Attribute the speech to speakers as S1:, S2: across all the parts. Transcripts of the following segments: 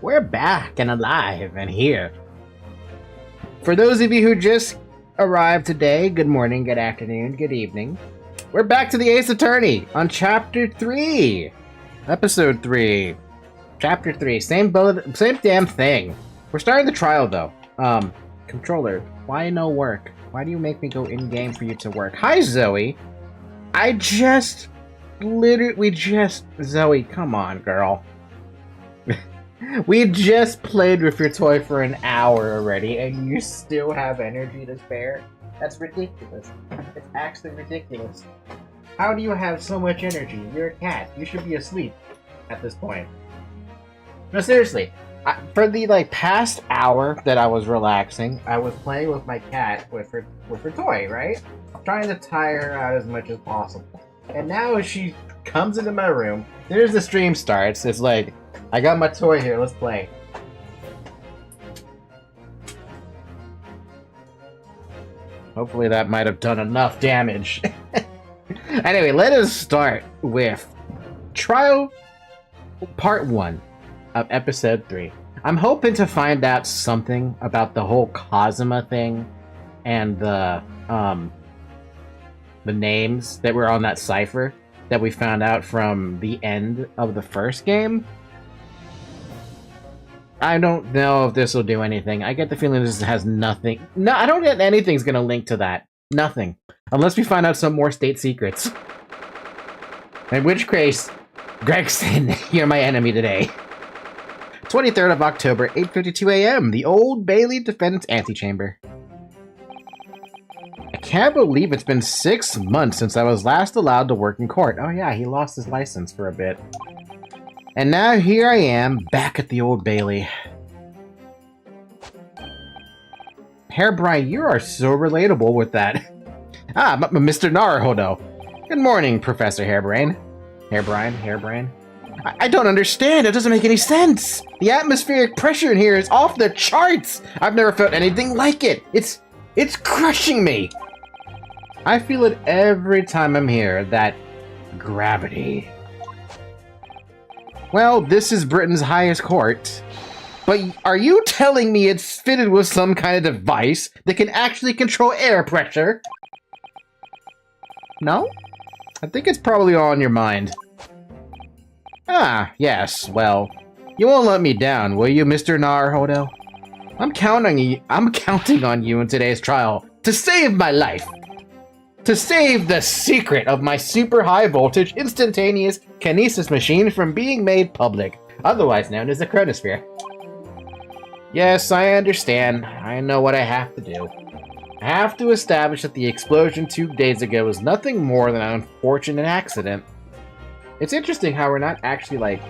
S1: We're back and alive and here. For those of you who just arrived today, good morning, good afternoon, good evening. We're back to the Ace Attorney on Chapter 3. Episode 3. Chapter 3. Same damn thing. We're starting the trial, though. Controller, why no work? Why do you make me go in-game for you to work? Hi, Zoe. Zoe, come on, girl. We just played with your toy for an hour already, and you still have energy to spare? That's ridiculous. It's actually ridiculous. How do you have so much energy? You're a cat. You should be asleep at this point. No, seriously. For the past hour that I was relaxing, I was playing with my cat with her toy, right? Trying to tire her out as much as possible. And now as she comes into my room, there's the stream starts. It's like, I got my toy here, let's play. Hopefully that might have done enough damage. Anyway, let us start with Trial Part 1 of Episode 3. I'm hoping to find out something about the whole Kazuma thing and the names that were on that cipher that we found out from the end of the first game. I don't know if this will do anything. I get the feeling this has nothing. No, I don't get anything's gonna link to that. Nothing. Unless we find out some more state secrets. In which case, Gregson, you're my enemy today. 23rd of October, 8:52 a.m. The Old Bailey Defendant's Antechamber. I can't believe it's been 6 months since I was last allowed to work in court. Oh yeah, he lost his license for a bit. And now here I am, back at the Old Bailey. Hairbrine, you are so relatable with that. Mr. Naruhodo. Good morning, Professor Hairbrain. Hairbrine. I don't understand, it doesn't make any sense. The atmospheric pressure in here is off the charts. I've never felt anything like it. It's crushing me. I feel it every time I'm here, that gravity. Well, this is Britain's highest court. But are you telling me it's fitted with some kind of device that can actually control air pressure? No? I think it's probably all on your mind. Ah, yes, well, you won't let me down, will you, Mr. Naruhodo? I'm counting on you in today's trial to save my life. To save the secret of my super high voltage instantaneous kinesis machine from being made public, otherwise known as the chronosphere. Yes, I understand. I know what I have to do. I have to establish that the explosion 2 days ago was nothing more than an unfortunate accident. It's interesting how we're not actually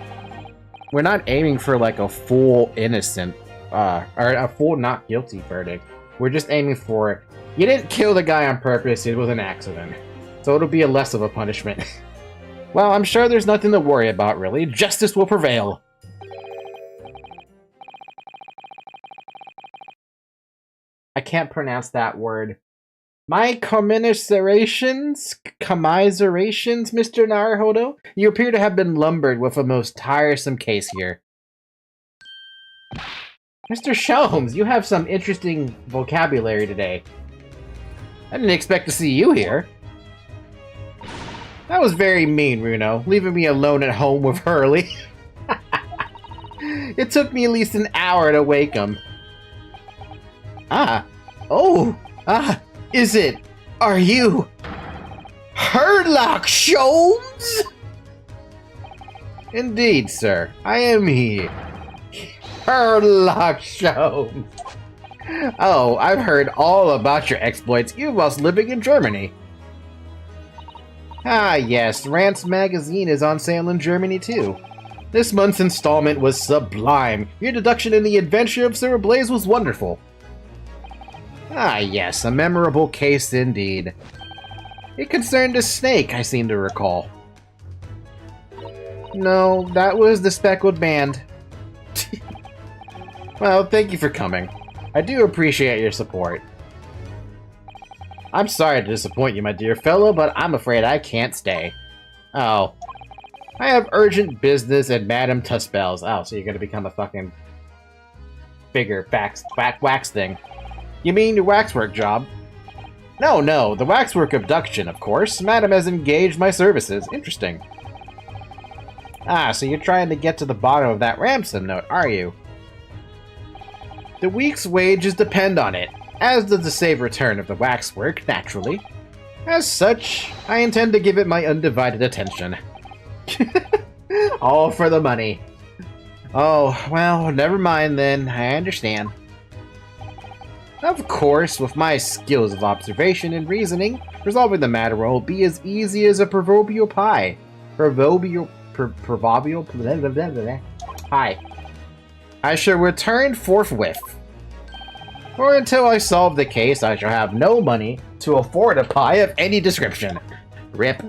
S1: we're not aiming for a full innocent, or a full not guilty verdict. We're just aiming for, you didn't kill the guy on purpose, it was an accident. So it'll be a less of a punishment. Well, I'm sure there's nothing to worry about, really. Justice will prevail. I can't pronounce that word. My commiserations, Mr. Naruhodo. You appear to have been lumbered with a most tiresome case here. Mr. Sholmes, you have some interesting vocabulary today. I didn't expect to see you here. That was very mean, Runo, leaving me alone at home with Hurley. It took me at least an hour to wake him. Are you Herlock Sholmes? Indeed, sir, I am he. Herlock Sholmes. Oh, I've heard all about your exploits, you whilst living in Germany. Ah yes, Rant's magazine is on sale in Germany too. This month's installment was sublime. Your deduction in the adventure of Sir Blaze was wonderful. Ah yes, a memorable case indeed. It concerned a snake, I seem to recall. No, that was the speckled band. Well, thank you for coming. I do appreciate your support. I'm sorry to disappoint you, my dear fellow, but I'm afraid I can't stay. Oh. I have urgent business at Madame Tuspel's. Oh, so you're gonna become a fucking bigger wax thing. You mean your waxwork job? No, the waxwork abduction, of course. Madam has engaged my services. Interesting. Ah, so you're trying to get to the bottom of that ransom note, are you? The week's wages depend on it, as does the safe return of the waxwork, naturally. As such, I intend to give it my undivided attention. All for the money. Oh, well, never mind then. I understand. Of course, with my skills of observation and reasoning, resolving the matter will be as easy as a proverbial pie. Proverbial pie. I shall return forthwith. Or until I solve the case, I shall have no money to afford a pie of any description. Rip.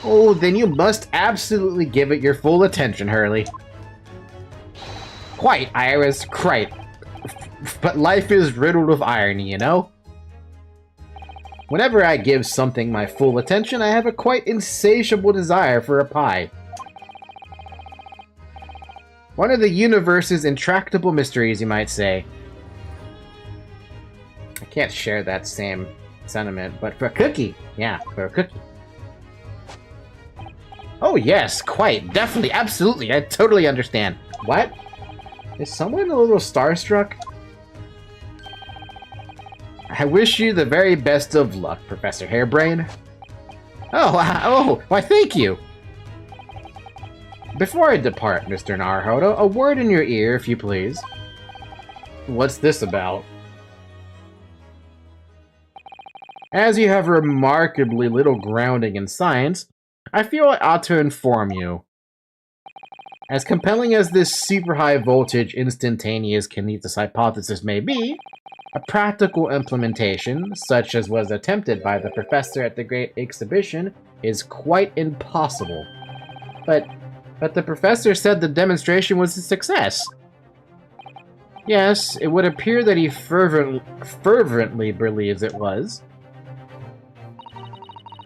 S1: Oh, then you must absolutely give it your full attention, Hurley. Quite, Iris, quite. But life is riddled with irony, you know? Whenever I give something my full attention, I have a quite insatiable desire for a pie. One of the universe's intractable mysteries, you might say. I can't share that same sentiment, but for a cookie. Yeah, for a cookie. Oh yes, quite, definitely, absolutely, I totally understand. What? Is someone a little starstruck? I wish you the very best of luck, Professor Hairbrain. Oh, why thank you! Before I depart, Mr. Naruhodo, a word in your ear, if you please. What's this about? As you have remarkably little grounding in science, I feel I ought to inform you. As compelling as this super high voltage instantaneous kinesis hypothesis may be, a practical implementation, such as was attempted by the professor at the Great Exhibition, is quite impossible. But the professor said the demonstration was a success. Yes, it would appear that he fervently believes it was.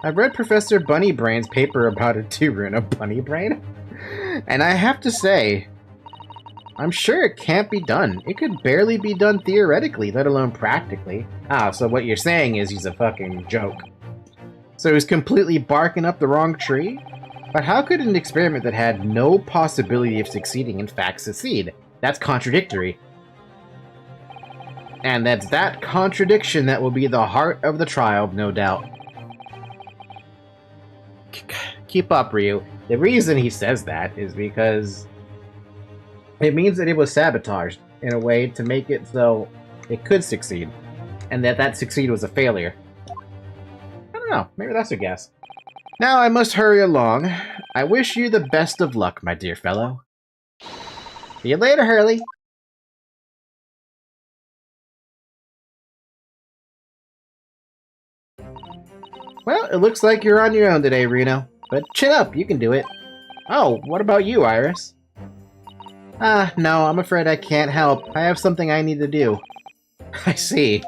S1: I've read Professor Bunnybrain's paper about it too, Runa. Bunnybrain? And I have to say, I'm sure it can't be done. It could barely be done theoretically, let alone practically. Ah, so what you're saying is he's a fucking joke. So he's completely barking up the wrong tree? But how could an experiment that had no possibility of succeeding in fact succeed? That's contradictory. And that's that contradiction that will be the heart of the trial, no doubt. Keep up, Ryu. The reason he says that is because it means that it was sabotaged in a way to make it so it could succeed. And that succeed was a failure. I don't know. Maybe that's a guess. Now I must hurry along. I wish you the best of luck, my dear fellow. See you later, Hurley. Well, it looks like you're on your own today, Reno. But chin up, you can do it. Oh, what about you, Iris? Ah, no, I'm afraid I can't help. I have something I need to do. I see.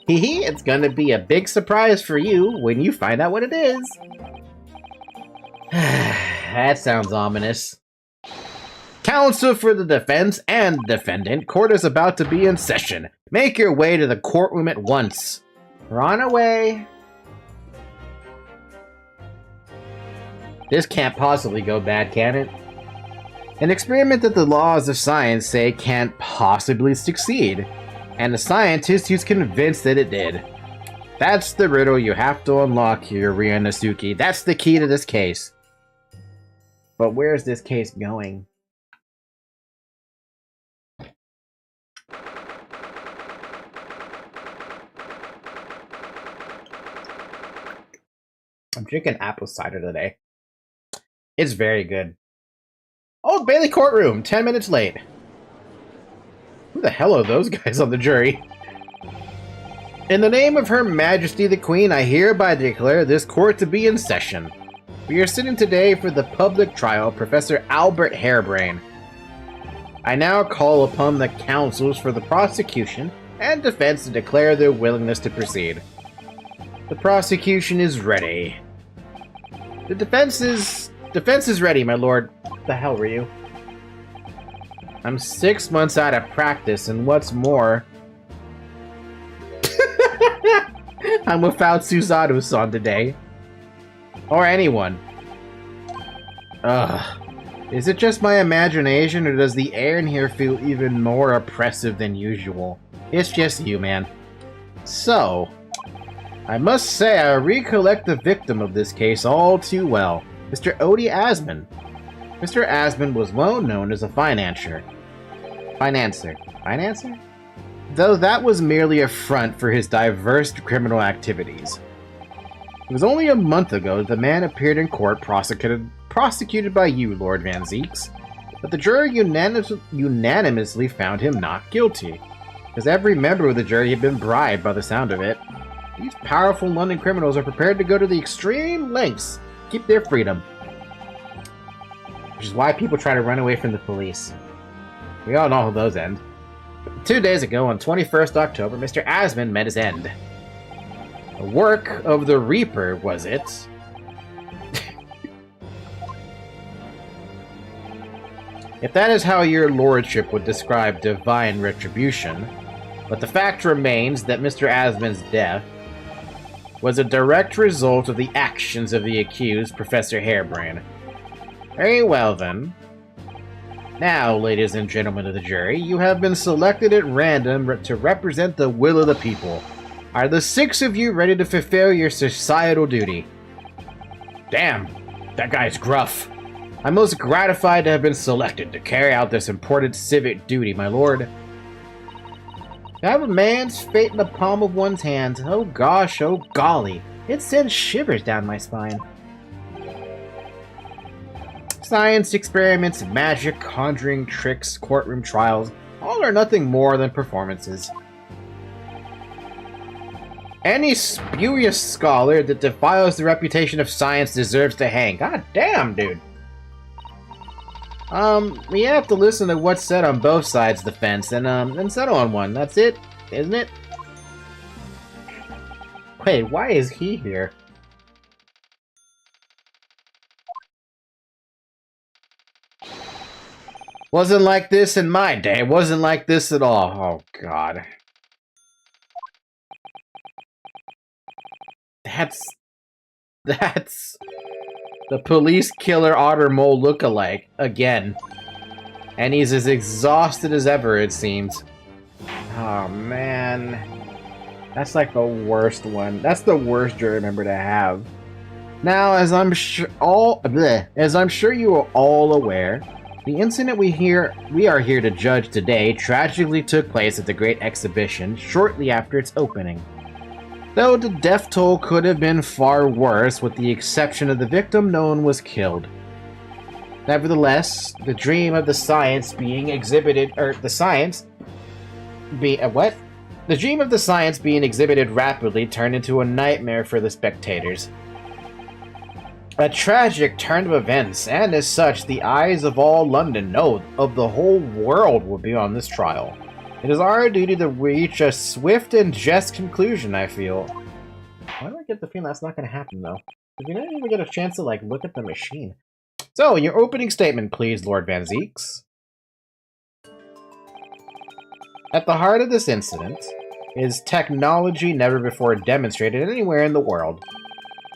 S1: Hee hee, it's gonna be a big surprise for you when you find out what it is. That sounds ominous. Counsel for the defense and defendant, court is about to be in session. Make your way to the courtroom at once. We're on our way. This can't possibly go bad, can it? An experiment that the laws of science say can't possibly succeed, and a scientist who's convinced that it did. That's the riddle you have to unlock here, Ryunosuke. That's the key to this case. But where's this case going? I'm drinking apple cider today. It's very good. Old Bailey courtroom, 10 minutes late. Who the hell are those guys on the jury? In the name of Her Majesty the Queen, I hereby declare this court to be in session. We are sitting today for the public trial of Professor Albert Hairbrain. I now call upon the counsels for the prosecution and defense to declare their willingness to proceed. The prosecution is ready. The defense is ready, my lord. What the hell were you? I'm 6 months out of practice, and what's more, I'm without Suzaru-san today. Or anyone. Ugh. Is it just my imagination, or does the air in here feel even more oppressive than usual? It's just you, man. So, I must say I recollect the victim of this case all too well, Mr. Odie Asman. Mr. Asman was well known as a financer? Though that was merely a front for his diverse criminal activities. It was only a month ago that the man appeared in court prosecuted by you, Lord Van Zeeks, but the jury unanimously found him not guilty, because every member of the jury had been bribed by the sound of it. These powerful London criminals are prepared to go to the extreme lengths to keep their freedom. Which is why people try to run away from the police. We all know how those end. 2 days ago, on 21st October, Mr. Asman met his end. The work of the Reaper, was it? If that is how your lordship would describe divine retribution, but the fact remains that Mr. Asman's death was a direct result of the actions of the accused, Professor Harebrain. Very well, then. Now, ladies and gentlemen of the jury, you have been selected at random to represent the will of the people. Are the 6 of you ready to fulfill your societal duty? Damn, that guy's gruff. I'm most gratified to have been selected to carry out this important civic duty, my lord. To have a man's fate in the palm of one's hand. Oh gosh, oh golly. It sends shivers down my spine. Science experiments, magic, conjuring tricks, courtroom trials, all are nothing more than performances. Any spurious scholar that defiles the reputation of science deserves to hang. God damn, dude. We have to listen to what's said on both sides of the fence and settle on one. That's it, isn't it? Wait, why is he here? Wasn't like this in my day. Wasn't like this at all. Oh, God. That's the police killer Otter Mole lookalike again. And he's as exhausted as ever, it seems. Oh, man. That's like the worst one. That's the worst jury member to have. Now, as I'm sure you are all aware, the incident we are here to judge today tragically took place at the Great Exhibition shortly after its opening. Though the death toll could have been far worse, with the exception of the victim, no one was killed. Nevertheless, the dream of the science being exhibited, The dream of the science being exhibited rapidly turned into a nightmare for the spectators. A tragic turn of events, and as such, the eyes of all London, no, of the whole world, will be on this trial. It is our duty to reach a swift and just conclusion, I feel. Why do I get the feeling that's not going to happen, though? Because we don't even get a chance to, like, look at the machine. So, your opening statement, please, Lord Van Zeeks. At the heart of this incident is technology never before demonstrated anywhere in the world.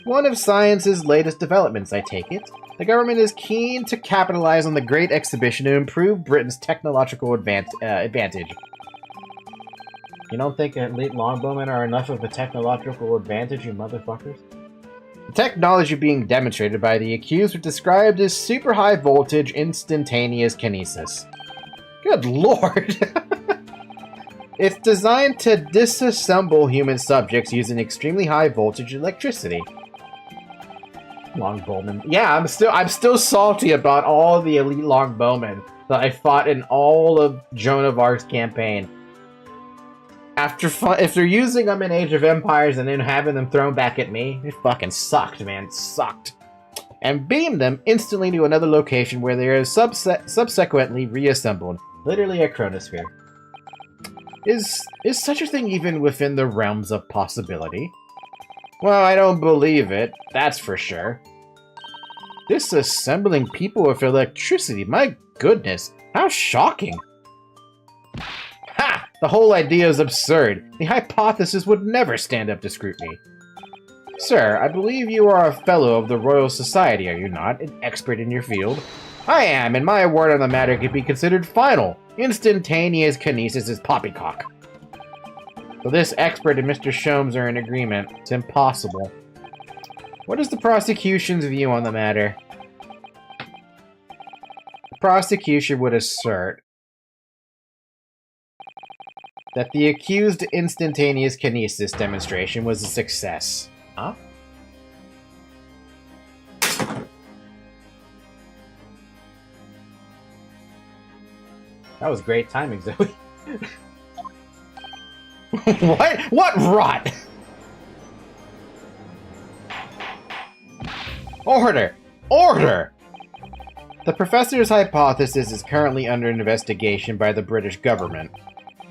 S1: One of science's latest developments, I take it. The government is keen to capitalize on the Great Exhibition to improve Britain's technological advantage. You don't think elite longbowmen are enough of a technological advantage, you motherfuckers? The technology being demonstrated by the accused was described as super high voltage instantaneous kinesis. Good lord! It's designed to disassemble human subjects using extremely high voltage electricity. Longbowmen. Yeah, I'm still salty about all the elite longbowmen that I fought in all of Joan of Arc's campaign. If they're using them in Age of Empires and then having them thrown back at me, it fucking sucked, man. It sucked. And beamed them instantly to another location where they are subsequently reassembled. Literally a chronosphere. Is such a thing even within the realms of possibility? Well, I don't believe it, that's for sure. Disassembling people with electricity, my goodness. How shocking! Ha! The whole idea is absurd. The hypothesis would never stand up to scrutiny. Sir, I believe you are a fellow of the Royal Society, are you not? An expert in your field? I am, and my word on the matter can be considered final. Instantaneous kinesis is poppycock. So this expert and Mr. Sholmes are in agreement. It's impossible. What is the prosecution's view on the matter? The prosecution would assert that the accused instantaneous kinesis demonstration was a success. Huh? That was great timing, Zoe. What? What rot? Order! Order! The professor's hypothesis is currently under investigation by the British government.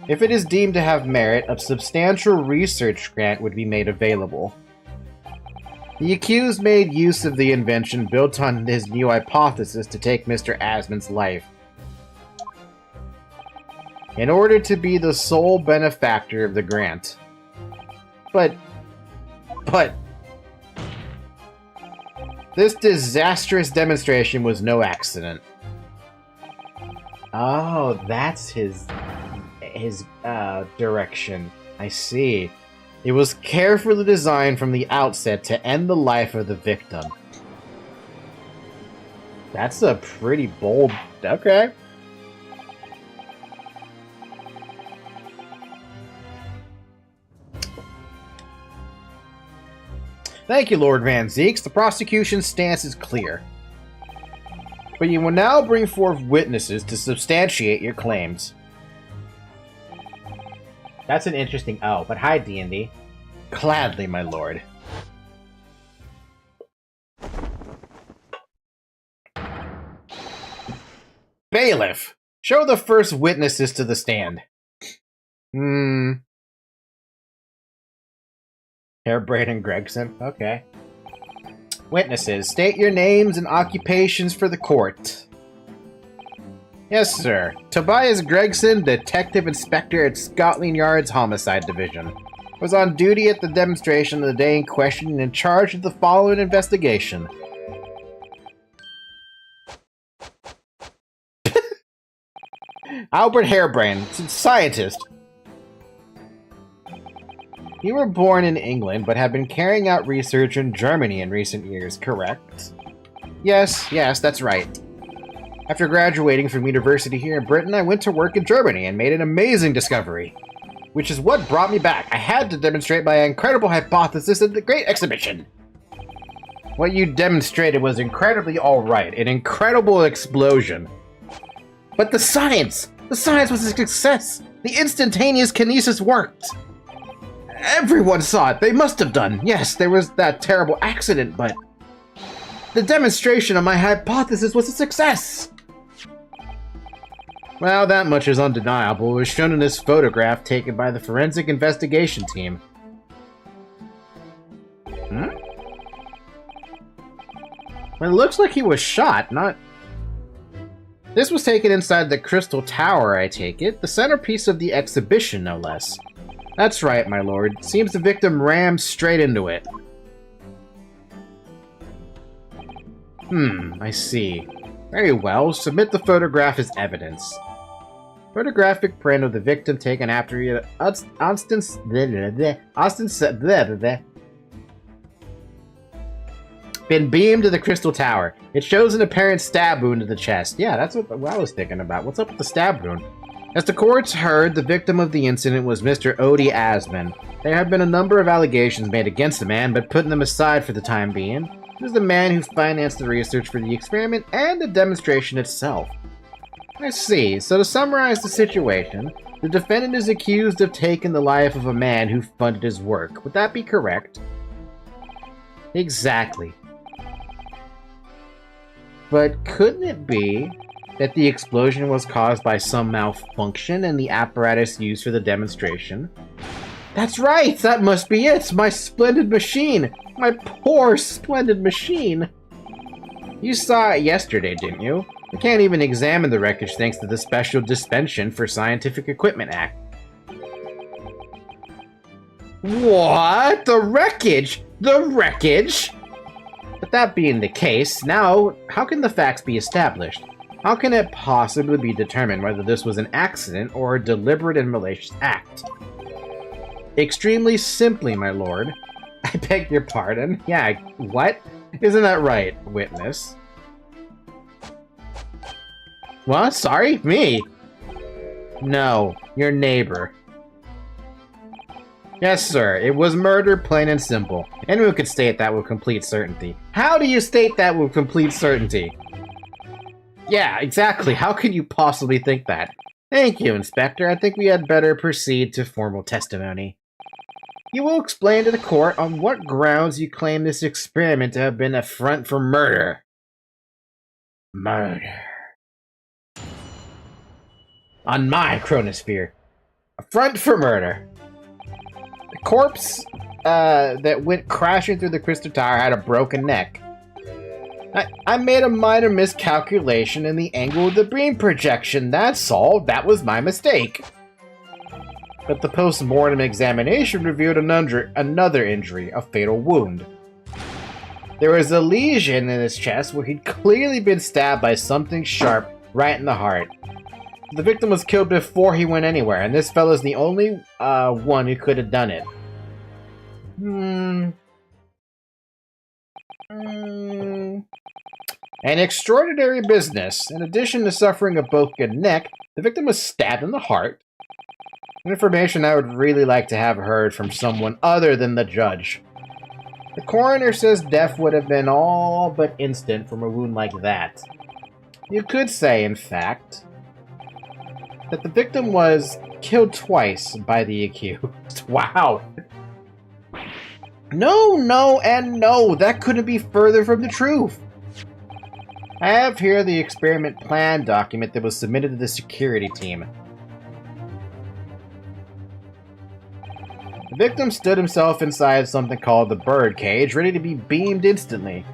S1: If it is deemed to have merit, a substantial research grant would be made available. The accused made use of the invention built on his new hypothesis to take Mr. Asmon's life, in order to be the sole benefactor of the grant. But... this disastrous demonstration was no accident. Oh, that's his direction. I see. It was carefully designed from the outset to end the life of the victim. That's a pretty bold... Okay. Thank you, Lord Van Zeeks. The prosecution's stance is clear. But you will now bring forth witnesses to substantiate your claims. That's an interesting... Oh, but hi, D&D. Gladly, my lord. Bailiff! Show the first witnesses to the stand. Harebrained and Gregson. Okay. Witnesses, state your names and occupations for the court. Yes, sir. Tobias Gregson, Detective Inspector at Scotland Yard's Homicide Division, was on duty at the demonstration of the day in question and in charge of the following investigation. Albert Harebrained, scientist. You were born in England, but have been carrying out research in Germany in recent years, correct? Yes, that's right. After graduating from university here in Britain, I went to work in Germany and made an amazing discovery. Which is what brought me back. I had to demonstrate my incredible hypothesis at the Great Exhibition. What you demonstrated was incredibly alright, an incredible explosion. But the science! The science was a success! The instantaneous kinesis worked! Everyone saw it! They must have done! Yes, there was that terrible accident, but... the demonstration of my hypothesis was a success! Well, that much is undeniable. It was shown in this photograph taken by the forensic investigation team. Well, it looks like he was shot, not... This was taken inside the Crystal Tower, I take it. The centerpiece of the exhibition, no less. That's right, my lord. Seems the victim rammed straight into it. I see. Very well. Submit the photograph as evidence. Photographic print of the victim taken after he had been beamed to the Crystal Tower. It shows an apparent stab wound to the chest. Yeah, that's what I was thinking about. What's up with the stab wound? As the courts heard, the victim of the incident was Mr. Odie Asman. There have been a number of allegations made against the man, but putting them aside for the time being, he was the man who financed the research for the experiment and the demonstration itself. I see. So to summarize the situation, the defendant is accused of taking the life of a man who funded his work. Would that be correct? Exactly. But couldn't it be that the explosion was caused by some malfunction in the apparatus used for the demonstration? That's right! That must be it! My splendid machine! My poor, splendid machine! You saw it yesterday, didn't you? We can't even examine the wreckage thanks to the Special Dispensation for Scientific Equipment Act. What? The wreckage? The wreckage? But that being the case, now, how can the facts be established? How can it possibly be determined whether this was an accident or a deliberate and malicious act? Extremely simply, my lord. I beg your pardon. Yeah, what? Isn't that right, witness? What? Sorry? Me? No, your neighbor. Yes, sir. It was murder, plain and simple. Anyone could state that with complete certainty. How do you state that with complete certainty? Yeah, exactly. How could you possibly think that? Thank you, Inspector. I think we had better proceed to formal testimony. You will explain to the court on what grounds you claim this experiment to have been a front for murder. Murder. On my chronosphere. A front for murder. The corpse that went crashing through the crystal tower had a broken neck. I made a minor miscalculation in the angle of the beam projection, that's all. That was my mistake. But the post-mortem examination revealed another injury, a fatal wound. There was a lesion in his chest where he'd clearly been stabbed by something sharp right in the heart. The victim was killed before he went anywhere, and this fella's the only one who could have done it. An extraordinary business. In addition to suffering a broken neck, the victim was stabbed in the heart. Information I would really like to have heard from someone other than the judge. The coroner says death would have been all but instant from a wound like that. You could say, in fact, that the victim was killed twice by the accused. Wow. No, and no. That couldn't be further from the truth. I have here the experiment plan document that was submitted to the security team. The victim stood himself inside something called the bird cage, ready to be beamed instantly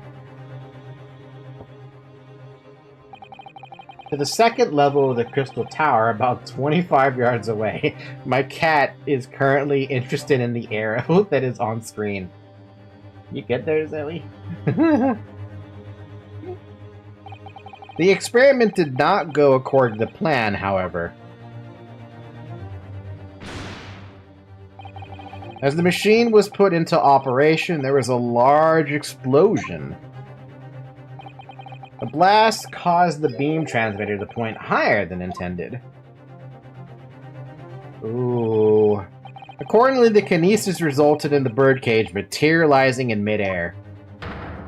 S1: to the second level of the crystal tower, about 25 yards away. My cat is currently interested in the arrow that is on screen. You get there, Zoe? The experiment did not go according to plan, however. As the machine was put into operation, there was a large explosion. The blast caused the beam transmitter to point higher than intended. Ooh. Accordingly, the kinesis resulted in the birdcage materializing in midair.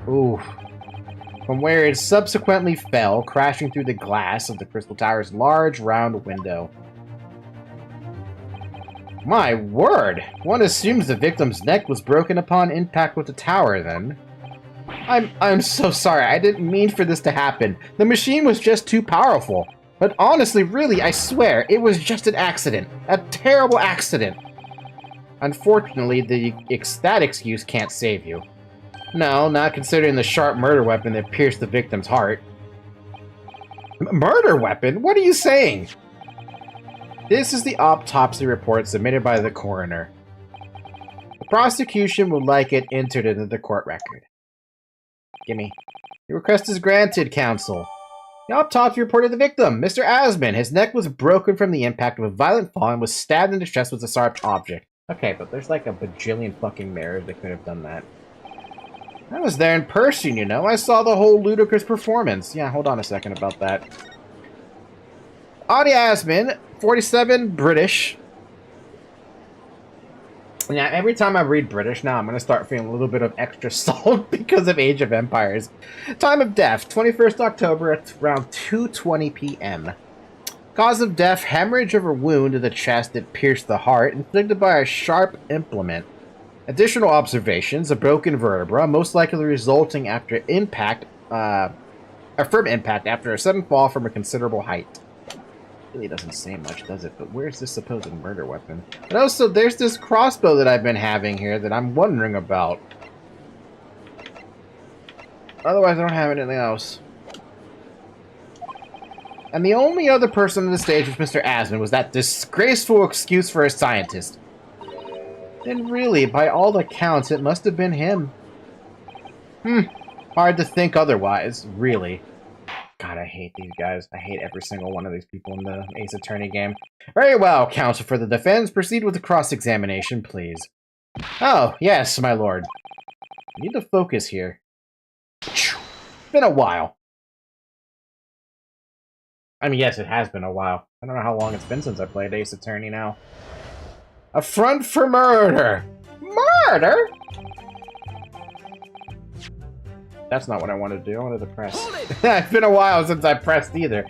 S1: Ooh. From where it subsequently fell, crashing through the glass of the crystal tower's large round window. My word! One assumes the victim's neck was broken upon impact with the tower, then. I'm so sorry, I didn't mean for this to happen. The machine was just too powerful. But honestly, really, I swear, it was just an accident. A terrible accident. Unfortunately, that excuse can't save you. No, not considering the sharp murder weapon that pierced the victim's heart. Murder weapon? What are you saying? This is the autopsy report submitted by the coroner. The prosecution would like it entered into the court record. Gimme. Your request is granted, counsel. The autopsy report of the victim, Mr. Asman. His neck was broken from the impact of a violent fall and was stabbed in the chest with a sharp object. Okay, but there's like a bajillion fucking mirrors that could have done that. I was there in person, you know. I saw the whole ludicrous performance. Yeah, hold on a second about that. Audi Asman, 47, British. Yeah, every time I read British now, I'm going to start feeling a little bit of extra salt because of Age of Empires. Time of death, 21st October at around 2:20 p.m. Cause of death, hemorrhage of a wound to the chest that pierced the heart, inflicted by a sharp implement. Additional observations, a broken vertebra, most likely resulting after impact, a firm impact after a sudden fall from a considerable height. Really doesn't say much, does it? But where's this supposed murder weapon? And also, there's this crossbow that I've been having here that I'm wondering about. Otherwise, I don't have anything else. And the only other person on the stage was Mr. Asman was that disgraceful excuse for a scientist. And really, by all accounts, it must have been him. Hard to think otherwise, really. God, I hate these guys. I hate every single one of these people in the Ace Attorney game. Very well, counsel for the defense. Proceed with the cross-examination, please. Oh, yes, my lord. I need to focus here. It's been a while. I mean, yes, it has been a while. I don't know how long it's been since I played Ace Attorney now. A front for murder! Murder?! That's not what I wanted to do. I wanted to press. It's been a while since I pressed either.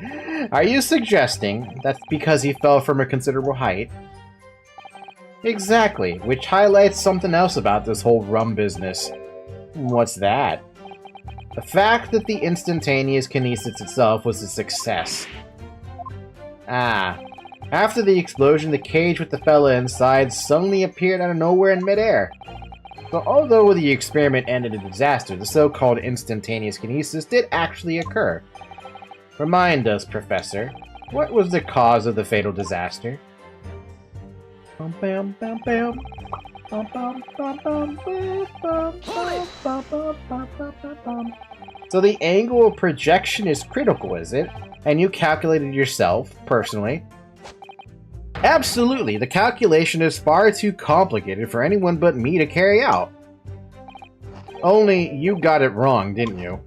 S1: Are you suggesting that's because he fell from a considerable height? Exactly, which highlights something else about this whole rum business. What's that? The fact that the instantaneous kinesis itself was a success. After the explosion, the cage with the fella inside suddenly appeared out of nowhere in midair. So although the experiment ended in disaster, the so-called instantaneous kinesis did actually occur. Remind us, Professor, what was the cause of the fatal disaster? So the angle of projection is critical, is it? And you calculated yourself, personally? Absolutely, the calculation is far too complicated for anyone but me to carry out. Only, you got it wrong, didn't you?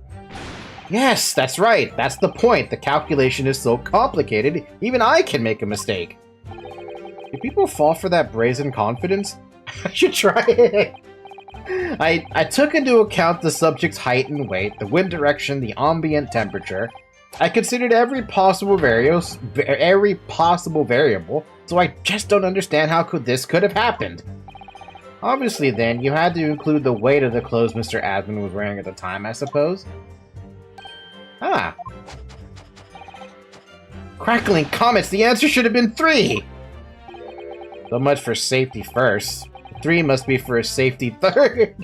S1: Yes, that's right, that's the point. The calculation is so complicated, even I can make a mistake. Do people fall for that brazen confidence? I should try it. I took into account the subject's height and weight, the wind direction, the ambient temperature. I considered every possible variable, so I just don't understand how this could have happened. Obviously, then, you had to include the weight of the clothes Mr. Asman was wearing at the time, I suppose. Crackling comets, the answer should have been 3! So much for safety first. 3 must be for a safety third.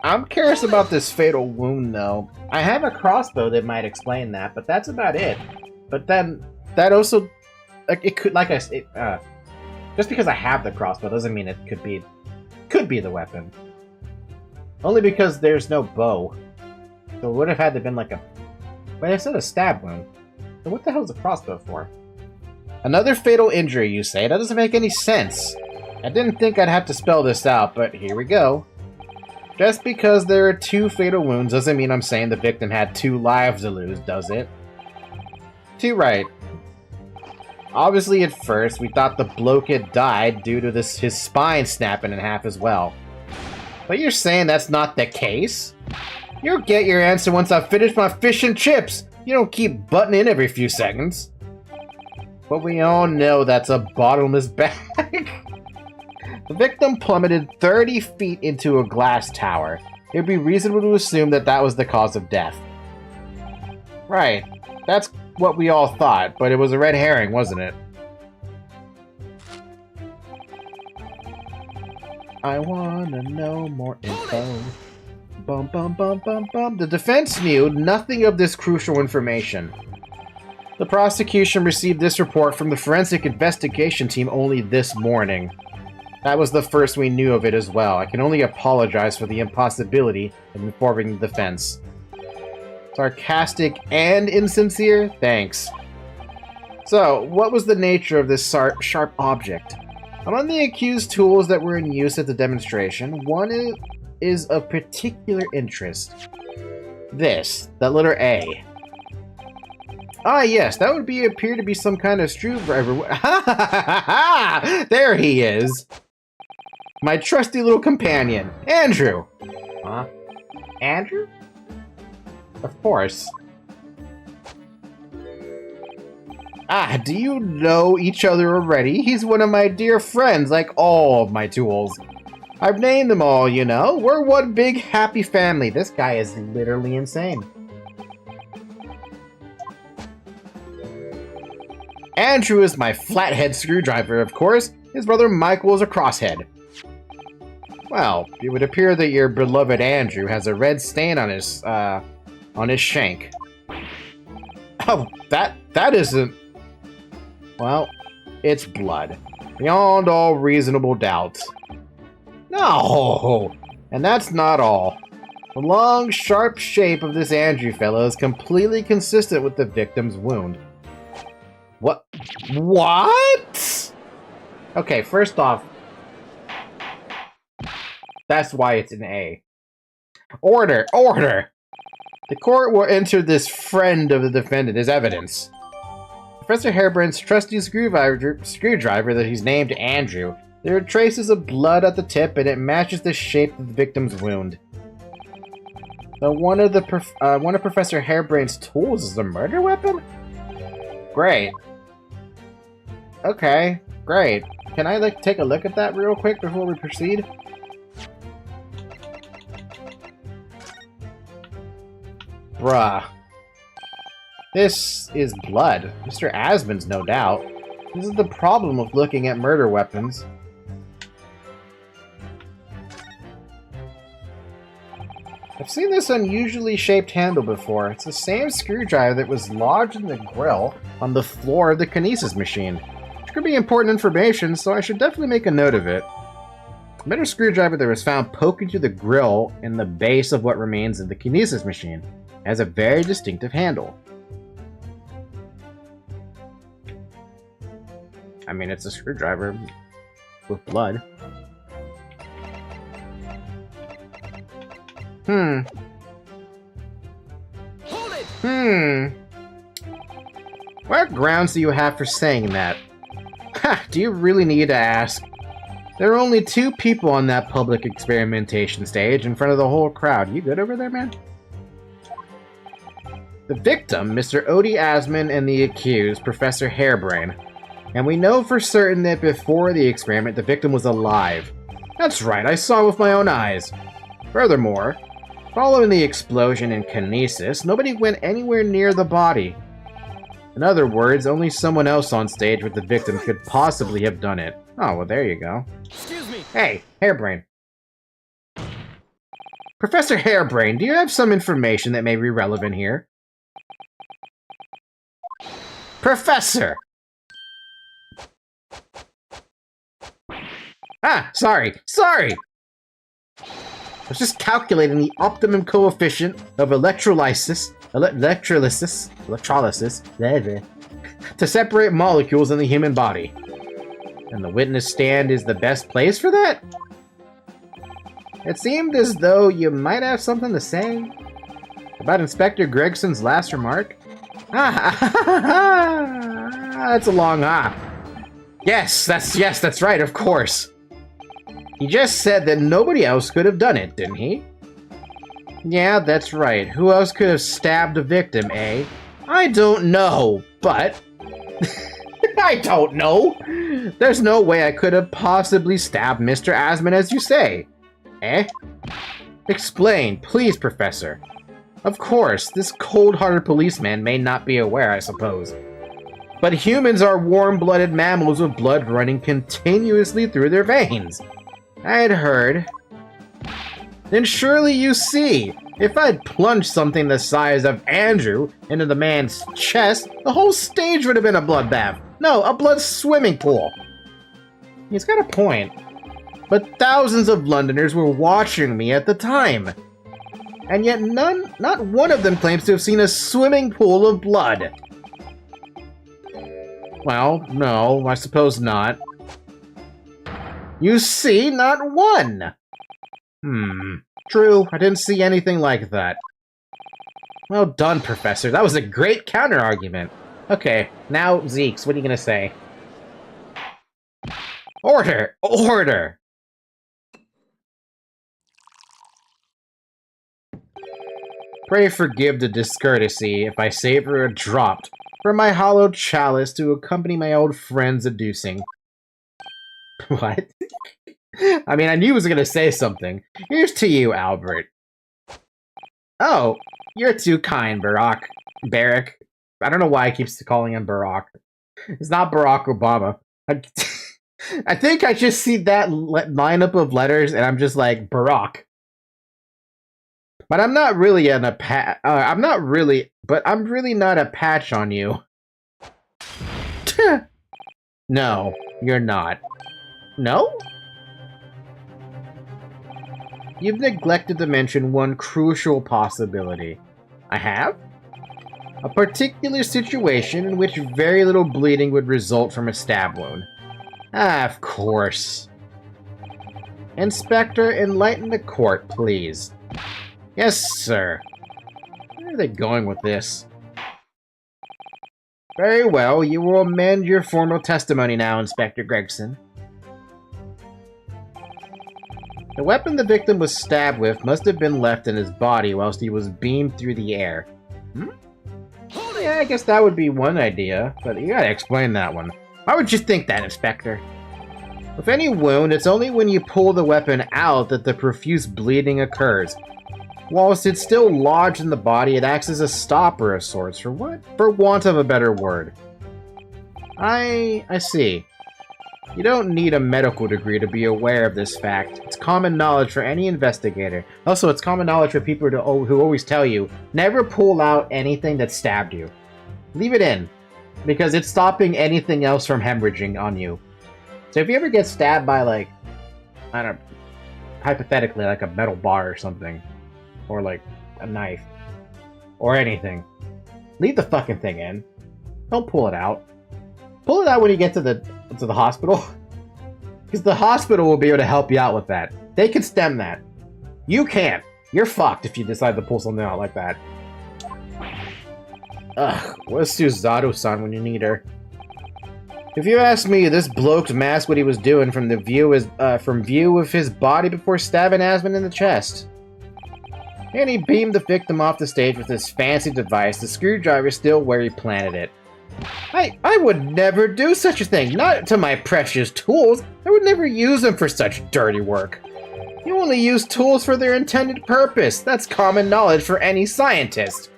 S1: I'm curious about this fatal wound, though. I have a crossbow that might explain that, but that's about it. But then, that also... it could, like I said, just because I have the crossbow doesn't mean it could be the weapon. Only because there's no bow. So it would have had to have been like a... Wait, I said a stab wound. So what the hell is a crossbow for? Another fatal injury, you say? That doesn't make any sense. I didn't think I'd have to spell this out, but here we go. Just because there are 2 fatal wounds doesn't mean I'm saying the victim had 2 lives to lose, does it? Too right. Obviously, at first, we thought the bloke had died due to his spine snapping in half as well. But you're saying that's not the case? You'll get your answer once I've finished my fish and chips! You don't keep butting in every few seconds. But we all know that's a bottomless bag. The victim plummeted 30 feet into a glass tower. It would be reasonable to assume that that was the cause of death. Right. That's what we all thought, but it was a red herring, wasn't it? I wanna know more info. Bum bum bum bum bum. The defense knew nothing of this crucial information. The prosecution received this report from the forensic investigation team only this morning. That was the first we knew of it as well. I can only apologize for the impossibility of informing the defense. Sarcastic and insincere? Thanks. So, what was the nature of this sharp object? Among the accused tools that were in use at the demonstration, one is of particular interest. This, the letter A. Ah, yes, that would appear to be some kind of screwdriver. Ha ha ha ha! There he is! My trusty little companion, Andrew! Huh? Andrew? Of course. Ah, do you know each other already? He's one of my dear friends, like all of my tools. I've named them all, you know. We're one big happy family. This guy is literally insane. Andrew is my flathead screwdriver, of course. His brother Michael is a crosshead. Well, it would appear that your beloved Andrew has a red stain on his, on his shank. Oh, that isn't... Well, it's blood. Beyond all reasonable doubt. No! And that's not all. The long, sharp shape of this Andrew fellow is completely consistent with the victim's wound. What? What? Okay, first off, that's why it's an A. Order! Order! The court will enter this friend of the defendant as evidence. Professor Harebrain's trusty screwdriver that he's named Andrew. There are traces of blood at the tip, and it matches the shape of the victim's wound. So one of Professor Harebrain's tools is a murder weapon? Great. Okay, great. Can I take a look at that real quick before we proceed? Bruh. This is blood. Mr. Asmon's, no doubt. This is the problem with looking at murder weapons. I've seen this unusually shaped handle before. It's the same screwdriver that was lodged in the grill on the floor of the kinesis machine. Which could be important information, so I should definitely make a note of it. The metal screwdriver that was found poking through the grill in the base of what remains of the kinesis machine has a very distinctive handle. I mean, it's a screwdriver with blood. What grounds do you have for saying that? Ha! Do you really need to ask? There are only 2 people on that public experimentation stage in front of the whole crowd. You good over there, man? The victim, Mr. Odie Asmon, and the accused, Professor Harebrain. And we know for certain that before the experiment, the victim was alive. That's right, I saw with my own eyes. Furthermore, following the explosion in kinesis, nobody went anywhere near the body. In other words, only someone else on stage with the victim could possibly have done it. Oh, well, there you go.
S2: Excuse me.
S1: Hey, Harebrain. Professor Harebrain, do you have some information that may be relevant here? Professor! Ah, sorry! I was just calculating the optimum coefficient of electrolysis to separate molecules in the human body. And the witness stand is the best place for that? It seemed as though you might have something to say about Inspector Gregson's last remark. That's a long ah. Yes, that's right, of course. He just said that nobody else could have done it, didn't he? Yeah, that's right. Who else could have stabbed a victim, eh? I don't know, but... I don't know! There's no way I could have possibly stabbed Mr. Asmon as you say. Eh? Explain, please, Professor. Of course, this cold-hearted policeman may not be aware, I suppose. But humans are warm-blooded mammals with blood running continuously through their veins. I had heard. Then surely you see, if I'd plunged something the size of Andrew into the man's chest, the whole stage would have been a bloodbath. No, a blood swimming pool. He's got a point. But thousands of Londoners were watching me at the time. And yet not one of them claims to have seen a swimming pool of blood. Well, no, I suppose not. You see, not one! True, I didn't see anything like that. Well done, Professor. That was a great counter-argument. Okay, now, Zeeks, what are you gonna say? Order! Order! Pray forgive the discourtesy if I savor a drop from my hollowed chalice to accompany my old friend's adducing. What? I mean, I knew he was gonna say something. Here's to you, Albert. Oh, you're too kind, Barack. I don't know why I keep calling him Barack. It's not Barack Obama. I think I just see that lineup of letters and I'm just like, Barack. But I'm not really I'm really not a patch on you. No, you're not. No? You've neglected to mention one crucial possibility. I have? A particular situation in which very little bleeding would result from a stab wound. Ah, of course. Inspector, enlighten the court, please. Yes, sir. Where are they going with this? Very well, you will amend your formal testimony now, Inspector Gregson. The weapon the victim was stabbed with must have been left in his body whilst he was beamed through the air. Yeah, I guess that would be one idea, but you gotta explain that one. Why would you think that, Inspector? With any wound, it's only when you pull the weapon out that the profuse bleeding occurs. Whilst it's still lodged in the body, it acts as a stopper of sorts, for want of a better word. I see. You don't need a medical degree to be aware of this fact. It's common knowledge for any investigator. Also, it's common knowledge for people who always tell you, never pull out anything that stabbed you. Leave it in, because it's stopping anything else from hemorrhaging on you. So if you ever get stabbed by, like, I don't know, hypothetically, like a metal bar or something, or like a knife, or anything, leave the fucking thing in. Don't pull it out. Pull it out when you get to the hospital, because the hospital will be able to help you out with that. They can stem that. You can't. You're fucked if you decide to pull something out like that. Ugh, where's Suzaru-san when you need her? If you ask me, this bloke masked what he was doing from view of his body before stabbing Asmund in the chest. And he beamed the victim off the stage with his fancy device, the screwdriver still where he planted it. I would never do such a thing, not to my precious tools. I would never use them for such dirty work. You only use tools for their intended purpose. That's common knowledge for any scientist.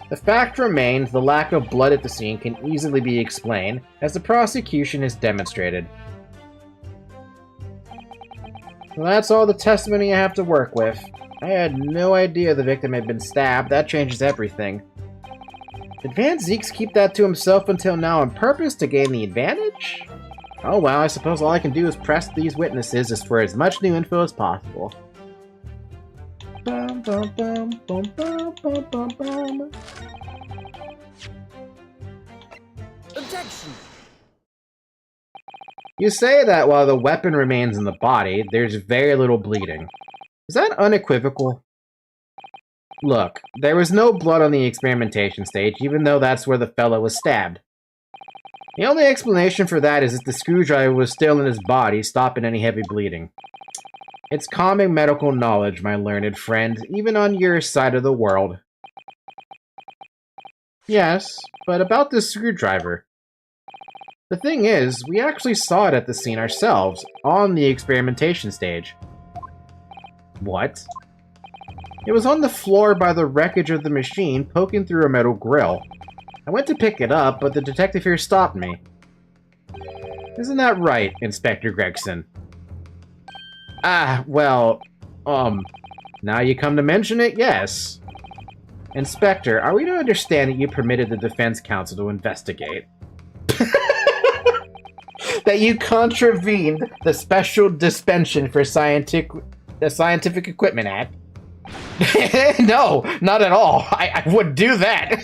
S1: The fact remains, the lack of blood at the scene can easily be explained, as the prosecution has demonstrated. Well, that's all the testimony I have to work with. I had no idea the victim had been stabbed. That changes everything. Did Van Zeeks keep that to himself until now on purpose to gain the advantage? Oh well, I suppose all I can do is press these witnesses for as much new info as possible. Bum, bum, bum, bum, bum, bum, bum, bum.
S2: Objection!
S1: You say that while the weapon remains in the body, there's very little bleeding. Is that unequivocal? Look, there was no blood on the experimentation stage, even though that's where the fellow was stabbed. The only explanation for that is that the screwdriver was still in his body, stopping any heavy bleeding. It's common medical knowledge, my learned friend, even on your side of the world. Yes, but about this screwdriver. The thing is, we actually saw it at the scene ourselves, on the experimentation stage. What? It was on the floor by the wreckage of the machine, poking through a metal grill. I went to pick it up, but the detective here stopped me. Isn't that right, Inspector Gregson? Ah, well, now you come to mention it, yes. Inspector, are we to understand that you permitted the defense counsel to investigate? That you contravened the Special Dispensation for the Scientific Equipment Act? No, not at all. I wouldn't do that.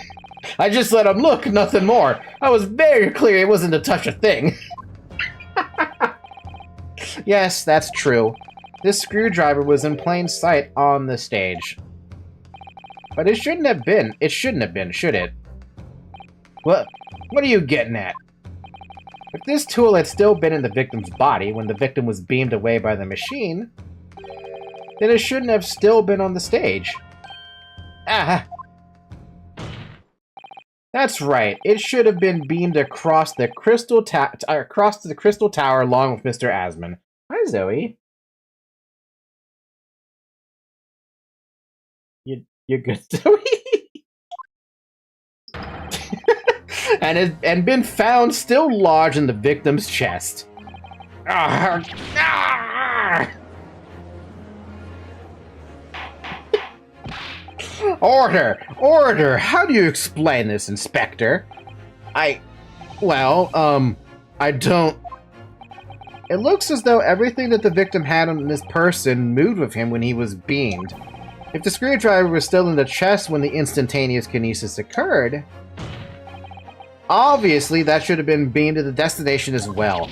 S1: I just let him look, nothing more. I was very clear it wasn't to touch a thing. Yes, that's true. This screwdriver was in plain sight on the stage. But it shouldn't have been. It shouldn't have been, should it? What are you getting at? If this tool had still been in the victim's body when the victim was beamed away by the machine, then it shouldn't have still been on the stage. Ah! That's right. It should have been beamed across the crystal tower along with Mr. Asmund. Hi, Zoe. You're good, Zoe. and been found still lodged in the victim's chest. Order! Order! How do you explain this, Inspector? Well, I don't... It looks as though everything that the victim had on this person moved with him when he was beamed. If the screwdriver was still in the chest when the instantaneous kinesis occurred, obviously that should have been beamed to the destination as well.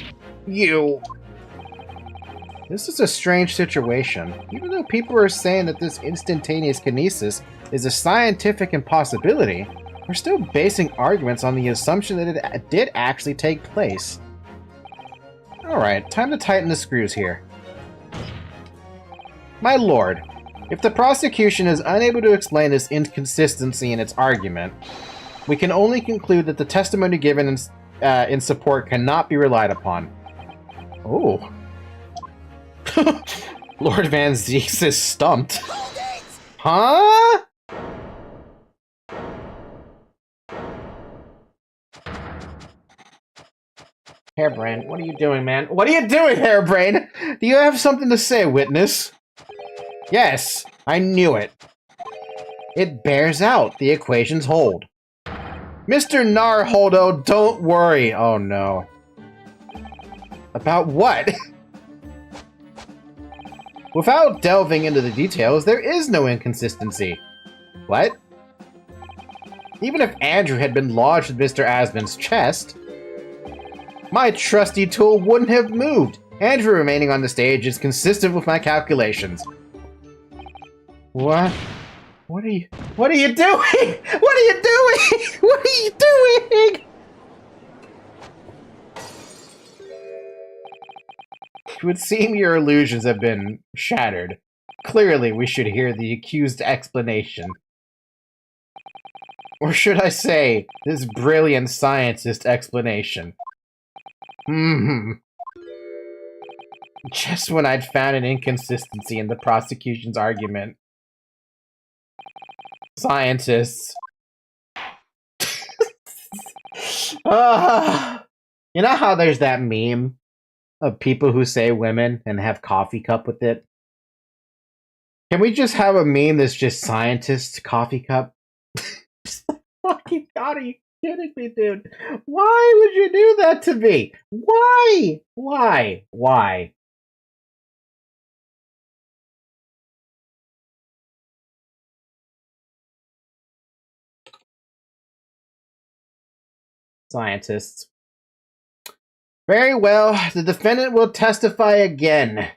S1: This is a strange situation. Even though people are saying that this instantaneous kinesis is a scientific impossibility, we're still basing arguments on the assumption that it did actually take place. Alright, time to tighten the screws here. My lord, if the prosecution is unable to explain this inconsistency in its argument, we can only conclude that the testimony given in support cannot be relied upon. Oh. Lord Van Zeeks is stumped. Huh? Hairbrain, what are you doing, man? What are you doing, Hairbrain? Do you have something to say, witness? Yes, I knew it. It bears out. The equations hold. Mr. Narholdo, don't worry. Oh, no. About what? Without delving into the details, there is no inconsistency. What? Even if Andrew had been lodged in Mr. Asmon's chest, my trusty tool wouldn't have moved. Andrew remaining on the stage is consistent with my calculations. What? What are you doing? What are you doing? What are you doing? It would seem your illusions have been shattered. Clearly, we should hear the accused explanation. Or should I say, this brilliant scientist explanation. Just when I'd found an inconsistency in the prosecution's argument. Scientists. You know how there's that meme of people who say women and have coffee cup with it? Can we just have a meme that's just scientist coffee cup? Fucking God, are you kidding me, dude? Why would you do that to me? Why? Why? Scientists. Very well, the defendant will testify again.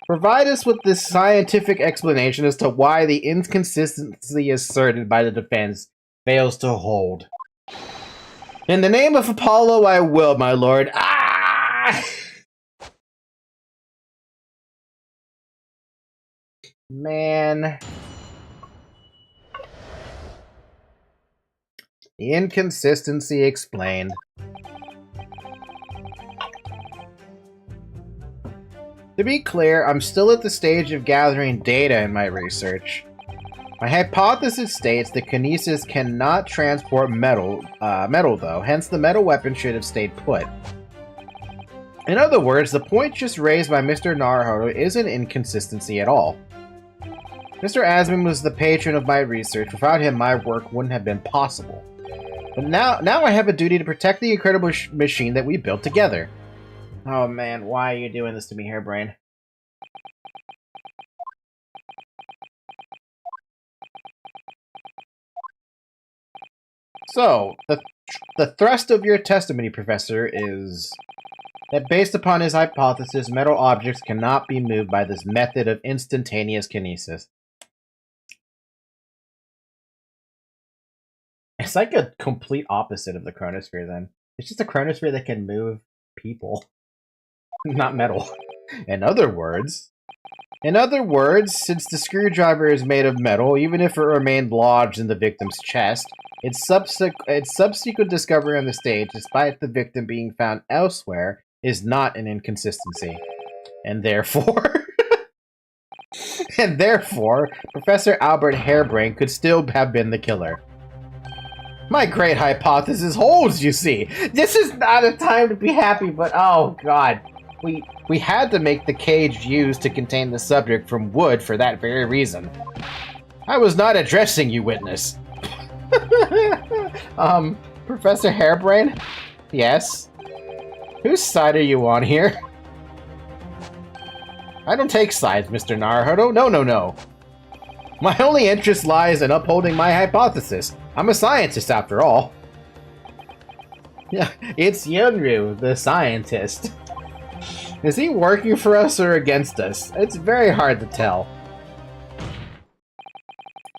S1: Provide us with this scientific explanation as to why the inconsistency asserted by the defense fails to hold. In the name of Apollo, I will, my lord. Ah! Man. The inconsistency explained. To be clear, I'm still at the stage of gathering data in my research. My hypothesis states that kinesis cannot transport metal though, hence the metal weapon should have stayed put. In other words, the point just raised by Mr. Naruhodo is an inconsistency at all. Mr. Asmon was the patron of my research. Without him, my work wouldn't have been possible. But now I have a duty to protect the incredible machine that we built together. Oh man, why are you doing this to me, Hairbrain? So, the thrust of your testimony, Professor, is that based upon his hypothesis, metal objects cannot be moved by this method of instantaneous kinesis. It's like a complete opposite of the chronosphere, then. It's just a chronosphere that can move people. Not metal. In other words, since the screwdriver is made of metal, even if it remained lodged in the victim's chest, its subsequent discovery on the stage, despite the victim being found elsewhere, is not an inconsistency. And therefore... Professor Albert Hairbrain could still have been the killer. My great hypothesis holds, you see. This is not a time to be happy, but oh god. We had to make the cage used to contain the subject from wood for that very reason. I was not addressing you, witness. Professor Hairbrain? Yes? Whose side are you on here? I don't take sides, Mr. Naruhodo. No, no, no. My only interest lies in upholding my hypothesis. I'm a scientist, after all. Yeah, it's Yunryu, the scientist. Is he working for us or against us? It's very hard to tell.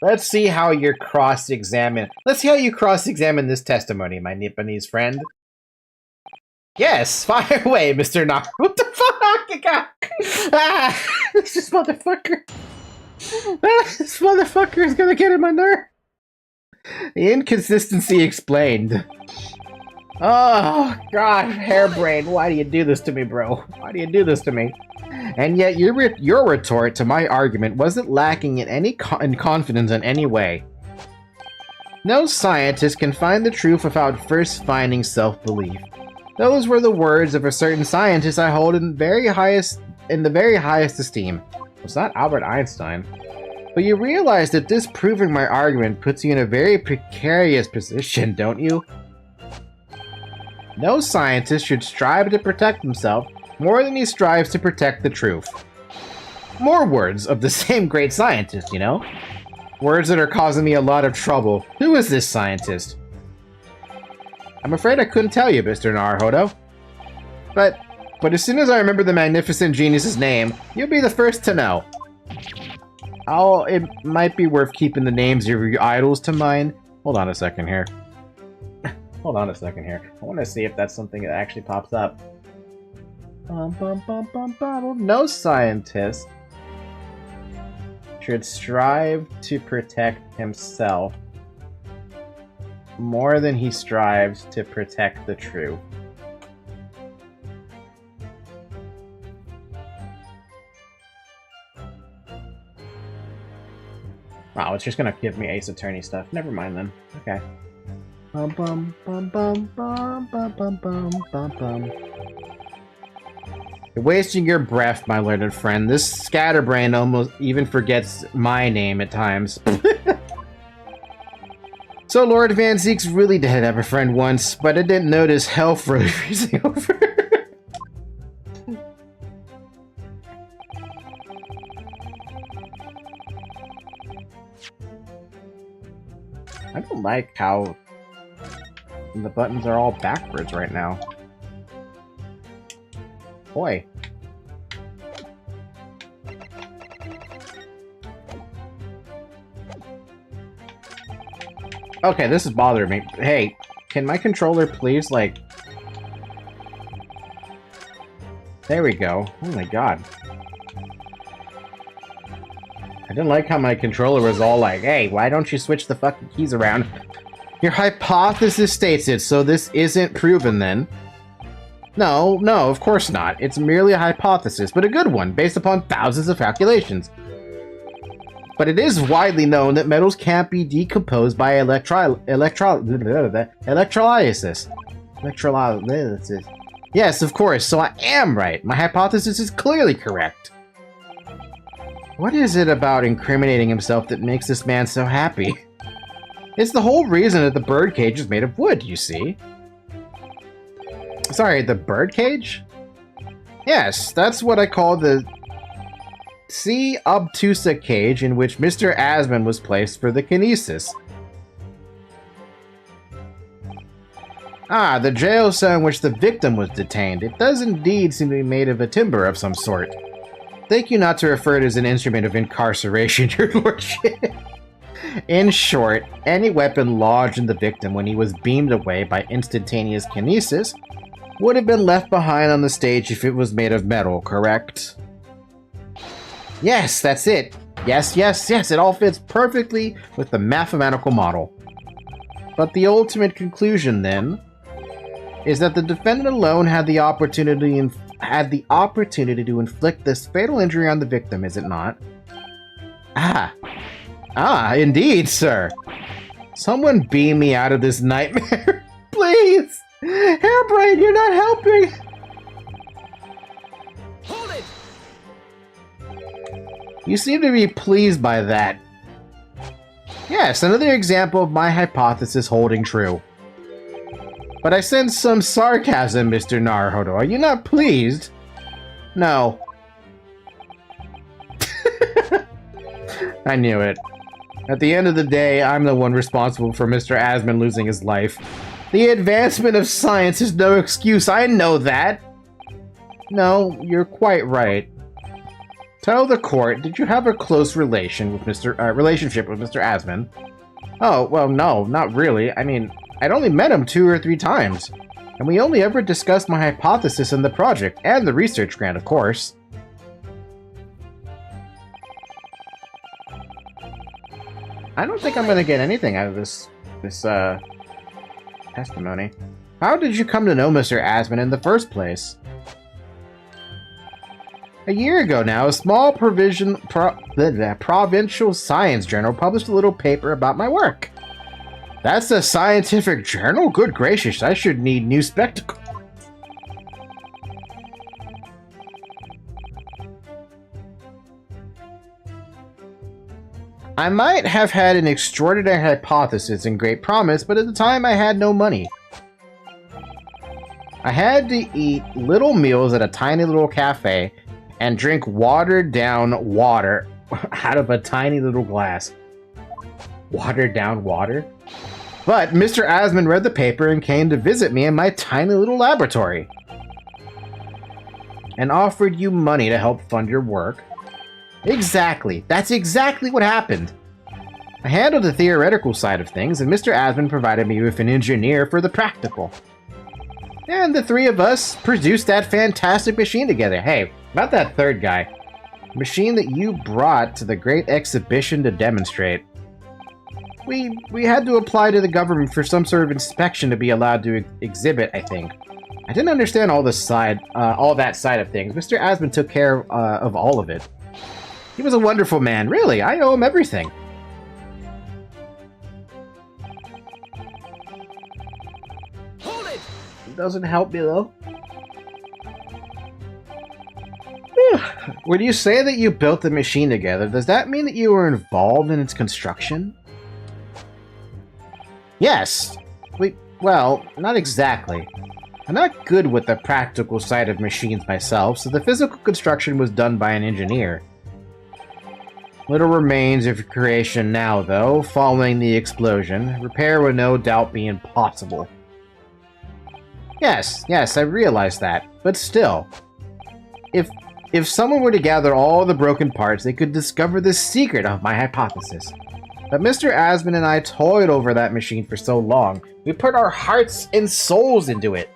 S1: Let's see how you cross-examine this testimony, my Nipponese friend. Yes, fire away, Mr. Nar. What the fuck? Ah, this motherfucker. This motherfucker is gonna get in my nerve. The inconsistency explained. Oh, God, Hairbrain, why do you do this to me, bro? Why do you do this to me? And yet your retort to my argument wasn't lacking in confidence in any way. No scientist can find the truth without first finding self-belief. Those were the words of a certain scientist I hold in the very highest esteem. It's not Albert Einstein. But you realize that disproving my argument puts you in a very precarious position, don't you? No scientist should strive to protect himself more than he strives to protect the truth. More words of the same great scientist, you know? Words that are causing me a lot of trouble. Who is this scientist? I'm afraid I couldn't tell you, Mr. Naruhodo. But as soon as I remember the magnificent genius's name, you'll be the first to know. It might be worth keeping the names of your idols to mind. Hold on a second here. Hold on a second here. I want to see if that's something that actually pops up. No scientist should strive to protect himself more than he strives to protect the truth. Wow, it's just gonna give me Ace Attorney stuff. Never mind then. Okay. Bum bum bum bum bum bum bum bum bum bum. You're wasting your breath, my learned friend. This scatterbrain almost even forgets my name at times. So Lord Van Zeek's really did have a friend once, but I didn't notice health really freezing over. I don't like how the buttons are all backwards right now. Boy. Okay, this is bothering me. Hey, can my controller please, like... There we go. Oh my god. I didn't like how my controller was all like, hey, why don't you switch the fucking keys around? Your hypothesis states it, so this isn't proven then. No, of course not. It's merely a hypothesis, but a good one, based upon thousands of calculations. But it is widely known that metals can't be decomposed by electrolysis. Yes, of course, so I am right. My hypothesis is clearly correct. What is it about incriminating himself that makes this man so happy? It's the whole reason that the birdcage is made of wood, you see. Sorry, the birdcage? Yes, that's what I call the C. obtusa cage in which Mr. Asman was placed for the kinesis. Ah, the jail cell in which the victim was detained. It does indeed seem to be made of a timber of some sort. Thank you not to refer to it as an instrument of incarceration, your lordship. In short, any weapon lodged in the victim when he was beamed away by instantaneous kinesis would have been left behind on the stage if it was made of metal, correct? Yes, that's it. Yes, it all fits perfectly with the mathematical model. But the ultimate conclusion, then, is that the defendant alone had the opportunity to inflict this fatal injury on the victim, is it not? Indeed, sir. Someone beam me out of this nightmare, please. Hairbrain, you're not helping.
S2: Hold it!
S1: You seem to be pleased by that. Yes, another example of my hypothesis holding true. But I sense some sarcasm, Mr. Naruhodo. Are you not pleased? No. I knew it. At the end of the day, I'm the one responsible for Mr. Asman losing his life. The advancement of science is no excuse, I know that! No, you're quite right. Tell the court, did you have a close relationship with Mr. Asman? Oh, well, no, not really. I mean, I'd only met him 2 or 3 times. And we only ever discussed my hypothesis in the project, and the research grant, of course. I don't think I'm gonna get anything out of this testimony. How did you come to know Mr. Asman in the first place? A year ago now, a small provincial science journal published a little paper about my work. That's a scientific journal? Good gracious, I should need new spectacles. I might have had an extraordinary hypothesis and great promise, but at the time I had no money. I had to eat little meals at a tiny little cafe and drink watered-down water out of a tiny little glass. Watered-down water? But Mr. Asman read the paper and came to visit me in my tiny little laboratory. And offered you money to help fund your work. Exactly. That's exactly what happened. I handled the theoretical side of things, and Mr. Asman provided me with an engineer for the practical. And the 3 of us produced that fantastic machine together. Hey, about that third guy. Machine that you brought to the great exhibition to demonstrate. We had to apply to the government for some sort of inspection to be allowed to exhibit, I think. I didn't understand all that side of things. Mr. Asman took care of all of it. He was a wonderful man, really. I owe him everything.
S2: Hold it!
S1: It doesn't help me, though. When you say that you built the machine together, does that mean that you were involved in its construction? Yes. Well, not exactly. I'm not good with the practical side of machines myself, so the physical construction was done by an engineer. Little remains of creation now, though, following the explosion. Repair would no doubt be impossible. Yes, I realize that, but still. If someone were to gather all the broken parts, they could discover the secret of my hypothesis. But Mr. Asman and I toyed over that machine for so long. We put our hearts and souls into it.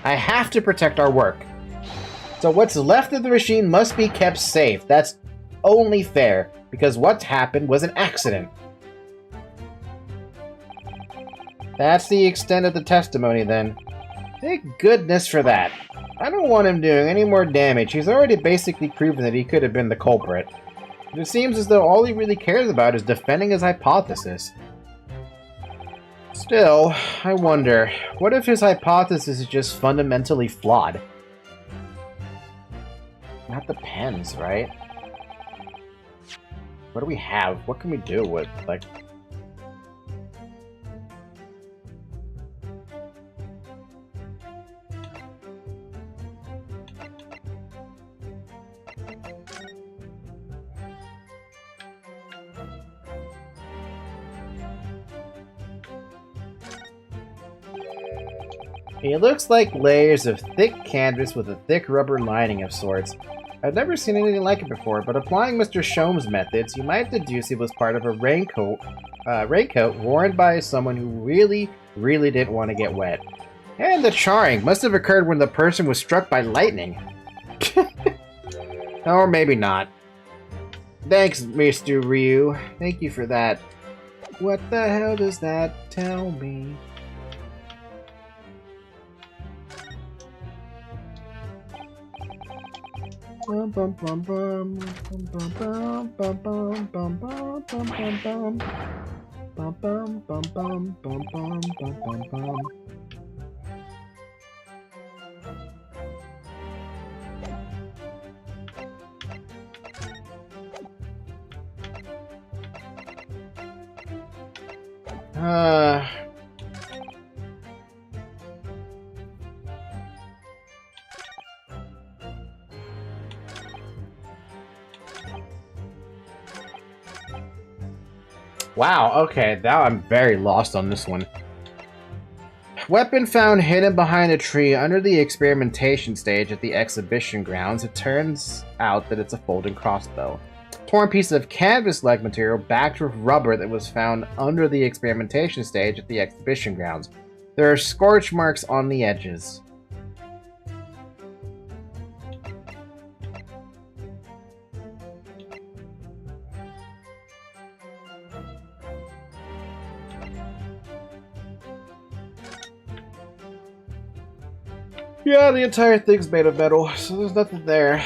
S1: I have to protect our work. So what's left of the machine must be kept safe. That's only fair, because what's happened was an accident. That's the extent of the testimony, then. Thank goodness for that. I don't want him doing any more damage. He's already basically proven that he could have been the culprit. It seems as though all he really cares about is defending his hypothesis. Still, I wonder, what if his hypothesis is just fundamentally flawed? That depends, right? What do we have? What can we do with, like... It looks like layers of thick canvas with a thick rubber lining of sorts. I've never seen anything like it before, but applying Mr. Shom's methods, you might deduce it was part of a raincoat worn by someone who really didn't want to get wet. And the charring must have occurred when the person was struck by lightning. Or maybe not. Thanks, Mr. Ryu. Thank you for that. What the hell does that tell me? Bum bum bum bum bum bum bum bum bum bum bum bum bum bum bum bum bum bum bum bum. Uh... Wow, okay, now I'm very lost on this one. Weapon found hidden behind a tree under the experimentation stage at the exhibition grounds. It turns out that it's a folding crossbow. Torn piece of canvas-like material backed with rubber that was found under the experimentation stage at the exhibition grounds. There are scorch marks on the edges. Yeah, the entire thing's made of metal, so there's nothing there.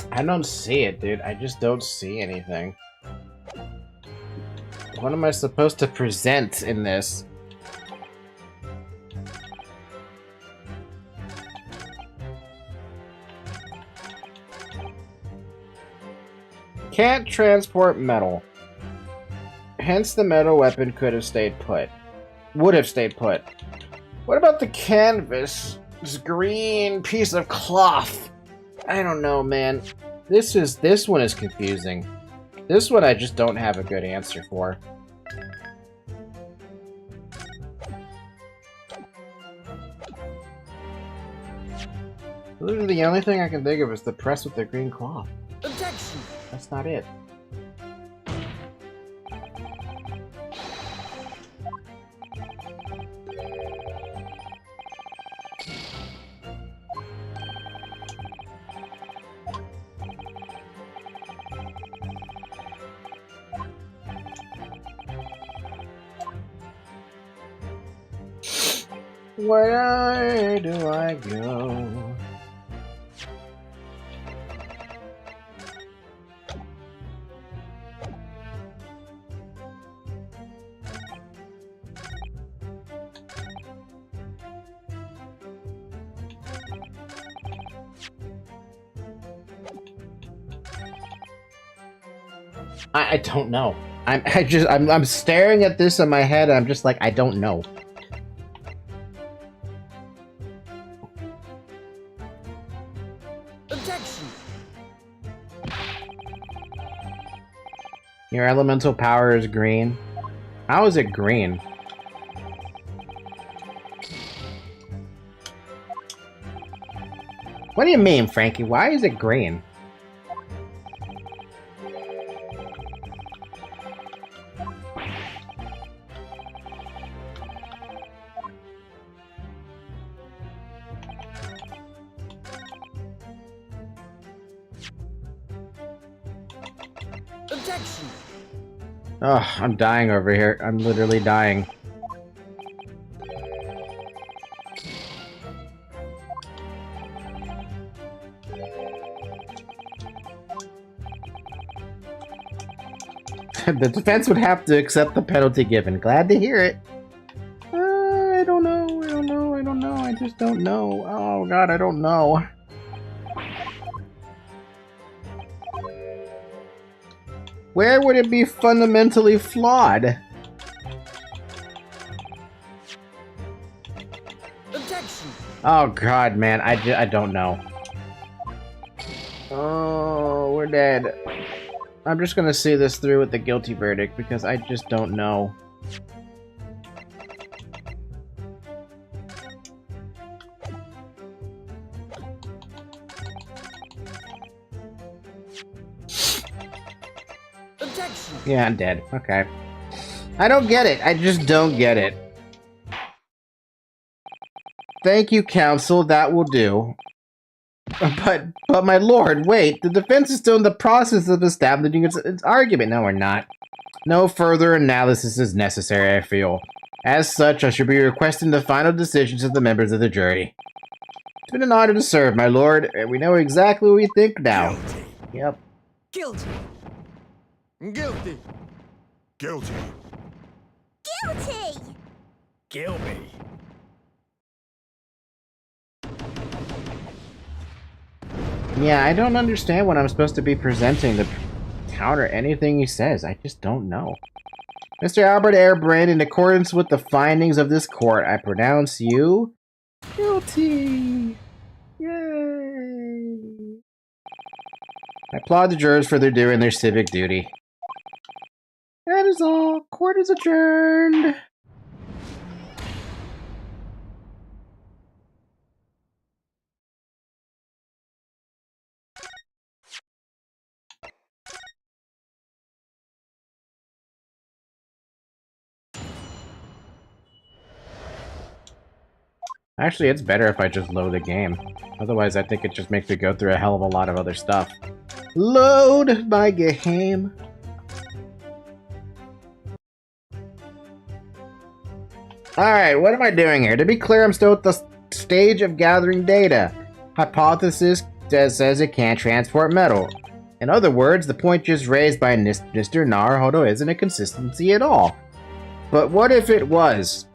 S1: I don't see it, dude. I just don't see anything. What am I supposed to present in this? Can't transport metal. Hence the metal weapon could have stayed put. Would have stayed put. What about the canvas? This green piece of cloth. I don't know, man. This one is confusing. This one I just don't have a good answer for. Literally the only thing I can think of is the press with the green cloth.
S2: Objection!
S1: That's not it. Where do I go? I don't know. I'm staring at this in my head and I'm just like, I don't know.
S2: Objection!
S1: Your elemental power is green. How is it green? What do you mean, Frankie? Why is it green?
S2: Objection!
S1: Oh, I'm dying over here. I'm literally dying. The defense would have to accept the penalty given. Glad to hear it. I don't know. I don't know. I don't know. I just don't know. Oh god, I don't know. Where would it be fundamentally flawed?
S2: Objection!
S1: Oh god, man, I don't know. Oh, we're dead. I'm just gonna see this through with the guilty verdict because I just don't know.
S2: Objection.
S1: Yeah, I'm dead. Okay. I don't get it. I just don't get it. Thank you, counsel. That will do. But my lord, wait. The defense is still in the process of establishing its argument. No, we're not. No further analysis is necessary, I feel. As such, I should be requesting the final decisions of the members of the jury. It's been an honor to serve, my lord, and we know exactly what we think now.
S3: Guilty.
S1: Yep.
S2: Guilty. Guilty.
S3: Guilty.
S4: Guilty!
S3: Kill me.
S1: Yeah, I don't understand what I'm supposed to be presenting to counter anything he says. I just don't know. Mr. Albert Airbrain, in accordance with the findings of this court, I pronounce you guilty. Yay! I applaud the jurors for their doing their civic duty. That is all. Court is adjourned. Actually, it's better if I just load the game. Otherwise, I think it just makes me go through a hell of a lot of other stuff. Load my game. Alright, what am I doing here? To be clear, I'm still at the stage of gathering data. Hypothesis says it can't transport metal. In other words, the point just raised by Mr. Naruhodo isn't a consistency at all. But what if it was?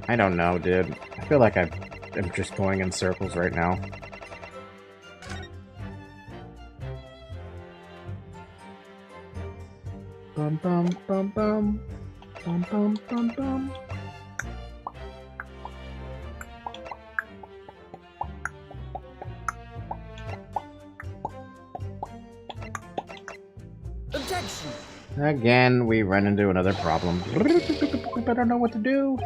S1: I don't know, dude. I feel like I'm just going in circles right now. Bum bum bum bum. Bum bum bum bum.
S2: Objection.
S1: Again, we run into another problem. I don't know what to do.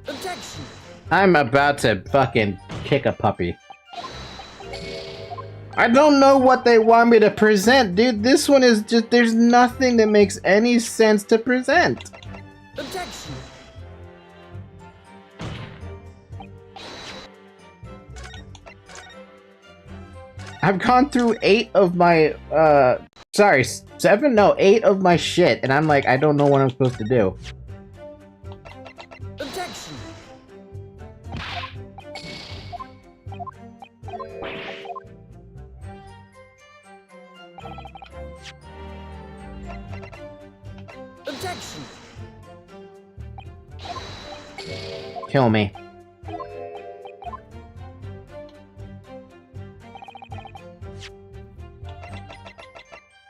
S2: Objection.
S1: I'm about to fucking kick a puppy. I don't know what they want me to present, dude. This one is just, there's nothing that makes any sense to present.
S2: Objection.
S1: I've gone through 8 of my, sorry, 7? No, 8 of my shit, and I'm like, I don't know what I'm supposed to do.
S2: Objection. Objection.
S1: Kill me.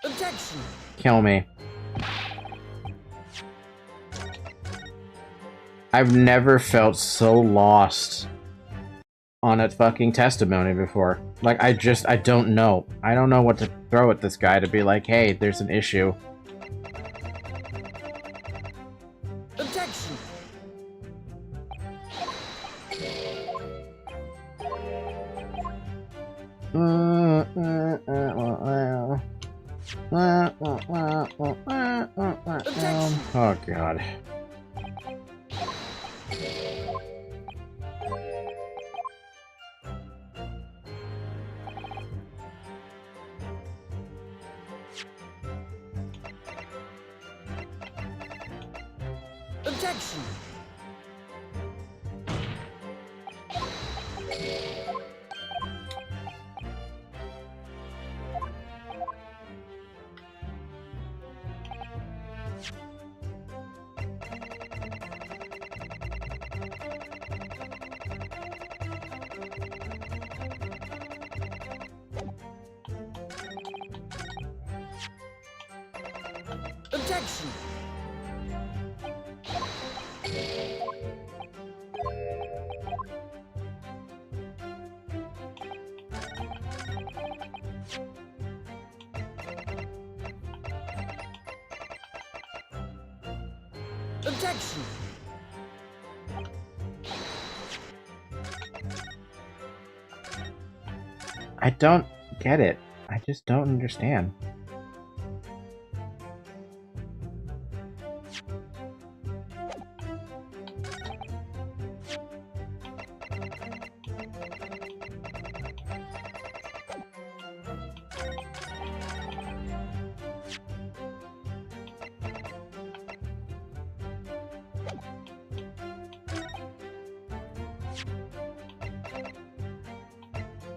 S2: Objection.
S1: Kill me. I've never felt so lost on a fucking testimony before. Like, I don't know. I don't know what to throw at this guy to be like, hey, there's an issue.
S2: Objection.
S1: Oh god.
S2: Objection. Objection! Objection!
S1: I don't get it. I just don't understand.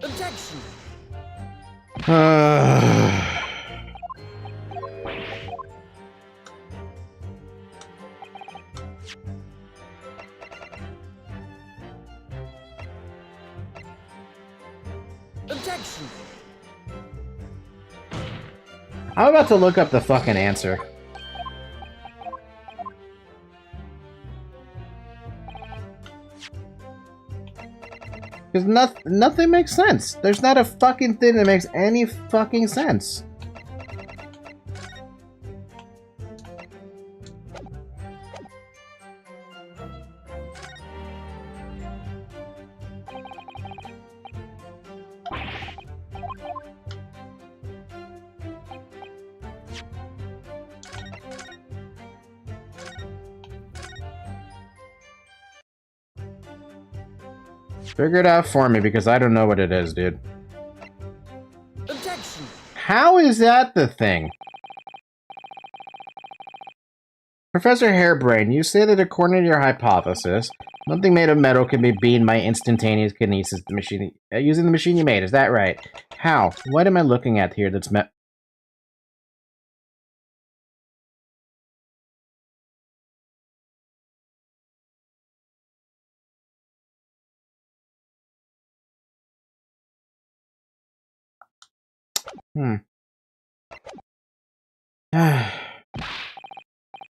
S2: Objection! Objection!
S1: I'm about to look up the fucking answer. Because nothing makes sense. There's not a fucking thing that makes any fucking sense. Figure it out for me, because I don't know what it is, dude.
S2: Objection!
S1: How is that the thing? Professor Hairbrain, you say that according to your hypothesis, nothing made of metal can be beaten by instantaneous kinesis using the machine you made. Is that right? How? What am I looking at here that's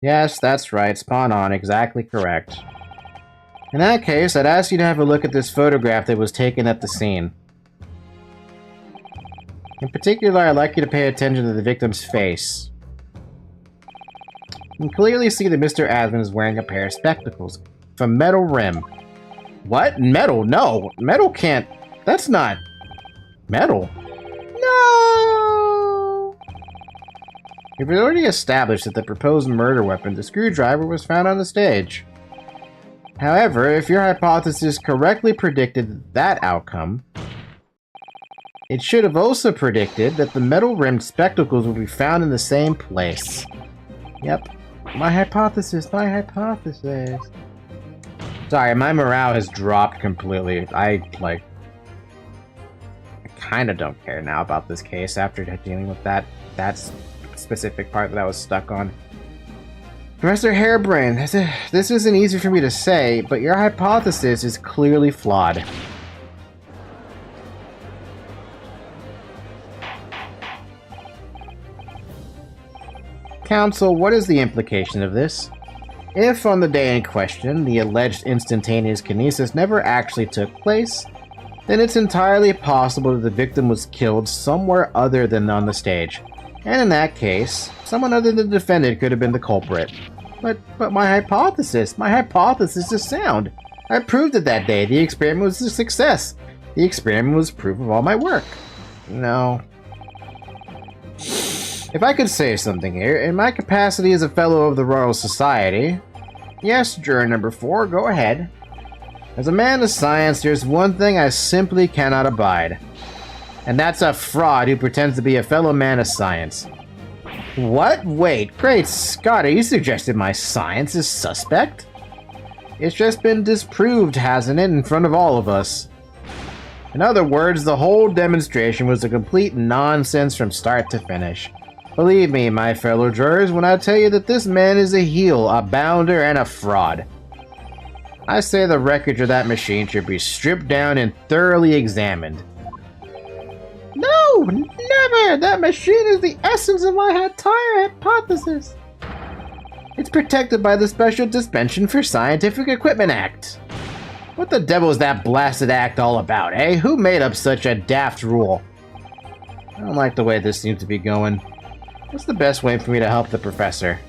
S1: Yes, that's right. Spawn on. Exactly correct. In that case, I'd ask you to have a look at this photograph that was taken at the scene. In particular, I'd like you to pay attention to the victim's face. You can clearly see that Mr. Asman is wearing a pair of spectacles with a metal rim. What? Metal? No! Metal can't... That's not... metal. No! We've already established that the proposed murder weapon, the screwdriver, was found on the stage. However, if your hypothesis correctly predicted that outcome, it should have also predicted that the metal-rimmed spectacles would be found in the same place. Yep. My hypothesis, my hypothesis. Sorry, my morale has dropped completely. I kind of don't care now about this case after dealing with that specific part that I was stuck on. Professor Hairbrain, this isn't easy for me to say, but your hypothesis is clearly flawed. Counsel, what is the implication of this? If, on the day in question, the alleged instantaneous kinesis never actually took place, then it's entirely possible that the victim was killed somewhere other than on the stage. And in that case, someone other than the defendant could have been the culprit. But my hypothesis is sound. I proved it that day. The experiment was a success. The experiment was proof of all my work. No. If I could say something here, in my capacity as a fellow of the Royal Society... Yes, juror number 4, go ahead. As a man of science, there's one thing I simply cannot abide. And that's a fraud who pretends to be a fellow man of science. What? Wait, great Scott, are you suggesting my science is suspect? It's just been disproved, hasn't it, in front of all of us? In other words, the whole demonstration was a complete nonsense from start to finish. Believe me, my fellow jurors, when I tell you that this man is a heel, a bounder, and a fraud. I say the wreckage of that machine should be stripped down and thoroughly examined. No, never! That machine is the essence of my entire hypothesis. It's protected by the Special Dispensation for Scientific Equipment Act. What the devil is that blasted act all about, eh? Who made up such a daft rule? I don't like the way this seems to be going. What's the best way for me to help the professor?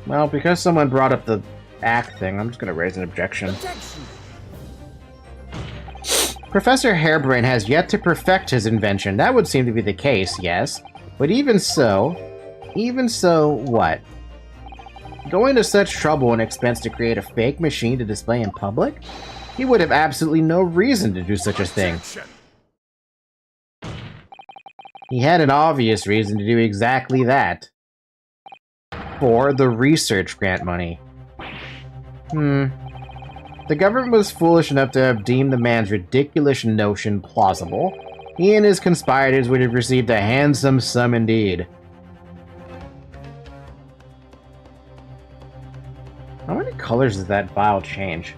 S1: Well, because someone brought up the act thing, I'm just gonna raise an objection.
S2: Objection.
S1: Professor Harebrain has yet to perfect his invention. That would seem to be the case, yes. But even so, what? Going to such trouble and expense to create a fake machine to display in public? He would have absolutely no reason to do such a thing. He had an obvious reason to do exactly that. For the research grant money. The government was foolish enough to have deemed the man's ridiculous notion plausible. He and his conspirators would have received a handsome sum indeed. How many colors does that vial change?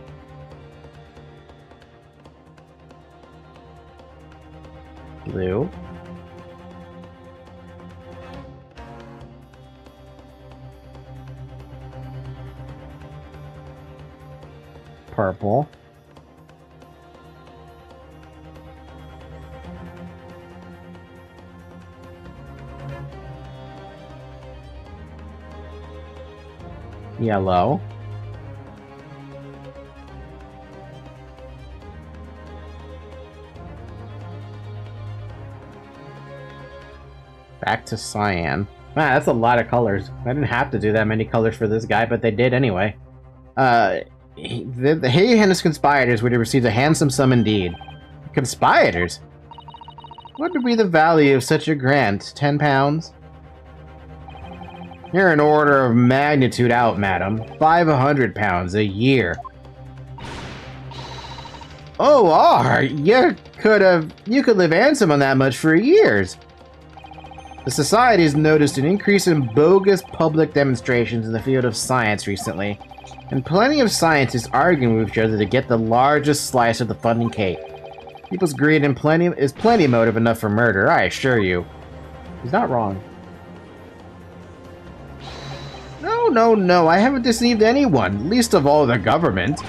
S1: Blue. Purple. Yellow. Back to cyan. Man, that's a lot of colors. I didn't have to do that many colors for this guy, but they did anyway. He and his conspirators would have received a handsome sum indeed. Conspirators? What would be the value of such a grant? 10 pounds? You're an order of magnitude out, madam. 500 pounds a year. Oh, you could live handsome on that much for years. The society has noticed an increase in bogus public demonstrations in the field of science recently, and plenty of scientists arguing with each other to get the largest slice of the funding cake. People's greed and is plenty motive enough for murder, I assure you. He's not wrong. No, I haven't deceived anyone, least of all the government.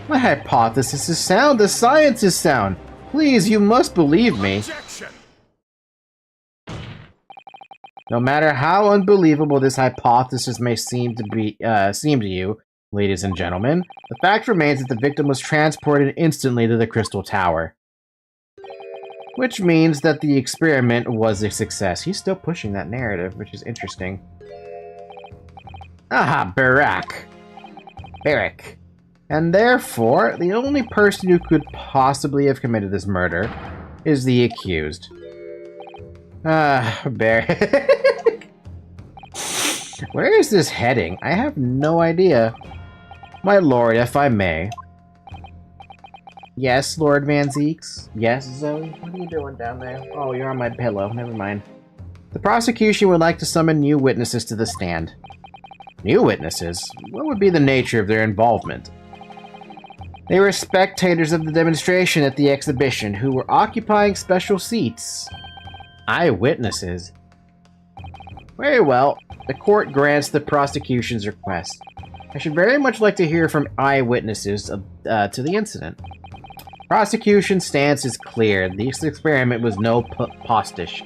S1: My hypothesis is sound, the science is sound. Please, you must believe me.
S3: Objection.
S1: No matter how unbelievable this hypothesis may seem to you, ladies and gentlemen, the fact remains that the victim was transported instantly to the Crystal Tower. Which means that the experiment was a success. He's still pushing that narrative, which is interesting. Aha, Barak. And therefore, the only person who could possibly have committed this murder is the accused. Barak. Where is this heading? I have no idea. My lord, if I may. Yes, Lord Van Zeeks? Yes, Zoe? What are you doing down there? Oh, you're on my pillow. Never mind. The prosecution would like to summon new witnesses to the stand. New witnesses? What would be the nature of their involvement? They were spectators of the demonstration at the exhibition who were occupying special seats. Eyewitnesses? Very well. The court grants the prosecution's request. I should very much like to hear from eyewitnesses to the incident. Prosecution's stance is clear. This experiment was no postiche.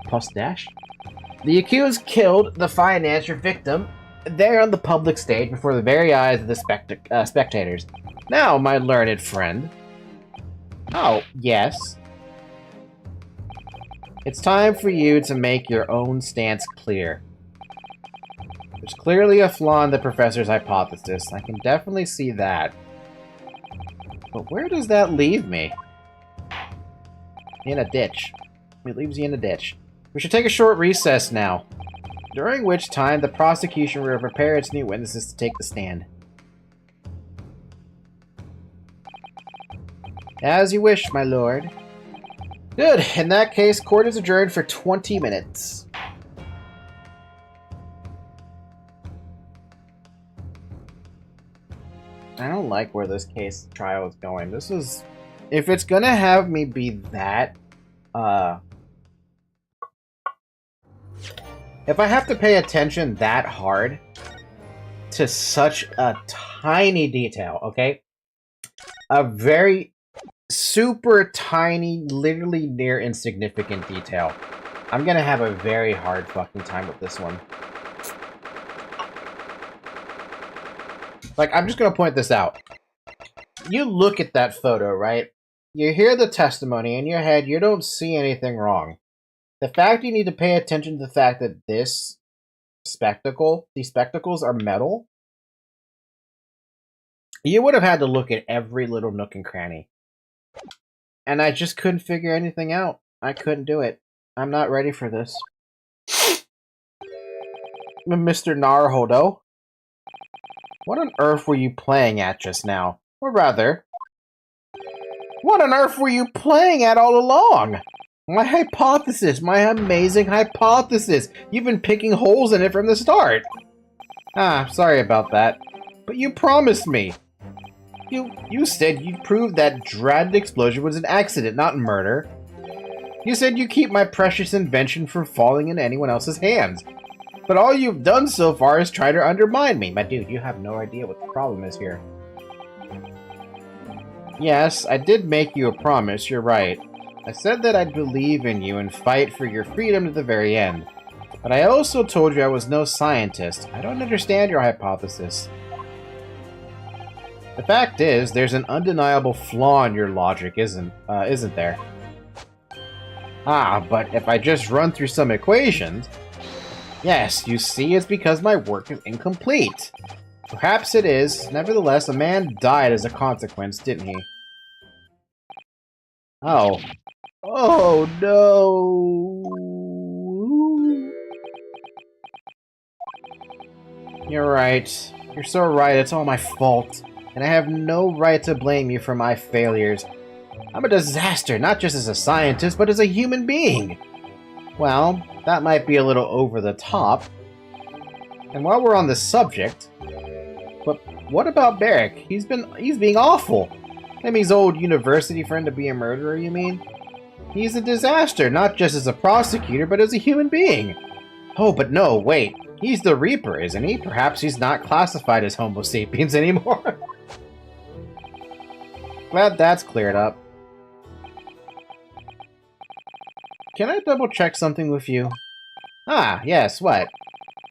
S1: Postache? The accused killed the financier victim there on the public stage before the very eyes of the spectators. Now, my learned friend. Oh, yes. It's time for you to make your own stance clear. There's clearly a flaw in the professor's hypothesis. I can definitely see that. But where does that leave me? In a ditch. It leaves you in a ditch. We should take a short recess now, during which time the prosecution will prepare its new witnesses to take the stand. As you wish, my lord. Good. In that case, court is adjourned for 20 minutes. I don't like where this case trial is going. This is if it's gonna have me be that, if I have to pay attention that hard to such a tiny detail, okay? A very super tiny, literally near insignificant detail. I'm gonna have a very hard fucking time with this one. Like, I'm just gonna point this out. You look at that photo, right? You hear the testimony in your head, you don't see anything wrong. The fact you need to pay attention to the fact that this spectacle, these spectacles are metal, you would have had to look at every little nook and cranny. And I just couldn't figure anything out. I couldn't do it. I'm not ready for this. Mr. Naruhodo? What on earth were you playing at just now? Or rather, what on earth were you playing at all along? My hypothesis, my amazing hypothesis. You've been picking holes in it from the start. Ah, sorry about that. But you promised me. You said you'd prove that dreaded explosion was an accident, not murder. You said you keep my precious invention from falling into anyone else's hands. But all you've done so far is try to undermine me. My dude, you have no idea what the problem is here. Yes, I did make you a promise, you're right. I said that I'd believe in you and fight for your freedom to the very end. But I also told you I was no scientist. I don't understand your hypothesis. The fact is, there's an undeniable flaw in your logic, isn't there? Ah, but if I just run through some equations... Yes, you see, it's because my work is incomplete. Perhaps it is. Nevertheless, a man died as a consequence, didn't he? Oh. Oh, no. You're right. You're so right, it's all my fault. And I have no right to blame you for my failures. I'm a disaster, not just as a scientist, but as a human being. Well, that might be a little over the top. And while we're on the subject, but what about Barrick? He's being awful. Emmy's old university friend to be a murderer, you mean? He's a disaster, not just as a prosecutor, but as a human being. Oh, but no, wait. He's the Reaper, isn't he? Perhaps he's not classified as Homo sapiens anymore. Glad that's cleared up. Can I double check something with you? Ah, yes, what?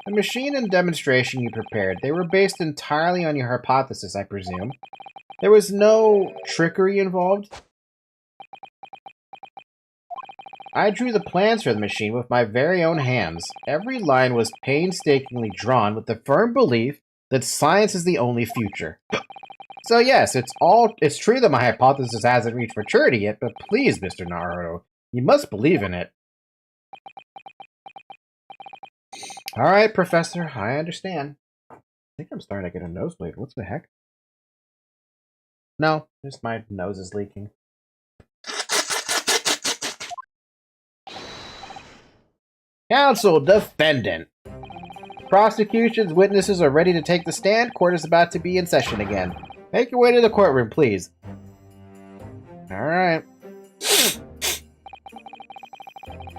S1: The machine and demonstration you prepared, they were based entirely on your hypothesis, I presume. There was no trickery involved? I drew the plans for the machine with my very own hands. Every line was painstakingly drawn with the firm belief that science is the only future. So yes, it's true that my hypothesis hasn't reached maturity yet, but please, Mr. Naruto, you must believe in it. Alright, Professor, I understand. I think I'm starting to get a nosebleed. What the heck? No, just my nose is leaking. Counsel, defendant. Prosecution's witnesses are ready to take the stand. Court is about to be in session again. Make your way to the courtroom, please. Alright.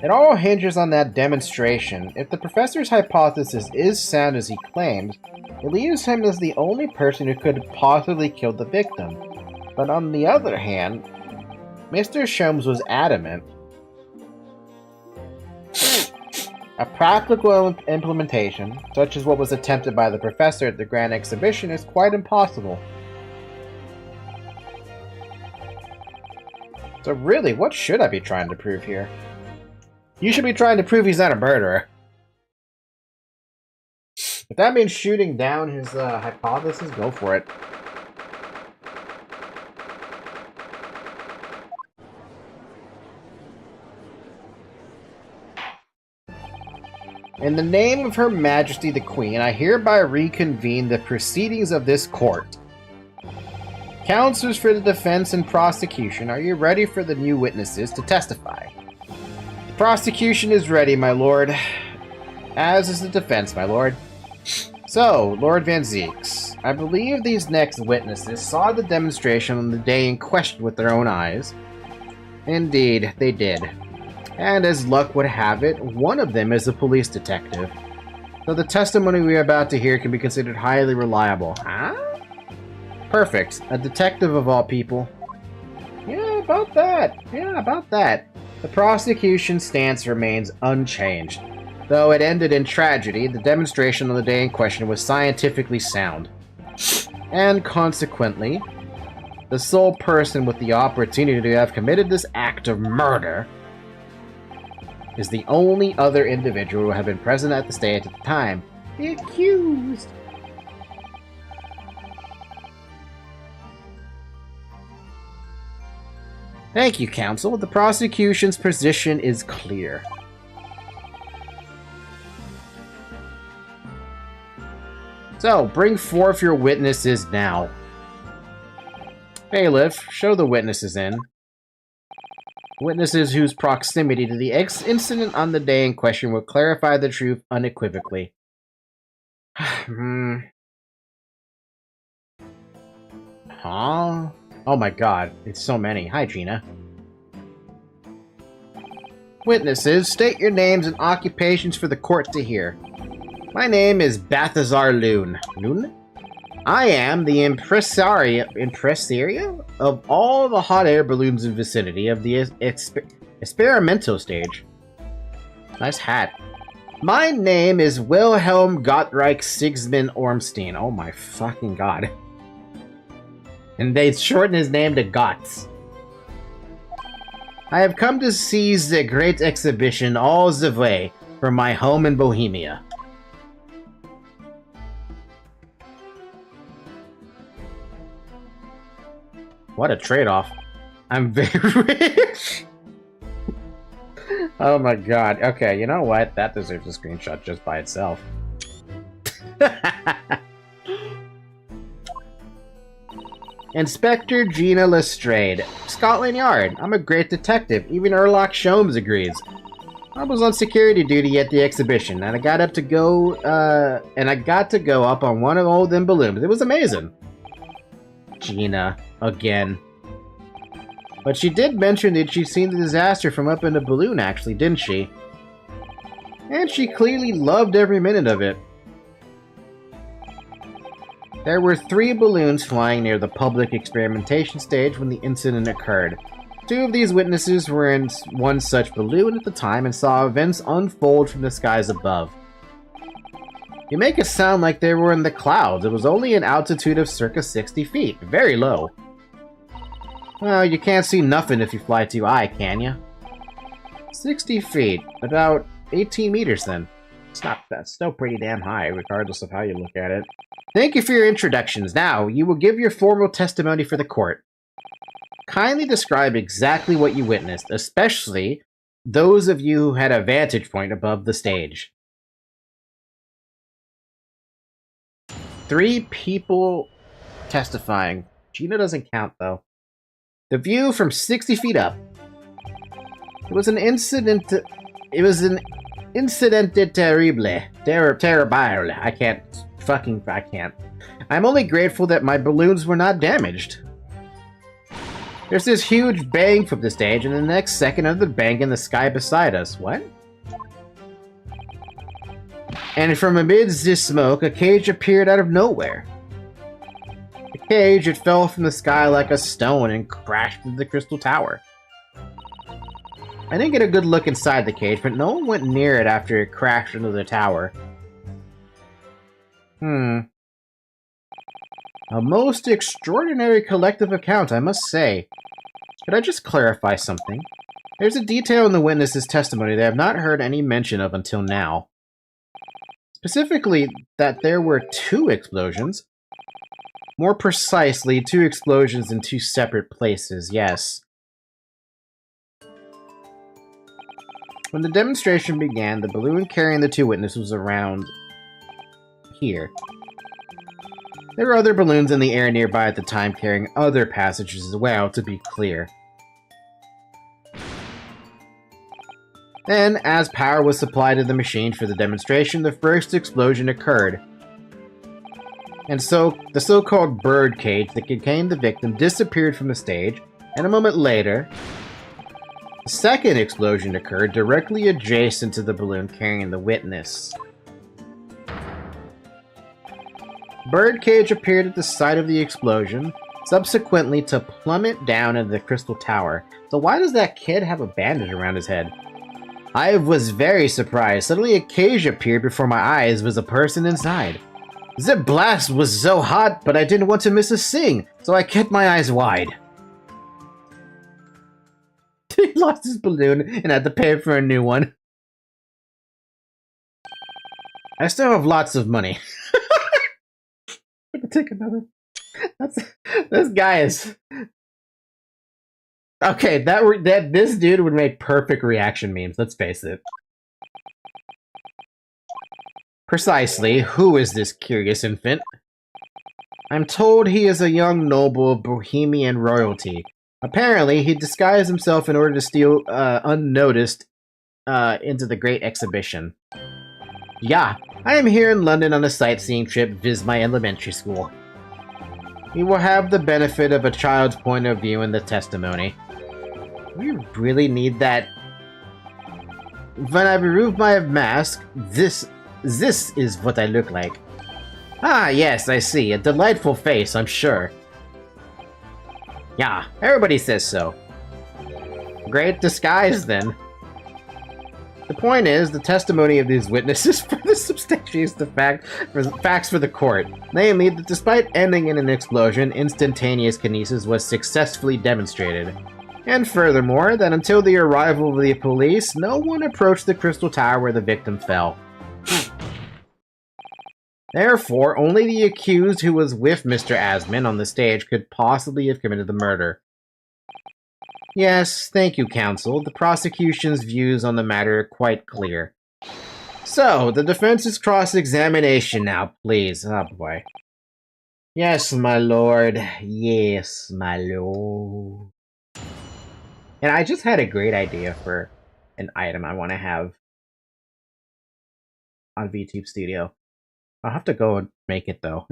S1: It all hinges on that demonstration. If the professor's hypothesis is sound as he claims, it leaves him as the only person who could have possibly killed the victim. But on the other hand, Mr. Sholmes was adamant. A practical implementation, such as what was attempted by the professor at the Grand Exhibition, is quite impossible. So really, what should I be trying to prove here? You should be trying to prove he's not a murderer. If that means shooting down his hypothesis, go for it. In the name of Her Majesty the Queen, I hereby reconvene the proceedings of this court. Counselors for the defense and prosecution, are you ready for the new witnesses to testify? The prosecution is ready, my lord. As is the defense, my lord. So, Lord Van Zieks, I believe these next witnesses saw the demonstration on the day in question with their own eyes. Indeed, they did. And as luck would have it, one of them is a police detective. So the testimony we are about to hear can be considered highly reliable. Huh? Perfect. A detective of all people. Yeah, about that. The prosecution's stance remains unchanged. Though it ended in tragedy, the demonstration on the day in question was scientifically sound. And consequently, the sole person with the opportunity to have committed this act of murder is the only other individual who had been present at the stage at the time. The accused. Thank you, counsel. The prosecution's position is clear. So, bring forth your witnesses now. Bailiff, show the witnesses in. Witnesses whose proximity to the incident on the day in question will clarify the truth unequivocally. Huh? Oh my god, it's so many. Hi, Gina. Witnesses, state your names and occupations for the court to hear. My name is Balthazar Loon. Loon? I am the impresario of all the hot air balloons in vicinity of the experimental stage. Nice hat. My name is Wilhelm Gottreich Sigismund Ormstein. Oh my fucking god. And they shorten his name to Gotts. I have come to seize the great exhibition all the way from my home in Bohemia. What a trade-off. I'm very rich. Oh my god. Okay, you know what? That deserves a screenshot just by itself. Inspector Gina Lestrade, Scotland Yard. I'm a great detective. Even Erlock Sholmes agrees. I was on security duty at the exhibition, and I got to go up on one of all them balloons. It was amazing. Gina, again. But she did mention that she'd seen the disaster from up in the balloon, actually, didn't she? And she clearly loved every minute of it. There were 3 balloons flying near the public experimentation stage when the incident occurred. 2 of these witnesses were in one such balloon at the time and saw events unfold from the skies above. You make it sound like they were in the clouds. It was only an altitude of circa 60 feet. Very low. Well, you can't see nothing if you fly too high, can you? 60 feet. About 18 meters then. That's still pretty damn high, regardless of how you look at it. Thank you for your introductions. Now, you will give your formal testimony for the court. Kindly describe exactly what you witnessed, especially those of you who had a vantage point above the stage. 3 people testifying. Gina doesn't count, though. The view from 60 feet up. It was an incident terrible. Terrible. I can't. I'm only grateful that my balloons were not damaged. There's this huge bang from the stage, and the next second another bang in the sky beside us. What? And from amidst this smoke, a cage appeared out of nowhere. The cage, it fell from the sky like a stone and crashed into the crystal tower. I didn't get a good look inside the cage, but no one went near it after it crashed into the tower. A most extraordinary collective account, I must say. Could I just clarify something? There's a detail in the witness's testimony that I have not heard any mention of until now. Specifically, that there were 2 explosions. More precisely, 2 explosions in 2 separate places, yes. When the demonstration began, the balloon carrying the 2 witnesses was around here. There were other balloons in the air nearby at the time carrying other passages as well, to be clear. Then, as power was supplied to the machine for the demonstration, the first explosion occurred. and so the so-called bird cage that contained the victim disappeared from the stage, and a moment later, a second explosion occurred directly adjacent to the balloon carrying the witness. Birdcage appeared at the site of the explosion, subsequently to plummet down into the crystal tower. So why does that kid have a bandage around his head? I was very surprised. Suddenly a cage appeared before my eyes with a person inside. The blast was so hot, but I didn't want to miss a thing, so I kept my eyes wide. He lost his balloon and had to pay for a new one. I still have lots of money. I'm gonna take another. This guy is okay. This dude would make perfect reaction memes. Let's face it. Precisely, who is this curious infant? I'm told he is a young noble of Bohemian royalty. Apparently, he disguised himself in order to steal unnoticed into the Great Exhibition. Yeah, I am here in London on a sightseeing trip viz my elementary school. We will have the benefit of a child's point of view in the testimony. We really need that. When I remove my mask, this is what I look like. Ah, yes, I see. A delightful face, I'm sure. Yeah, everybody says so. Great disguise, then. The point is, the testimony of these witnesses further substantiates the facts for the court. Namely, that despite ending in an explosion, instantaneous kinesis was successfully demonstrated. And furthermore, that until the arrival of the police, no one approached the crystal tower where the victim fell. Therefore, only the accused who was with Mr. Asman on the stage could possibly have committed the murder. Yes, thank you, counsel. The prosecution's views on the matter are quite clear. So, the defense's cross-examination now, please. Oh, boy. Yes, my lord. Yes, my lord. And I just had a great idea for an item I want to have on VTube Studio. I'll have to go and make it, though.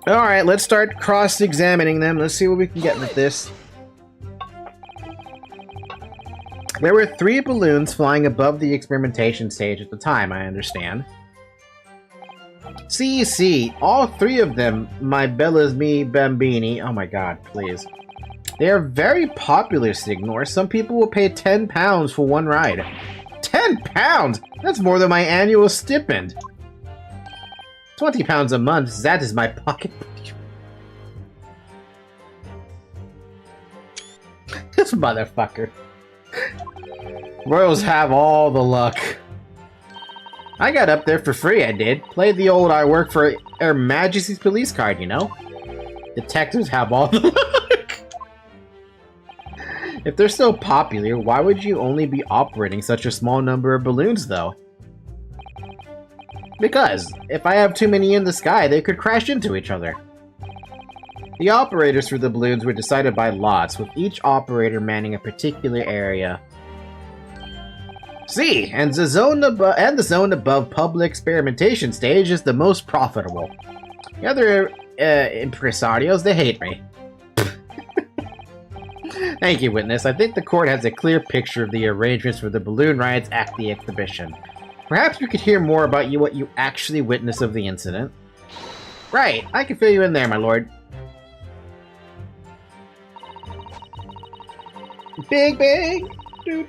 S1: Alright, let's start cross-examining them. Let's see what we can get with this. There were 3 balloons flying above the experimentation stage at the time, I understand. See, all 3 of them, my Bella's me bambini. Oh my god, please. They are very popular, Signor. Some people will pay £10 for one ride. £10?! That's more than my annual stipend. £20 a month, that is my pocket. This motherfucker. Royals have all the luck. I got up there for free, I did. Played the old I work for Her Majesty's police card, you know? Detectives have all the luck. If they're so popular, why would you only be operating such a small number of balloons, though? Because, if I have too many in the sky, they could crash into each other. The operators for the balloons were decided by lots, with each operator manning a particular area. See, and the zone above public experimentation stage is the most profitable. The other impresarios, they hate me. Thank you, witness. I think the court has a clear picture of the arrangements for the balloon rides at the exhibition. Perhaps we could hear more about what you actually witnessed of the incident. Right, I can fill you in there, my lord. Big bang! Do.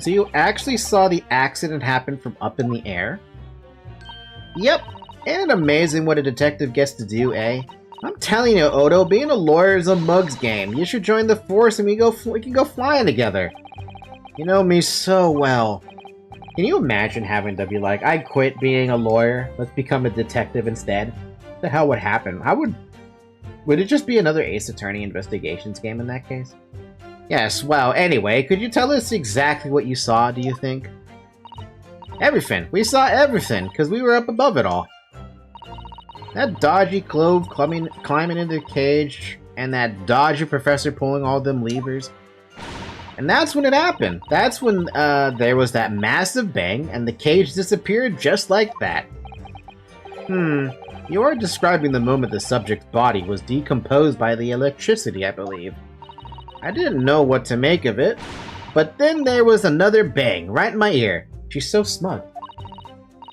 S1: So you actually saw the accident happen from up in the air? Yep, ain't it amazing what a detective gets to do, eh? I'm telling you, Odo, being a lawyer is a mug's game. You should join the force and we can go flying together. You know me so well. Can you imagine having to be like, I quit being a lawyer, let's become a detective instead? What the hell would happen? Would it just be another Ace Attorney Investigations game in that case? Yes, well, anyway, could you tell us exactly what you saw, do you think? Everything. We saw everything, because we were up above it all. That dodgy clove climbing into the cage, and that dodgy professor pulling all them levers. And that's when it happened. That's when there was that massive bang and the cage disappeared just like that. You are describing the moment the subject's body was decomposed by the electricity, I believe. I didn't know what to make of it, but then there was another bang right in my ear. She's so smug.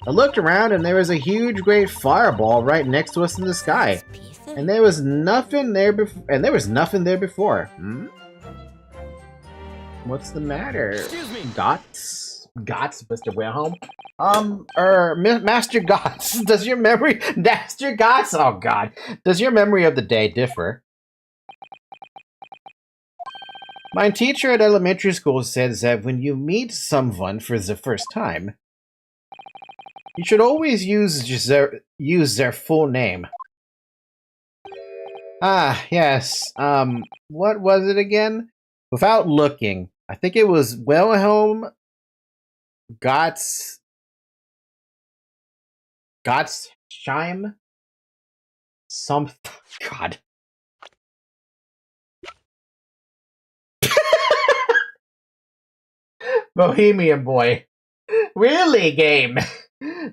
S1: I looked around and there was a huge great fireball right next to us in the sky. And there was nothing there before. What's the matter?
S2: Excuse me.
S1: Gots, Mr. Wilhelm? Master Gots, does your memory... Master Gots? Oh, God. Does your memory of the day differ? My teacher at elementary school says that when you meet someone for the first time, you should always use their full name. Ah, yes. What was it again? Without looking, I think it was Wilhelm Gottsheim? God. Bohemian Boy. Really, game?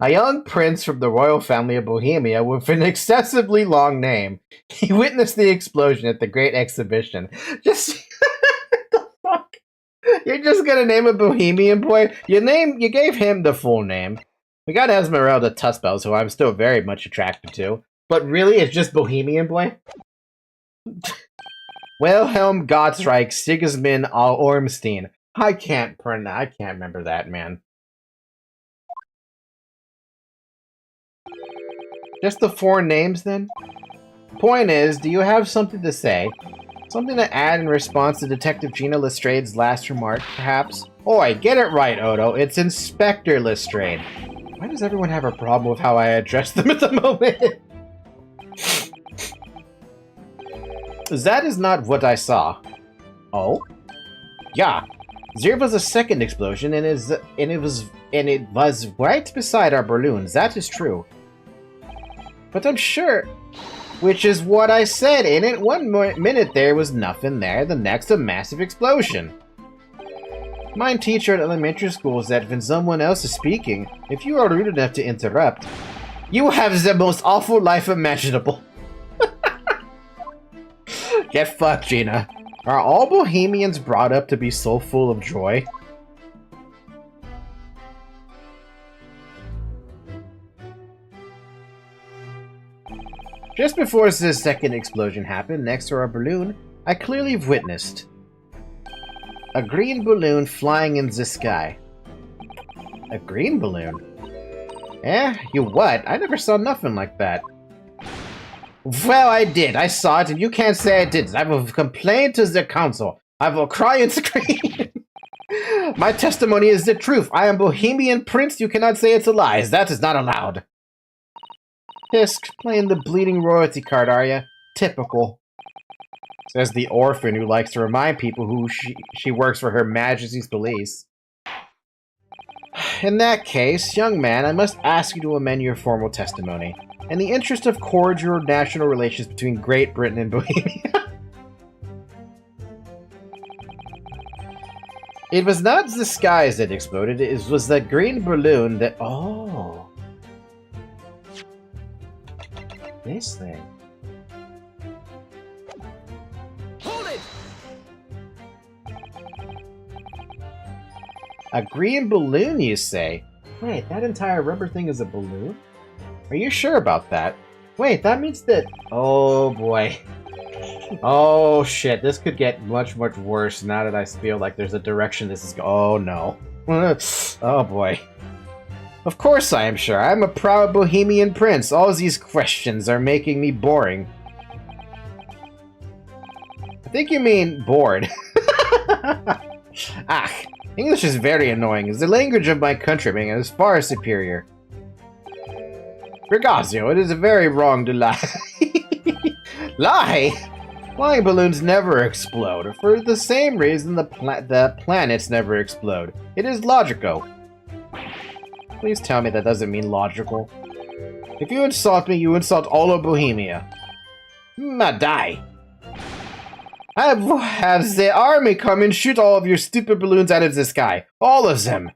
S1: A young prince from the royal family of Bohemia with an excessively long name. He witnessed the explosion at the Great Exhibition. Just... the fuck? You're just gonna name a Bohemian Boy? You gave him the full name. We got Esmeralda Tussbells, who I'm still very much attracted to. But really, it's just Bohemian Boy? Wilhelm Gottschalk Sigismund Ormstein. I can't remember that, man. Just the 4 names, then? Point is, do you have something to say? Something to add in response to Detective Gina Lestrade's last remark, perhaps? Oi, get it right, Odo. It's Inspector Lestrade. Why does everyone have a problem with how I address them at the moment? That is not what I saw. Oh? Yeah. There was a second explosion, and it was right beside our balloons. That is true. But I'm sure, which is what I said. In it, one minute there was nothing there, the next a massive explosion. My teacher at elementary school said when someone else is speaking, if you are rude enough to interrupt, you have the most awful life imaginable. Get fucked, Gina. Are all Bohemians brought up to be so full of joy? Just before this second explosion happened, next to our balloon, I clearly witnessed a green balloon flying in the sky. A green balloon? Eh? You what? I never saw nothing like that. Well, I did. I saw it, and you can't say I didn't. I will complain to the council. I will cry and scream. My testimony is the truth. I am Bohemian Prince. You cannot say it's a lie. That is not allowed. Hisk, playing the bleeding royalty card, are ya? Typical. Says the orphan who likes to remind people who she works for Her Majesty's police. In that case, young man, I must ask you to amend your formal testimony. In the interest of cordial national relations between Great Britain and Bohemia. It was not the skies that exploded, it was the green balloon that... Oh. This thing.
S2: Hold it!
S1: A green balloon, you say? Wait, that entire rubber thing is a balloon? Are you sure about that? Wait, that means that... Oh, boy. Oh, shit. This could get much, much worse now that I feel like there's a direction this is... Oh, no. Oh, boy. Of course I am sure. I'm a proud Bohemian prince. All these questions are making me boring. I think you mean bored. Ah, English is very annoying. It's the language of my countrymen and is far superior. Regazio, it is very wrong to lie. Lie? Flying balloons never explode. For the same reason the planets never explode. It is logical. Please tell me that doesn't mean logical. If you insult me, you insult all of Bohemia. Die. Have the army come and shoot all of your stupid balloons out of the sky. All of them.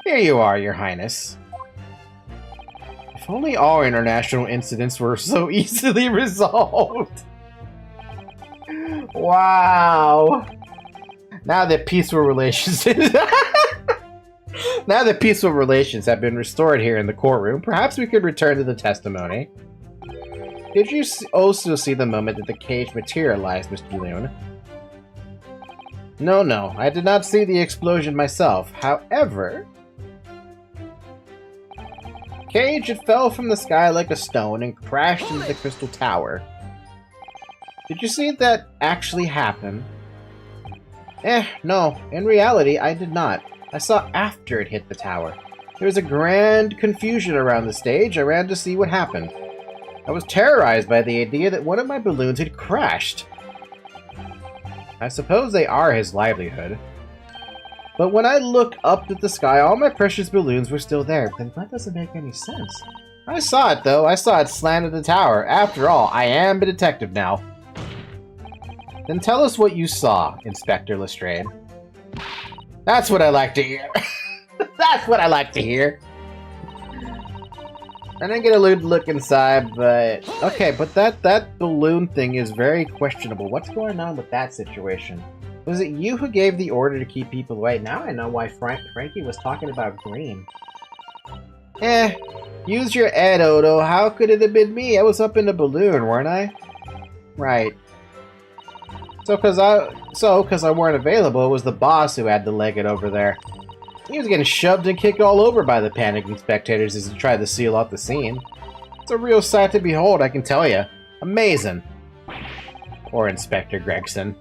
S1: Here you are, Your Highness. If only all international incidents were so easily resolved. Wow. Now that peaceful relations Now that peaceful relations have been restored here in the courtroom, perhaps we could return to the testimony. Did you also see the moment that the cage materialized, Mr. Loon? No, I did not see the explosion myself. However, cage, it fell from the sky like a stone and crashed into the crystal tower. Did you see that actually happen? No. In reality, I did not. I saw after it hit the tower. There was a grand confusion around the stage. I ran to see what happened. I was terrorized by the idea that one of my balloons had crashed. I suppose they are his livelihood. But when I looked up at the sky, all my precious balloons were still there. Then that doesn't make any sense. I saw it, though. I saw it slam at the tower. After all, I am a detective now. Then tell us what you saw, Inspector Lestrade. That's what I like to hear. That's what I like to hear. I didn't get a look inside, but... Okay, but that balloon thing is very questionable. What's going on with that situation? Was it you who gave the order to keep people away? Now I know why Frankie was talking about green. Use your head, Odo. How could it have been me? I was up in the balloon, weren't I? Right. So, cause I weren't available, it was the boss who had to leg it over there. He was getting shoved and kicked all over by the panicking spectators as he tried to seal off the scene. It's a real sight to behold, I can tell you. Amazing. Poor Inspector Gregson.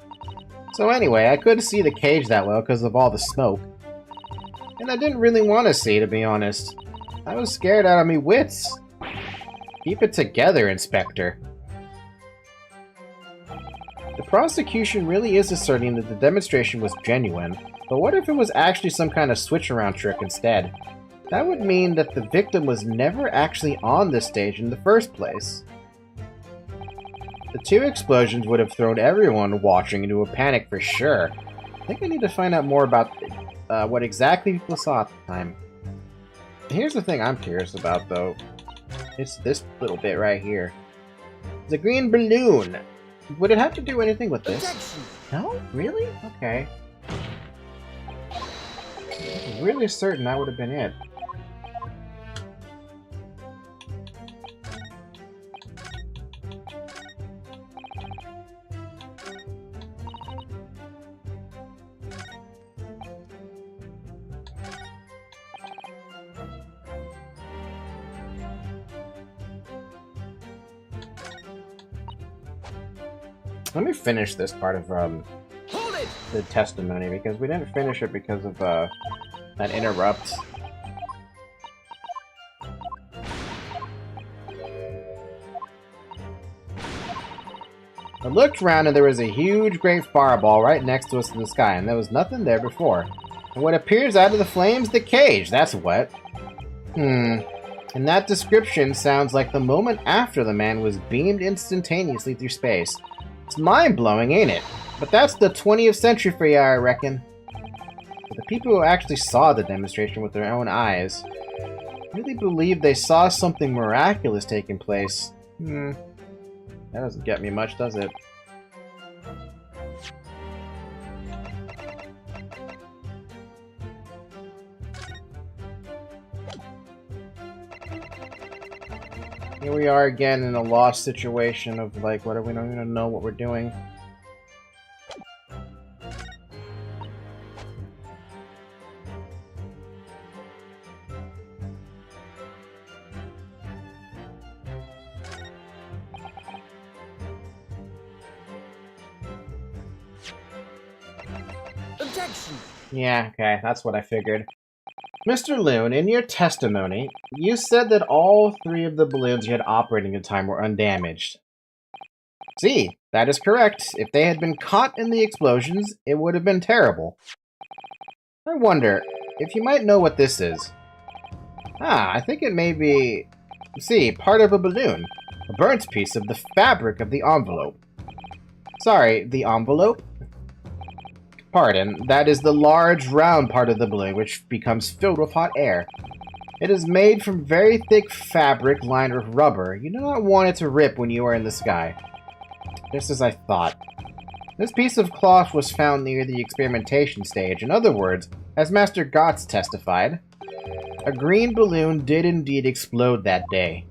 S1: So anyway, I couldn't see the cage that well because of all the smoke. And I didn't really want to see, to be honest. I was scared out of me wits. Keep it together, Inspector. The prosecution really is asserting that the demonstration was genuine, but what if it was actually some kind of switch-around trick instead? That would mean that the victim was never actually on this stage in the first place. The two explosions would have thrown everyone watching into a panic for sure. I think I need to find out more about what exactly people saw at the time. Here's the thing I'm curious about, though. It's this little bit right here. The green balloon. Would it have to do anything with this? No? Really? Okay. I'm really certain that would have been it. Let me finish this part of the testimony, because we didn't finish it because of that interrupt. I looked around and there was a huge great fireball right next to us in the sky, and there was nothing there before. And what appears out of the flames? The cage, that's what. And that description sounds like the moment after the man was beamed instantaneously through space. It's mind-blowing, ain't it? But that's the 20th century for you, I reckon. But the people who actually saw the demonstration with their own eyes really believe they saw something miraculous taking place. That doesn't get me much, does it? Here we are again in a lost situation of like, what, we don't even know what we're doing.
S2: Objection!
S1: Yeah, okay, that's what I figured. Mr. Loon, in your testimony, you said that all three of the balloons you had operating at the time were undamaged. See, that is correct. If they had been caught in the explosions, it would have been terrible. I wonder if you might know what this is. Ah, I think it may be... See, part of a balloon. A burnt piece of the fabric of the envelope. Sorry, the envelope? Pardon, that is the large round part of the balloon which becomes filled with hot air. It is made from very thick fabric lined with rubber. You do not want it to rip when you are in the sky. Just as I thought. This piece of cloth was found near the experimentation stage. In other words, as Master Gotts testified, a green balloon did indeed explode that day.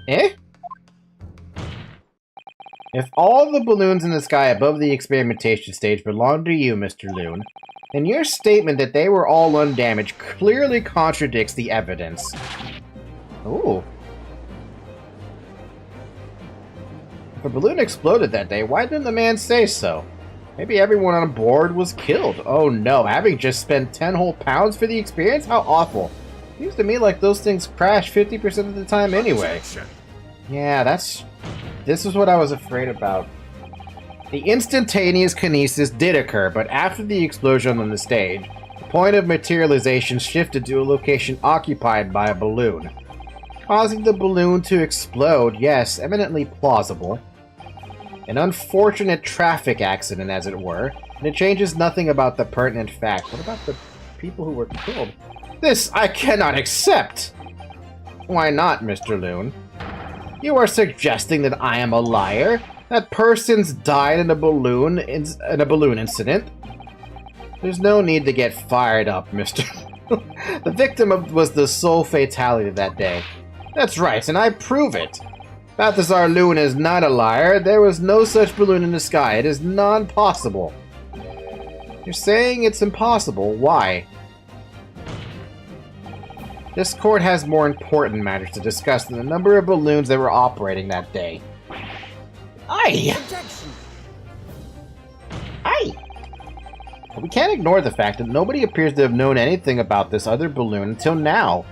S1: Eh? If all the balloons in the sky above the experimentation stage belong to you, Mr. Loon, then your statement that they were all undamaged clearly contradicts the evidence. Ooh. If a balloon exploded that day, why didn't the man say so? Maybe everyone on board was killed. Oh no, having just spent 10 whole pounds for the experience? How awful. Seems to me like those things crash 50% of the time anyway.
S3: Objection.
S1: Yeah, this is what I was afraid about. The instantaneous kinesis did occur, but after the explosion on the stage, the point of materialization shifted to a location occupied by a balloon. Causing the balloon to explode, yes, eminently plausible. An unfortunate traffic accident, as it were, and it changes nothing about the pertinent fact. What about the people who were killed? This I cannot accept! Why not, Mr. Loon? You are suggesting that I am a liar? That persons died in a balloon incident? There's no need to get fired up, Mr. The victim was the sole fatality that day. That's right, and I prove it. Balthazar Loon is not a liar. There was no such balloon in the sky. It is non-possible. You're saying it's impossible. Why? This court has more important matters to discuss than the number of balloons that were operating that day. Aye!
S2: Objection.
S1: Aye! But we can't ignore the fact that nobody appears to have known anything about this other balloon until now.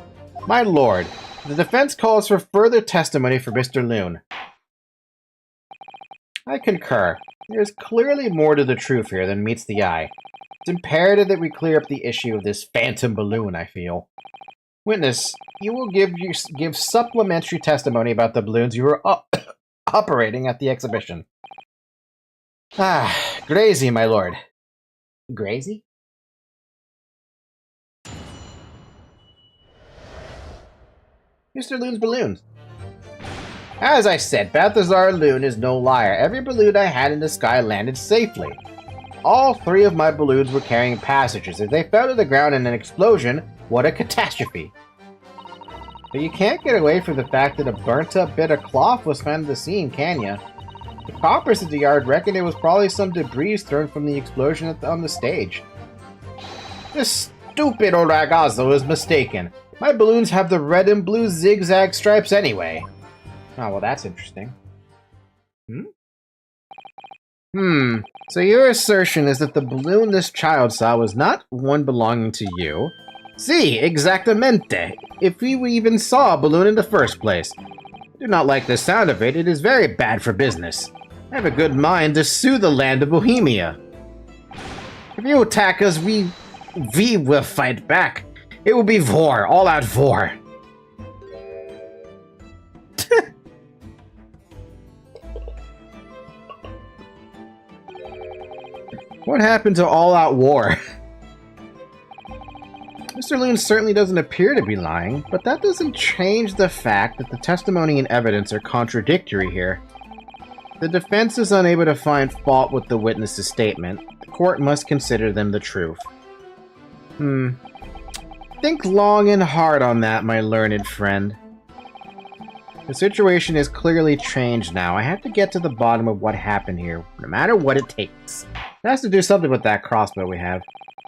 S1: My lord, the defense calls for further testimony for Mr. Loon. I concur. There is clearly more to the truth here than meets the eye. It's imperative that we clear up the issue of this phantom balloon, I feel. Witness, you will give supplementary testimony about the balloons you were operating at the exhibition. Ah, Grazy, my lord. Grazy? Mr. Loon's balloons. As I said, Balthazar Loon is no liar. Every balloon I had in the sky landed safely. All 3 of my balloons were carrying passengers. If they fell to the ground in an explosion, what a catastrophe. But you can't get away from the fact that a burnt-up bit of cloth was found at the scene, can ya? The coppers at the yard reckon it was probably some debris thrown from the explosion on the stage. This stupid old ragazzo is mistaken. My balloons have the red and blue zigzag stripes anyway. Oh, well, that's interesting. So your assertion is that the balloon this child saw was not one belonging to you? Si, exactamente. If we even saw a balloon in the first place. I do not like the sound of it. It is very bad for business. I have a good mind to sue the land of Bohemia. If you attack us, we will fight back. It will be war, all-out war. What happened to all-out war? Mr. Loon certainly doesn't appear to be lying, but that doesn't change the fact that the testimony and evidence are contradictory here. The defense is unable to find fault with the witness's statement. The court must consider them the truth. Think long and hard on that, my learned friend. The situation is clearly changed now. I have to get to the bottom of what happened here, no matter what it takes. It has to do something with that crossbow we have.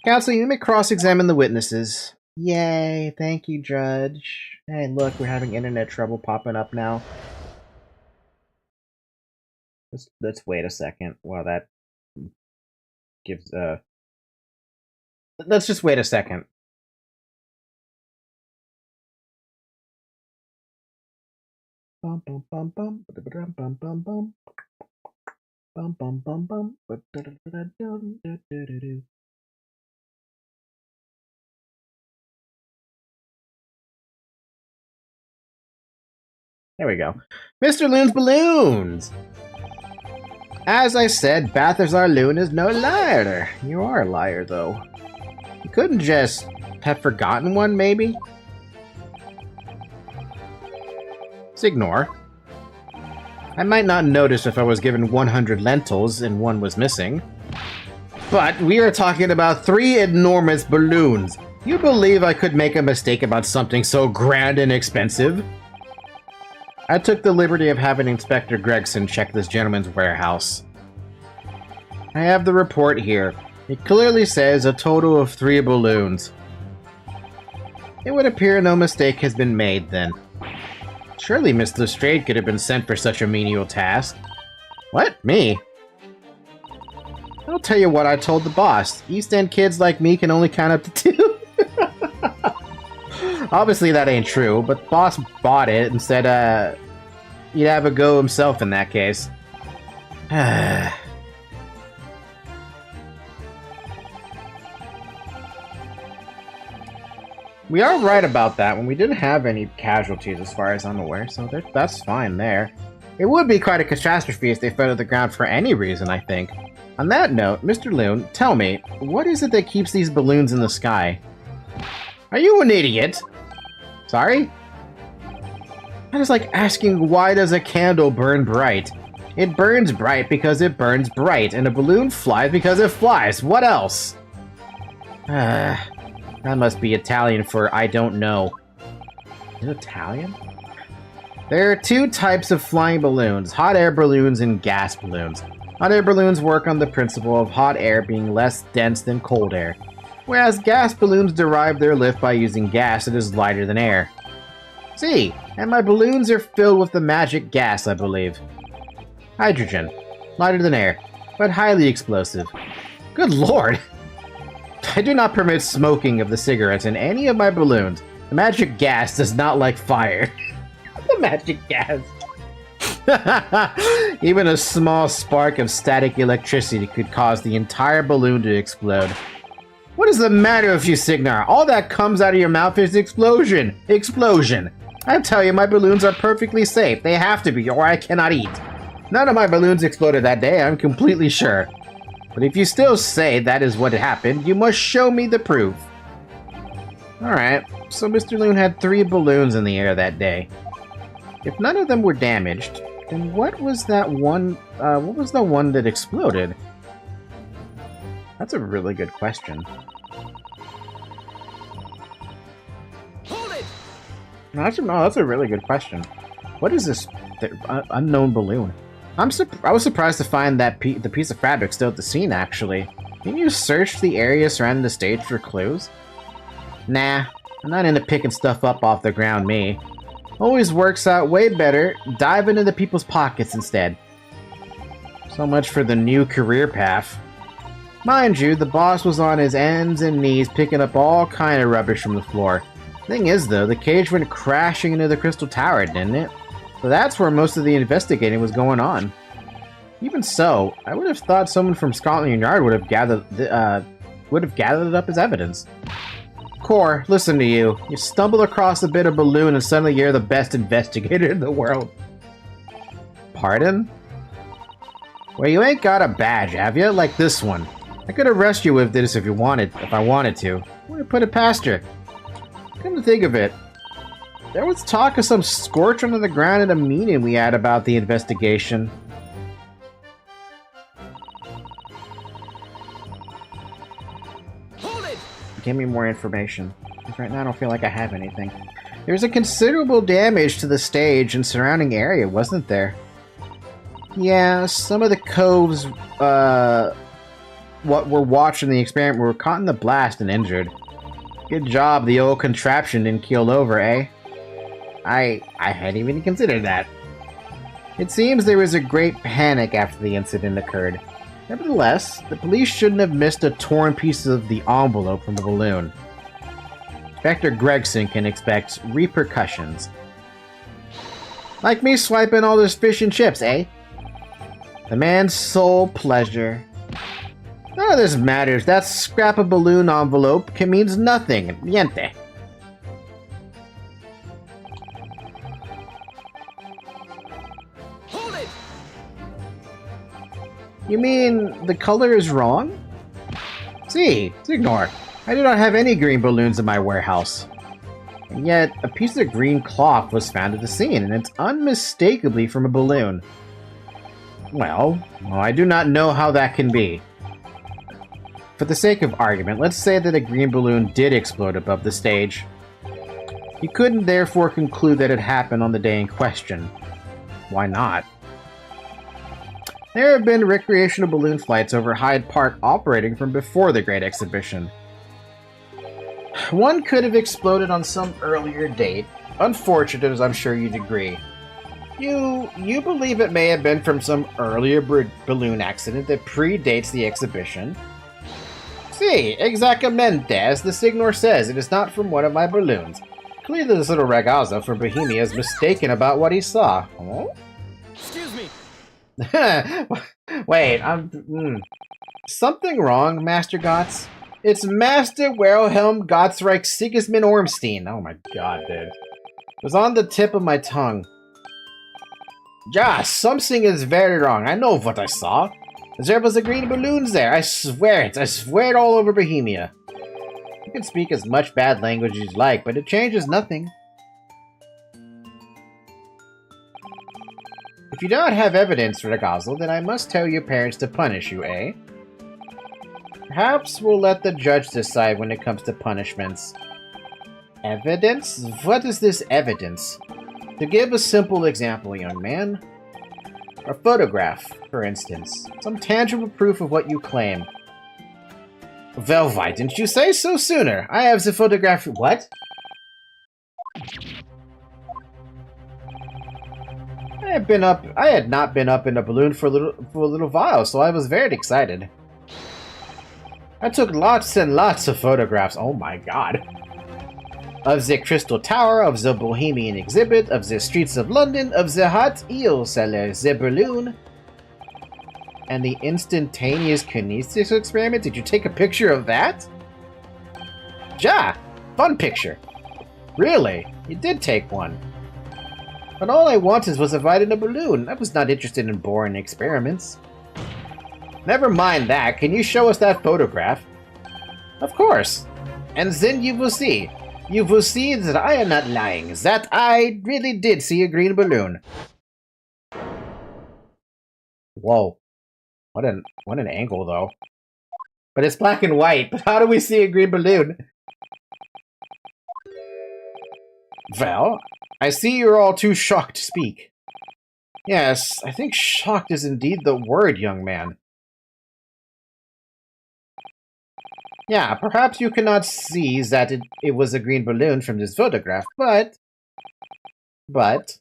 S1: Counsel, you may cross-examine the witnesses. Yay, thank you, Judge. Hey, look, we're having internet trouble popping up now. Let's wait a second while that gives, Let's just wait a second. Bum bum bum bum bum bum bum bum bum bum bum bum. There we go. Mr. Loon's balloons! As I said, Balthazar Loon is no liar. You are a liar, though. You couldn't just have forgotten one, maybe? Let's ignore. I might not notice if I was given 100 lentils and one was missing. But we are talking about 3 enormous balloons. You believe I could make a mistake about something so grand and expensive? I took the liberty of having Inspector Gregson check this gentleman's warehouse. I have the report here. It clearly says a total of 3 balloons. It would appear no mistake has been made, then. Surely Miss Lestrade could have been sent for such a menial task. What? Me? I'll tell you what I told the boss. East End kids like me can only count up to 2. Obviously that ain't true, but the boss bought it and said, he'd have a go himself in that case. We are right about that when we didn't have any casualties as far as I'm aware, so that's fine there. It would be quite a catastrophe if they fell to the ground for any reason, I think. On that note, Mr. Loon, tell me, what is it that keeps these balloons in the sky? Are you an idiot? Sorry? That is like asking, why does a candle burn bright? It burns bright because it burns bright, and a balloon flies because it flies. What else? That must be Italian for I don't know. Is it Italian? There are 2 types of flying balloons, hot air balloons and gas balloons. Hot air balloons work on the principle of hot air being less dense than cold air, whereas gas balloons derive their lift by using gas that is lighter than air. See, and my balloons are filled with the magic gas, I believe. Hydrogen. Lighter than air, but highly explosive. Good lord! I do not permit smoking of the cigarettes in any of my balloons. The magic gas does not like fire. The magic gas. Even a small spark of static electricity could cause the entire balloon to explode. What is the matter with you, Signar? All that comes out of your mouth is explosion. Explosion. I tell you, my balloons are perfectly safe. They have to be, or I cannot eat. None of my balloons exploded that day, I'm completely sure. But if you still say that is what happened, you must show me the proof. Alright, so Mr. Loon had 3 balloons in the air that day. If none of them were damaged, then what was that one, what was the one that exploded? That's a really good question.
S2: Hold it!
S1: No, that's a really good question. What is this unknown balloon? I was surprised to find that the piece of fabric still at the scene, actually. Can you search the area surrounding the stage for clues? Nah, I'm not into picking stuff up off the ground, me. Always works out way better, dive into the people's pockets instead. So much for the new career path. Mind you, the boss was on his hands and knees picking up all kind of rubbish from the floor. Thing is though, the cage went crashing into the Crystal Tower, didn't it? So that's where most of the investigating was going on. Even so, I would have thought someone from Scotland Yard would have gathered it up as evidence. Core, listen to you. You stumble across a bit of balloon and suddenly you're the best investigator in the world. Pardon? Well, you ain't got a badge, have you? Like this one. I could arrest you with this if I wanted to. I wouldn't put it past you. Come to think of it, there was talk of some scorch under the ground at a meeting we had about the investigation.
S2: Hold it!
S1: Give me more information. Because right now I don't feel like I have anything. There's a considerable damage to the stage and surrounding area, wasn't there? Yeah, some of the coves, what were watching the experiment were caught in the blast and injured. Good job the old contraption didn't keel over, eh? I hadn't even considered that. It seems there was a great panic after the incident occurred. Nevertheless, the police shouldn't have missed a torn piece of the envelope from the balloon. Inspector Gregson can expect repercussions. Like me swiping all those fish and chips, eh? The man's sole pleasure. None of this matters. That scrap of balloon envelope means nothing. Niente. You mean the color is wrong? See, ignore. I do not have any green balloons in my warehouse. And yet, a piece of green cloth was found at the scene, and it's unmistakably from a balloon. Well, I do not know how that can be. For the sake of argument, let's say that a green balloon did explode above the stage. You couldn't therefore conclude that it happened on the day in question. Why not? There have been recreational balloon flights over Hyde Park operating from before the Great Exhibition. One could have exploded on some earlier date. Unfortunate, as I'm sure you'd agree. You believe it may have been from some earlier balloon accident that predates the exhibition? See, exactamente, as the Signor says, it is not from one of my balloons. Clearly this little ragazzo from Bohemia is mistaken about what he saw. Oh?
S2: Excuse me.
S1: Wait, something wrong, Master Gotts? It's Master Wilhelm Gottsreich Sigismund Ormstein. Oh my god, dude. It was on the tip of my tongue. Ja, something is very wrong. I know what I saw. There was a green balloons there. I swear it. I swear it all over Bohemia. You can speak as much bad language as you like, but it changes nothing. If you do not have evidence, Ragazzo, then I must tell your parents to punish you, eh? Perhaps we'll let the judge decide when it comes to punishments. Evidence? What is this evidence? To give a simple example, young man. A photograph, for instance. Some tangible proof of what you claim. Well, why didn't you say so sooner? I have the photograph. What? I had not been up in a balloon for a little while, so I was very excited. I took lots and lots of photographs. Oh my god. Of the Crystal Tower, of the Bohemian exhibit, of the streets of London, of the hot eel seller, the balloon, and the instantaneous kinesis experiment. Did you take a picture of that? Ja! Fun picture. Really? You did take one. But all I wanted was a ride in a balloon. I was not interested in boring experiments. Never mind that. Can you show us that photograph? Of course. And then you will see. You will see that I am not lying. That I really did see a green balloon. Whoa. What an angle, though. But it's black and white. But how do we see a green balloon? Well, I see you're all too shocked to speak. Yes, I think shocked is indeed the word, young man. Yeah, perhaps you cannot see that it was a green balloon from this photograph, but that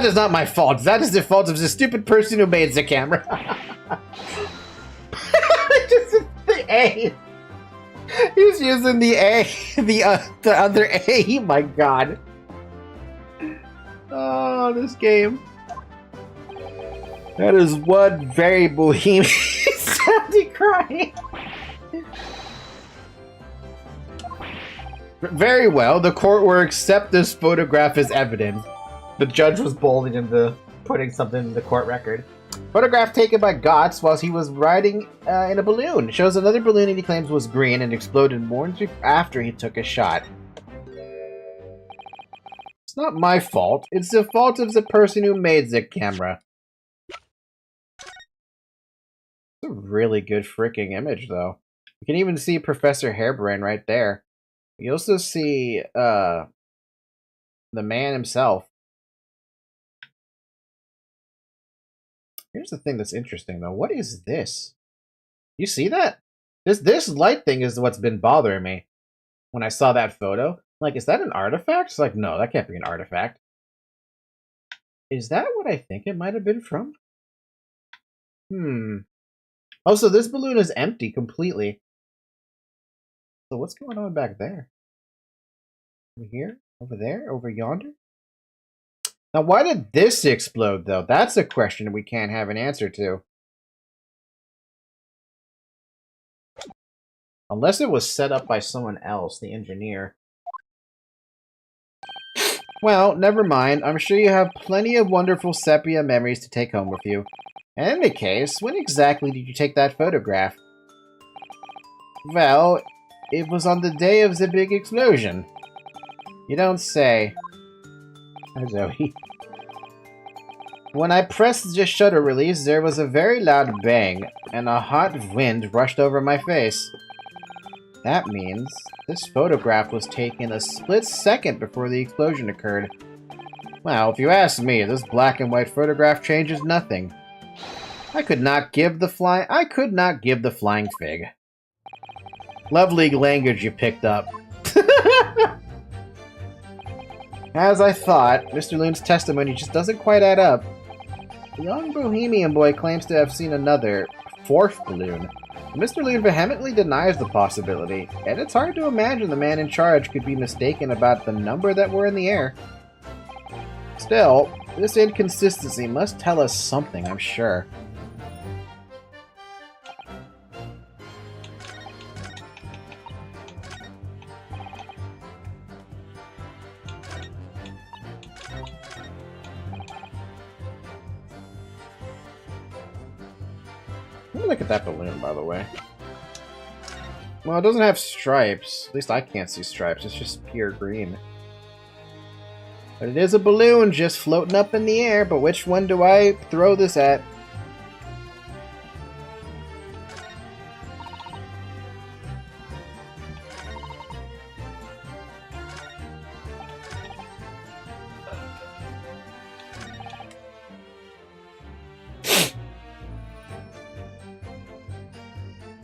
S1: is not my fault. That is the fault of the stupid person who made the camera. Just the A. He's using the A, the other A. My god. Oh, this game. That is one very bohemian sounding crying. Very well, the court will accept this photograph as evidence. The judge was bold into putting something in the court record. Photograph taken by Gotts while he was riding in a balloon. Shows another balloon that he claims was green and exploded moments after he took a shot. It's not my fault. It's the fault of the person who made the camera. It's a really good freaking image, though. You can even see Professor Hairbrain right there. You also see the man himself. Here's the thing that's interesting, though. What is this? You see that? This light thing is what's been bothering me. When I saw that photo, like, is that an artifact? It's like, no, that can't be an artifact. Is that what I think it might have been from? Oh, so this balloon is empty completely. So what's going on back there? Over here? Over there? Over yonder? Now, why did this explode, though? That's a question we can't have an answer to. Unless it was set up by someone else, the engineer. Well, never mind. I'm sure you have plenty of wonderful sepia memories to take home with you. In any case, when exactly did you take that photograph? Well, it was on the day of the big explosion. You don't say. Hi, Zoe. When I pressed the shutter release, there was a very loud bang, and a hot wind rushed over my face. That means this photograph was taken a split second before the explosion occurred. Well, if you ask me, this black and white photograph changes nothing. I could not give the flying fig. Lovely language you picked up. As I thought, Mr. Loon's testimony just doesn't quite add up. The young Bohemian boy claims to have seen another, fourth balloon. Mr. Loon vehemently denies the possibility, and it's hard to imagine the man in charge could be mistaken about the number that were in the air. Still, this inconsistency must tell us something, I'm sure. Let me look at that balloon, by the way. Well, it doesn't have stripes. At least I can't see stripes. It's just pure green. But it is a balloon just floating up in the air. But which one do I throw this at?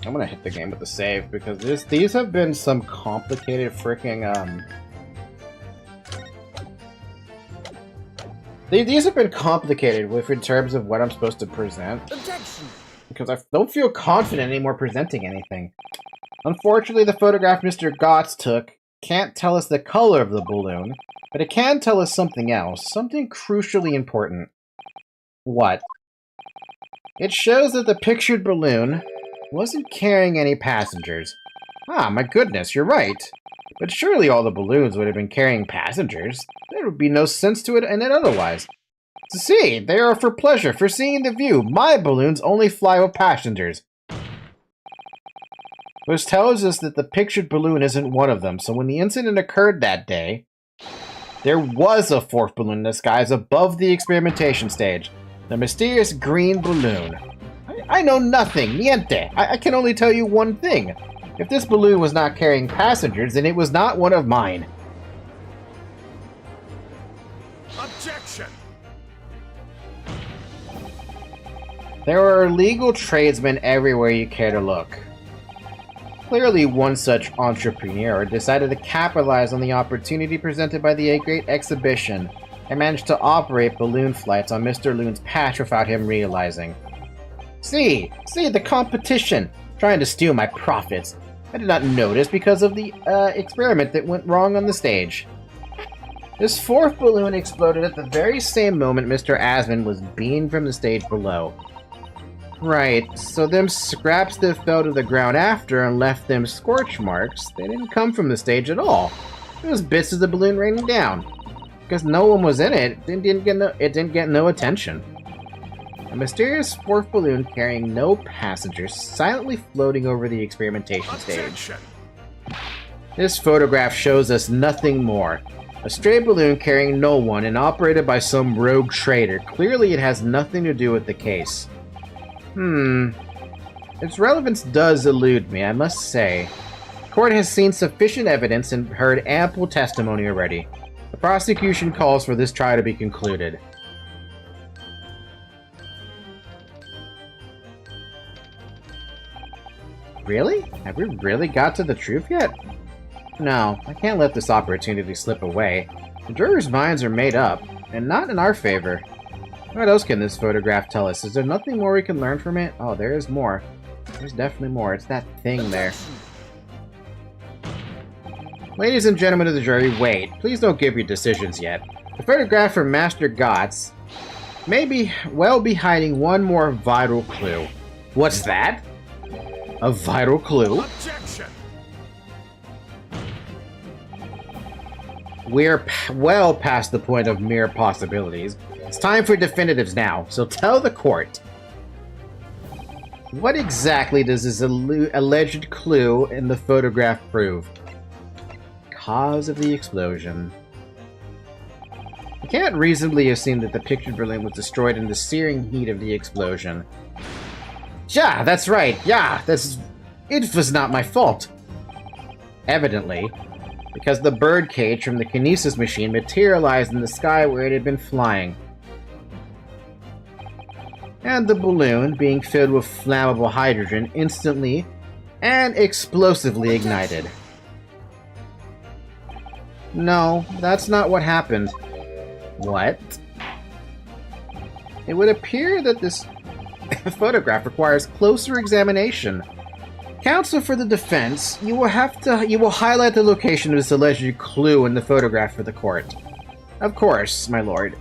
S1: I'm gonna hit the game with the save because these have been some complicated freaking these have been complicated in terms of what I'm supposed to present.
S2: Objection!
S1: Because I don't feel confident anymore presenting anything. Unfortunately, the photograph Mr. Gotts took can't tell us the color of the balloon, but it can tell us something else, something crucially important. What? It shows that the pictured balloon wasn't carrying any passengers. Ah, my goodness, you're right. But surely all the balloons would have been carrying passengers. There would be no sense to it in it otherwise. To see, they are for pleasure, for seeing the view. My balloons only fly with passengers. Which tells us that the pictured balloon isn't one of them, so when the incident occurred that day, there was a fourth balloon in the skies above the experimentation stage. The mysterious green balloon. I know nothing, niente. I can only tell you one thing. If this balloon was not carrying passengers, then it was not one of mine.
S3: Objection!
S1: There are illegal tradesmen everywhere you care to look. Clearly, one such entrepreneur decided to capitalize on the opportunity presented by the Great Exhibition and managed to operate balloon flights on Mr. Loon's patch without him realizing. See, the competition, trying to steal my profits. I did not notice because of the experiment that went wrong on the stage. This fourth balloon exploded at the very same moment Mr. Asman was beamed from the stage below. Right, so them scraps that fell to the ground after and left them scorch marks, they didn't come from the stage at all. It was bits of the balloon raining down. Because no one was in it, it didn't get no attention. A mysterious fourth balloon carrying no passengers silently floating over the experimentation stage. This photograph shows us nothing more. A stray balloon carrying no one and operated by some rogue trader. Clearly it has nothing to do with the case. Its relevance does elude me, I must say. The court has seen sufficient evidence and heard ample testimony already. The prosecution calls for this trial to be concluded. Really? Have we really got to the truth yet? No, I can't let this opportunity slip away. The jurors' minds are made up, and not in our favor. What else can this photograph tell us? Is there nothing more we can learn from it? Oh, there is more. There's definitely more. It's that thing there. Ladies and gentlemen of the jury, wait. Please don't give your decisions yet. The photograph from Master Gotts may be hiding one more vital clue. What's that? A vital clue?
S3: Objection!
S1: We're well past the point of mere possibilities. It's time for definitives now, so tell the court. What exactly does this alleged clue in the photograph prove? Cause of the explosion. You can't reasonably assume that the pictured balloon was destroyed in the searing heat of the explosion. Yeah, that's right. Yeah, it was not my fault. Evidently, because the birdcage from the kinesis machine materialized in the sky where it had been flying. And the balloon, being filled with flammable hydrogen, instantly and explosively ignited. No, that's not what happened. What? It would appear that this photograph requires closer examination. Counsel for the defense, you will highlight the location of this alleged clue in the photograph for the court. Of course, my lord.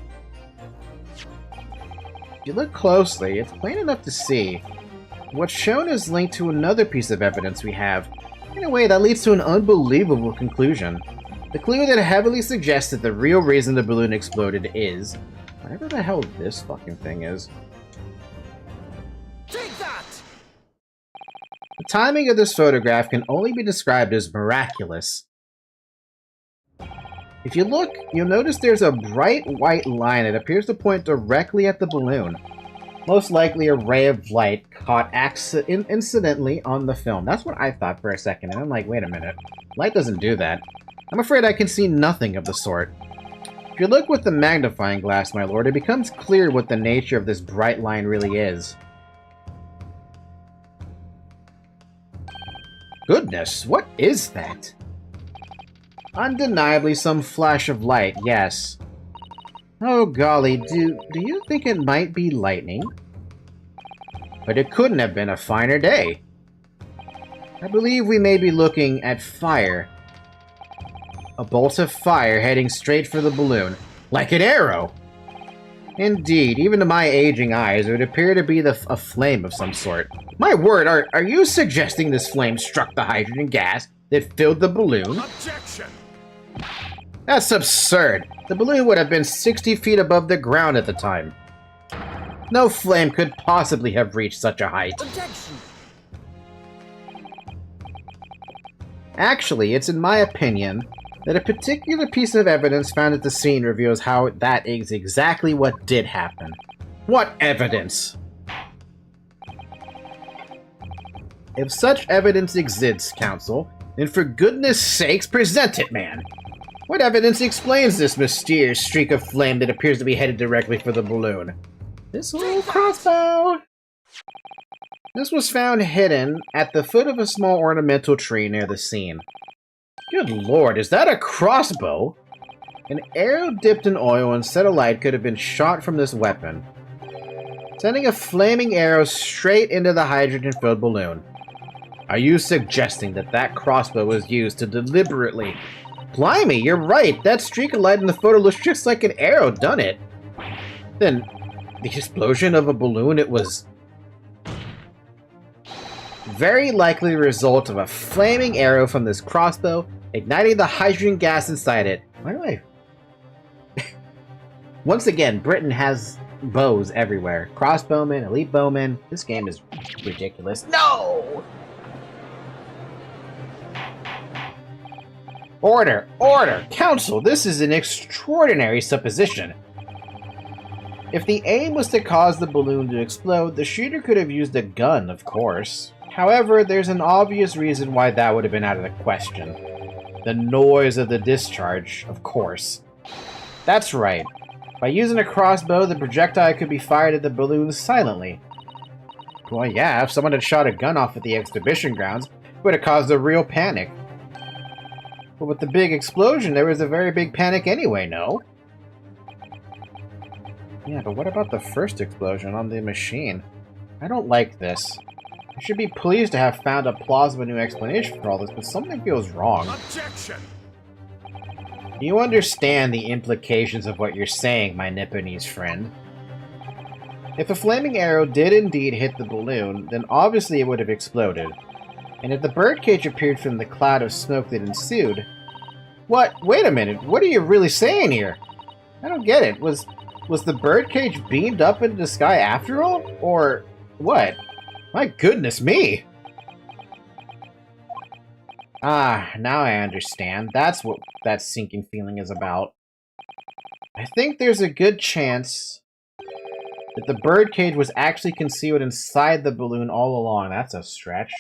S1: If you look closely, it's plain enough to see. What's shown is linked to another piece of evidence we have. In a way, that leads to an unbelievable conclusion. The clue that heavily suggests that the real reason the balloon exploded is... whatever the hell this fucking thing is.
S2: Take that!
S1: The timing of this photograph can only be described as miraculous. If you look, you'll notice there's a bright white line that appears to point directly at the balloon. Most likely a ray of light caught incidentally on the film. That's what I thought for a second, and I'm like, wait a minute. Light doesn't do that. I'm afraid I can see nothing of the sort. If you look with the magnifying glass, my lord, it becomes clear what the nature of this bright line really is. Goodness, what is that? Undeniably some flash of light, yes. Oh golly, do you think it might be lightning? But it couldn't have been a finer day. I believe we may be looking at fire. A bolt of fire heading straight for the balloon, like an arrow! Indeed, even to my aging eyes, it would appear to be a flame of some sort. My word, are you suggesting this flame struck the hydrogen gas that filled the balloon?
S3: Objection!
S1: That's absurd. The balloon would have been 60 feet above the ground at the time. No flame could possibly have reached such a height.
S2: Objection!
S1: Actually, it's in my opinion that a particular piece of evidence found at the scene reveals how that is exactly what did happen. What evidence? If such evidence exists, counsel, then for goodness sakes present it, man! What evidence explains this mysterious streak of flame that appears to be headed directly for the balloon? This little crossbow! This was found hidden at the foot of a small ornamental tree near the scene. Good lord, is that a crossbow? An arrow dipped in oil and set alight could have been shot from this weapon, sending a flaming arrow straight into the hydrogen-filled balloon. Are you suggesting that that crossbow was used to deliberately... Blimey, you're right! That streak of light in the photo looks just like an arrow, doesn't it? Then, the explosion of a balloon, it was... very likely the result of a flaming arrow from this crossbow igniting the hydrogen gas inside it. Why do I... Once again, Britain has bows everywhere. Crossbowmen, elite bowmen. This game is ridiculous. No! Order! Order! Counsel, this is an extraordinary supposition. If the aim was to cause the balloon to explode, the shooter could have used a gun, of course. However, there's an obvious reason why that would have been out of the question. The noise of the discharge, of course. That's right. By using a crossbow, the projectile could be fired at the balloon silently. Well, yeah, if someone had shot a gun off at the exhibition grounds, it would have caused a real panic. But with the big explosion, there was a very big panic anyway, no? Yeah, but what about the first explosion on the machine? I don't like this. I should be pleased to have found a plausible new explanation for all this, but something feels wrong.
S3: Objection!
S1: Do you understand the implications of what you're saying, my Nipponese friend? If a flaming arrow did indeed hit the balloon, then obviously it would have exploded. And if the birdcage appeared from the cloud of smoke that ensued... What? Wait a minute, what are you really saying here? I don't get it. Was the birdcage beamed up into the sky after all? Or what? My goodness me! Ah, now I understand. That's what that sinking feeling is about. I think there's a good chance that the birdcage was actually concealed inside the balloon all along. That's a stretch.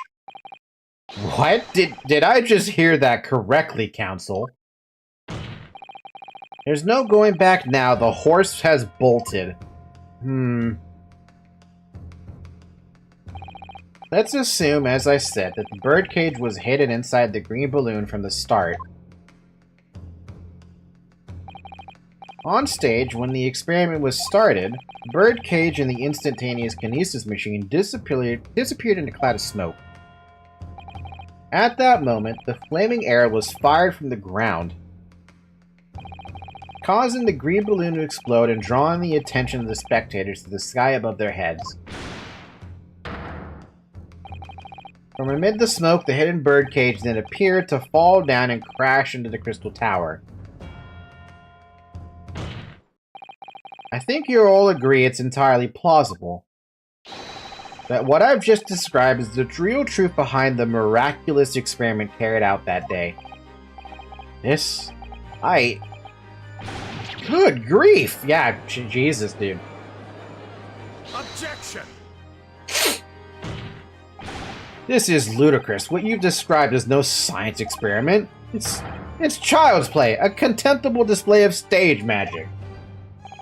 S1: What? Did I just hear that correctly, Council? There's no going back now. The horse has bolted. Let's assume, as I said, that the birdcage was hidden inside the green balloon from the start. On stage, when the experiment was started, the birdcage and the instantaneous kinesis machine disappeared in a cloud of smoke. At that moment, the flaming arrow was fired from the ground, causing the green balloon to explode and drawing the attention of the spectators to the sky above their heads. From amid the smoke, the hidden birdcage then appeared to fall down and crash into the crystal tower. I think you'll all agree it's entirely plausible that what I've just described is the real truth behind the miraculous experiment carried out that day. Good grief! Yeah, Jesus, dude.
S3: Objection!
S1: This is ludicrous. What you've described is no science experiment. It's child's play, a contemptible display of stage magic.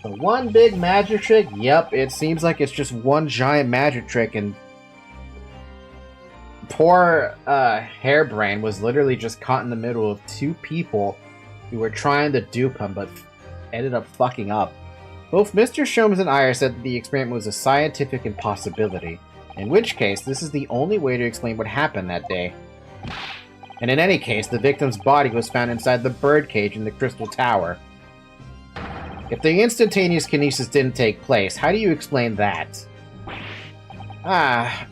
S1: The one big magic trick? Yep, it seems like it's just one giant magic trick, and poor Hairbrain was literally just caught in the middle of two people who were trying to dupe him, but ended up fucking up. Both Mr. Sholmes and Iyer said that the experiment was a scientific impossibility, in which case this is the only way to explain what happened that day. And in any case, the victim's body was found inside the birdcage in the Crystal Tower. If the instantaneous kinesis didn't take place, how do you explain that? I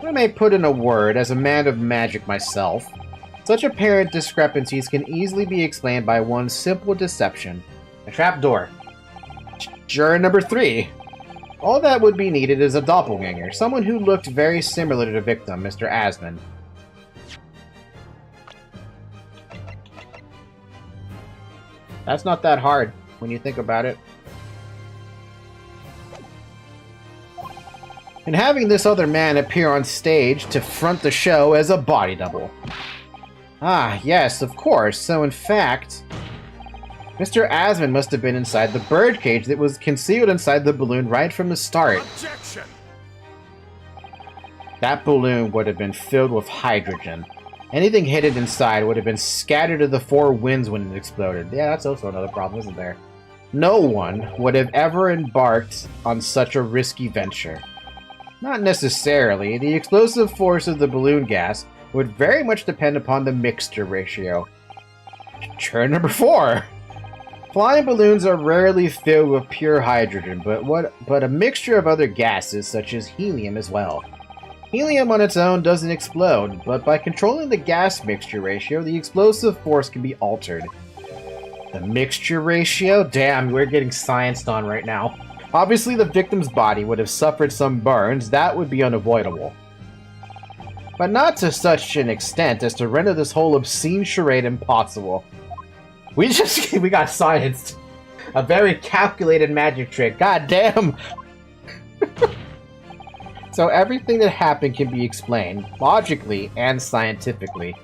S1: may put in a word, as a man of magic myself. Such apparent discrepancies can easily be explained by one simple deception. A trapdoor. Juror number 3. All that would be needed is a doppelganger, someone who looked very similar to the victim, Mr. Asmund. That's not that hard, when you think about it. And having this other man appear on stage to front the show as a body double. Ah, yes, of course. So in fact, Mr. Asmund must have been inside the birdcage that was concealed inside the balloon right from the start.
S3: Objection!
S1: That balloon would have been filled with hydrogen. Anything hidden inside would have been scattered to the four winds when it exploded. Yeah, that's also another problem, isn't there? No one would have ever embarked on such a risky venture. Not necessarily. The explosive force of the balloon gas would very much depend upon the mixture ratio. Juror number 4. Flying balloons are rarely filled with pure hydrogen, but a mixture of other gases, such as helium as well. Helium on its own doesn't explode, but by controlling the gas mixture ratio, the explosive force can be altered. The mixture ratio? Damn, we're getting scienced on right now. Obviously, the victim's body would have suffered some burns. That would be unavoidable. But not to such an extent as to render this whole obscene charade impossible. We got scienced. A very calculated magic trick. God damn! So everything that happened can be explained, logically and scientifically.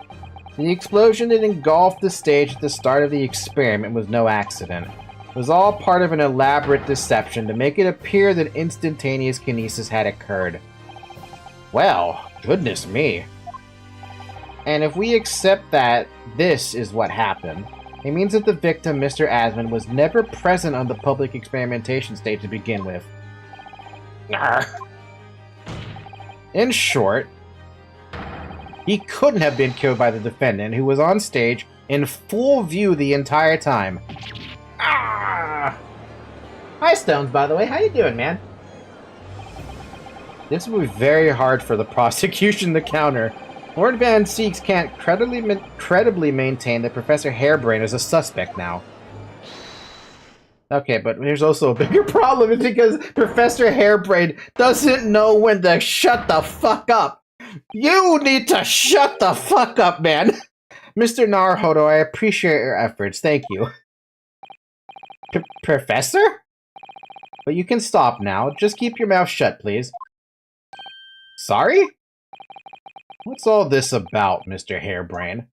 S1: The explosion that engulfed the stage at the start of the experiment was no accident. It was all part of an elaborate deception to make it appear that instantaneous kinesis had occurred. Well, goodness me. And if we accept that this is what happened, it means that the victim, Mr. Asmund, was never present on the public experimentation stage to begin with. In short, he couldn't have been killed by the defendant, who was on stage in full view the entire time. Ah! Hi, Stones, by the way. How you doing, man? This will be very hard for the prosecution to counter. Lord Van Seeks can't credibly maintain that Professor Hairbrain is a suspect now. Okay, but here's also a bigger problem. It's because Professor Hairbrain doesn't know when to shut the fuck up. You need to shut the fuck up, man. Mr. Naruhodo, I appreciate your efforts. Thank you. Professor? But you can stop now. Just keep your mouth shut, please. Sorry? What's all this about, Mr. Hairbrain?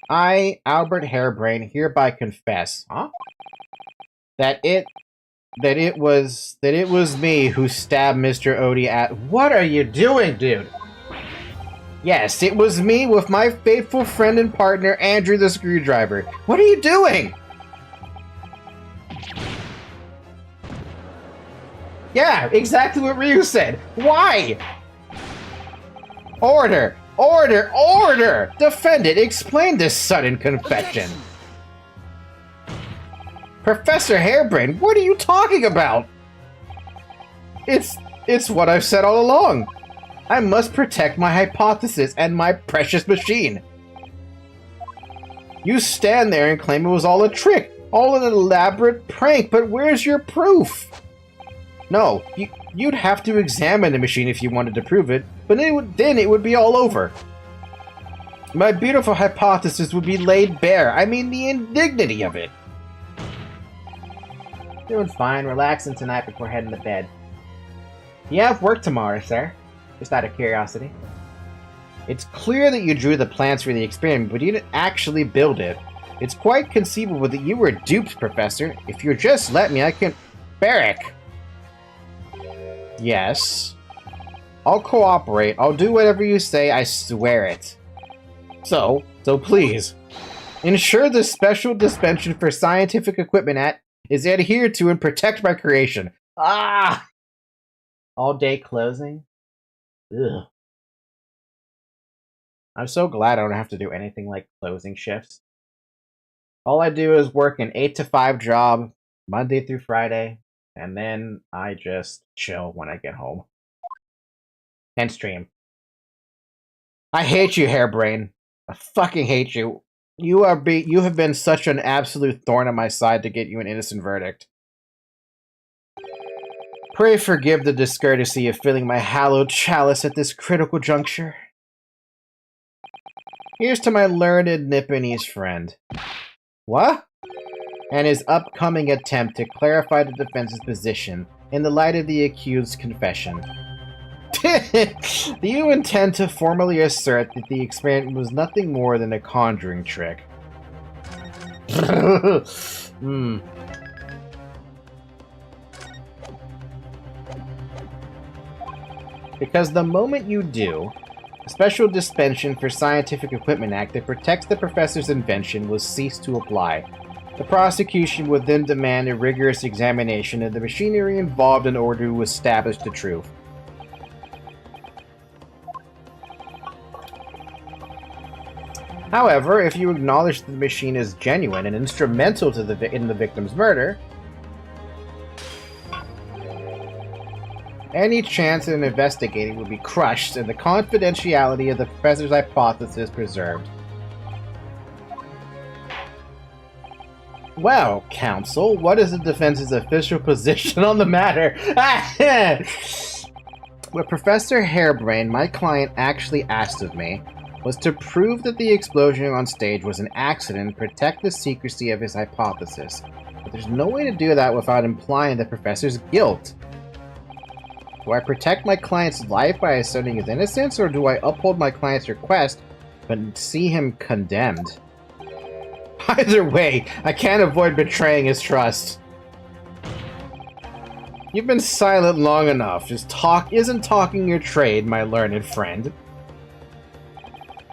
S1: I, Albert Hairbrain, hereby confess, that it was me who stabbed Mr. Odie at. What are you doing, dude? Yes, it was me with my faithful friend and partner, Andrew the Screwdriver. What are you doing? Yeah, exactly what Ryu said. Why? Order! Order! Order! Defend it! Explain this sudden confession. Professor Hairbrain, what are you talking about? It's what I've said all along. I must protect my hypothesis and my precious machine. You stand there and claim it was all a trick, all an elaborate prank, but where's your proof? No, you'd have to examine the machine if you wanted to prove it, but then it would be all over. My beautiful hypothesis would be laid bare. I mean, the indignity of it. Doing fine, relaxing tonight before heading to bed. You have work tomorrow, sir. Just out of curiosity. It's clear that you drew the plans for the experiment, but you didn't actually build it. It's quite conceivable that you were duped, Professor. If you just let me, I can... Barrack! Yes. I'll cooperate. I'll do whatever you say, I swear it. So please, ensure the Special Dispensation for Scientific Equipment Act is adhered to and protect my creation. Ah! All day closing? Ugh. I'm so glad I don't have to do anything like closing shifts. All I do is work an 8 to 5 job, Monday through Friday, and then I just chill when I get home. And stream. I hate you, Hairbrain. I fucking hate you. You have been such an absolute thorn on my side to get you an innocent verdict. Pray forgive the discourtesy of filling my hallowed chalice at this critical juncture. Here's to my learned Nipponese friend. What? And his upcoming attempt to clarify the defense's position in the light of the accused's confession. Do you intend to formally assert that the experiment was nothing more than a conjuring trick? Because the moment you do, the Special Dispensation for Scientific Equipment Act that protects the professor's invention will cease to apply. The prosecution would then demand a rigorous examination of the machinery involved in order to establish the truth. However, if you acknowledge that the machine is genuine and instrumental to in the victim's murder, any chance at investigating would be crushed and the confidentiality of the professor's hypothesis preserved. Well, counsel, what is the defense's official position on the matter? What Professor Hairbrain, my client, actually asked of me was to prove that the explosion on stage was an accident and protect the secrecy of his hypothesis. But there's no way to do that without implying the professor's guilt. Do I protect my client's life by asserting his innocence, or do I uphold my client's request but see him condemned? Either way, I can't avoid betraying his trust. You've been silent long enough. Just isn't talking your trade, my learned friend.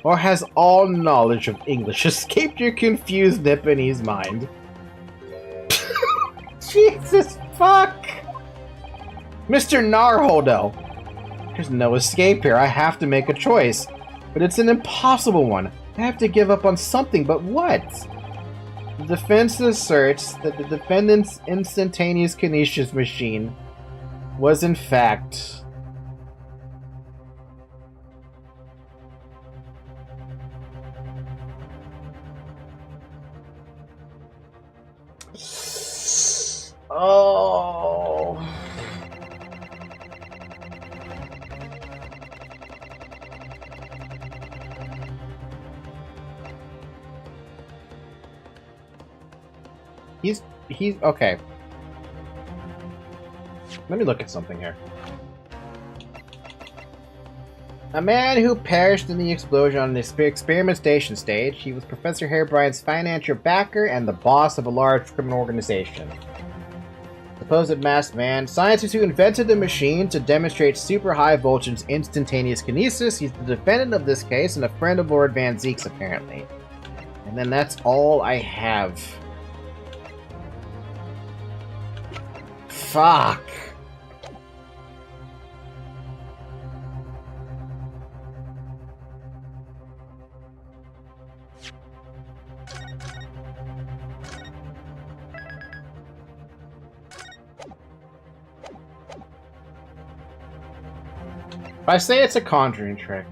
S1: Or has all knowledge of English escaped your confused Nipponese mind? Jesus fuck! Mr. Naruhodo! There's no escape here. I have to make a choice. But it's an impossible one. I have to give up on something, but what? The defense asserts that the defendant's instantaneous kinesis machine was in fact... Oh. He's okay. Let me look at something here. A man who perished in the explosion on the experiment station stage. He was Professor Harebrine's financial backer and the boss of a large criminal organization. Supposed masked man. Scientist who invented the machine to demonstrate super high voltage instantaneous kinesis. He's the defendant of this case and a friend of Lord Van Zeek's, apparently. And then that's all I have. Fuck. If I say it's a conjuring trick,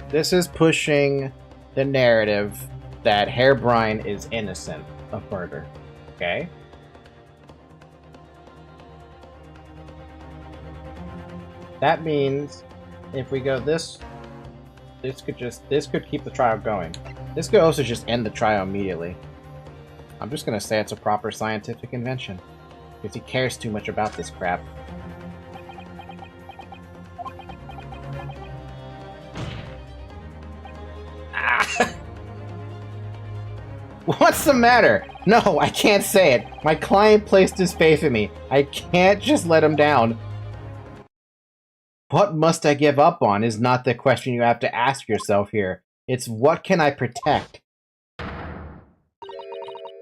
S1: this is pushing the narrative that Harebrine is innocent of murder. Okay? That means if we go this could keep the trial going. This could also just end the trial immediately. I'm just gonna say it's a proper scientific invention. Because he cares too much about this crap. What's the matter? No, I can't say it. My client placed his faith in me. I can't just let him down. What must I give up on is not the question you have to ask yourself here. It's what can I protect?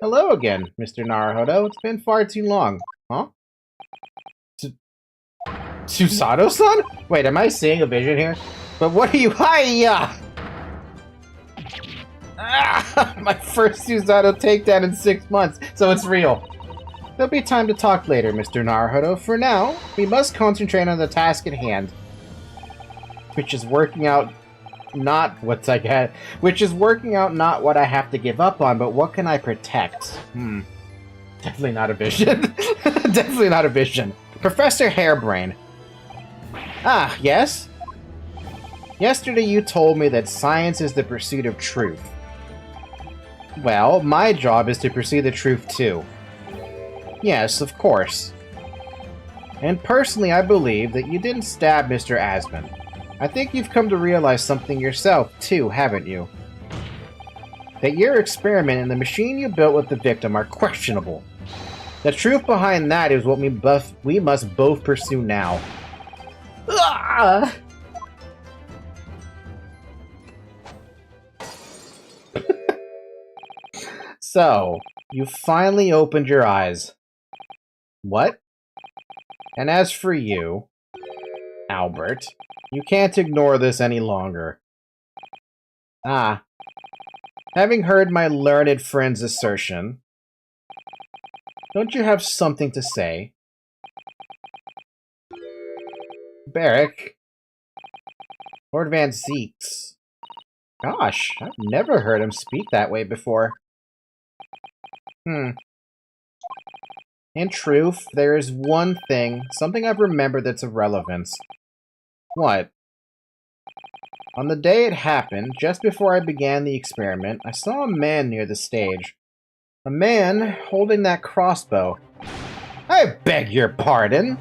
S1: Hello again, Mr. Naruhodo. It's been far too long. Huh? Susato-san? Wait, am I seeing a vision here? But what are you— Hiya! Ah, my first Susato takedown in 6 months, so it's real. There'll be time to talk later, Mr. Naruhodo. For now, we must concentrate on the task at hand. Which is working out not what I have to give up on, but what can I protect? Definitely not a vision. Definitely not a vision. Professor Harebrine. Ah, yes? Yesterday you told me that science is the pursuit of truth. Well, my job is to pursue the truth too. Yes, of course. And personally, I believe that you didn't stab Mr. Asman. I think you've come to realize something yourself too, haven't you? That your experiment and the machine you built with the victim are questionable. The truth behind that is what we must both pursue now. Ah! So, you finally opened your eyes. What? And as for you, Albert, you can't ignore this any longer. Ah. Having heard my learned friend's assertion, don't you have something to say? Barrick. Lord Van Zeeks. Gosh, I've never heard him speak that way before. In truth, there is one thing, something I've remembered that's of relevance. What? On the day it happened, just before I began the experiment, I saw a man near the stage. A man holding that crossbow. I beg your pardon?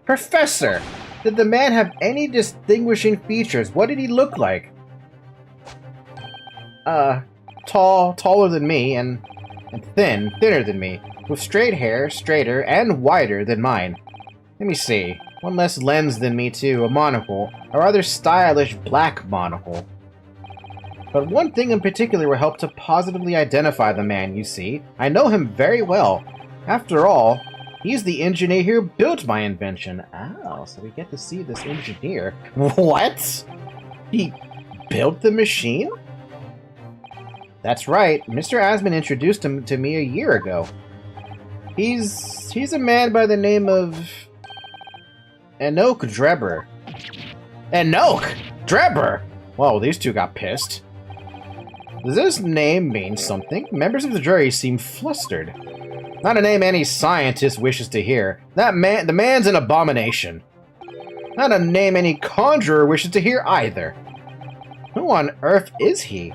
S1: Professor! Did the man have any distinguishing features? What did he look like? Taller than me, and thinner than me, with straight hair, straighter, and wider than mine. Let me see. One less lens than me, too, a monocle, a rather stylish black monocle. But one thing in particular will help to positively identify the man, you see. I know him very well. After all, he's the engineer who built my invention. Oh, so we get to see this engineer. What? He built the machine? That's right. Mr. Asman introduced him to me a year ago. He's a man by the name of Enoch Drebber. Enoch Drebber! Whoa, these two got pissed. Does this name mean something? Members of the jury seem flustered. Not a name any scientist wishes to hear. The man's an abomination. Not a name any conjurer wishes to hear either. Who on earth is he?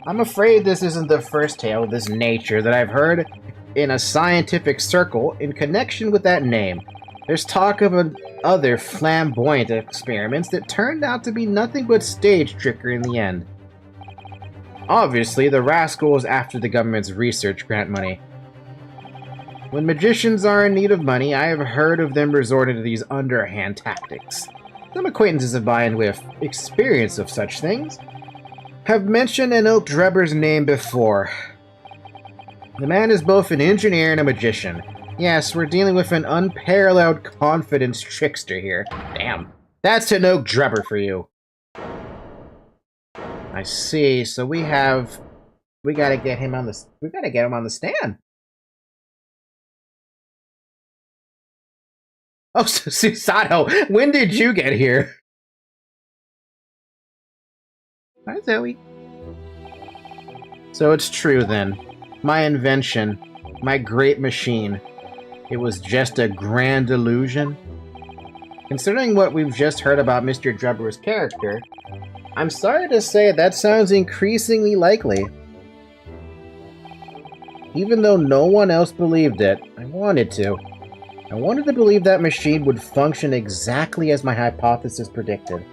S1: I'm afraid this isn't the first tale of this nature that I've heard in a scientific circle in connection with that name. There's talk of other flamboyant experiments that turned out to be nothing but stage trickery in the end. Obviously, the rascal is after the government's research grant money. When magicians are in need of money, I have heard of them resorting to these underhand tactics. Some acquaintances of mine with experience of such things have mentioned Enoch Drebber's name before. The man is both an engineer and a magician. Yes, we're dealing with an unparalleled confidence trickster here. Damn. That's Enoch Drebber for you. I see. So we gotta get him on the stand. Oh, Susato, when did you get here? Hi, Zoe. So it's true then. My invention, my great machine, it was just a grand illusion? Considering what we've just heard about Mr. Drebber's character, I'm sorry to say that sounds increasingly likely. Even though no one else believed it, I wanted to. I wanted to believe that machine would function exactly as my hypothesis predicted.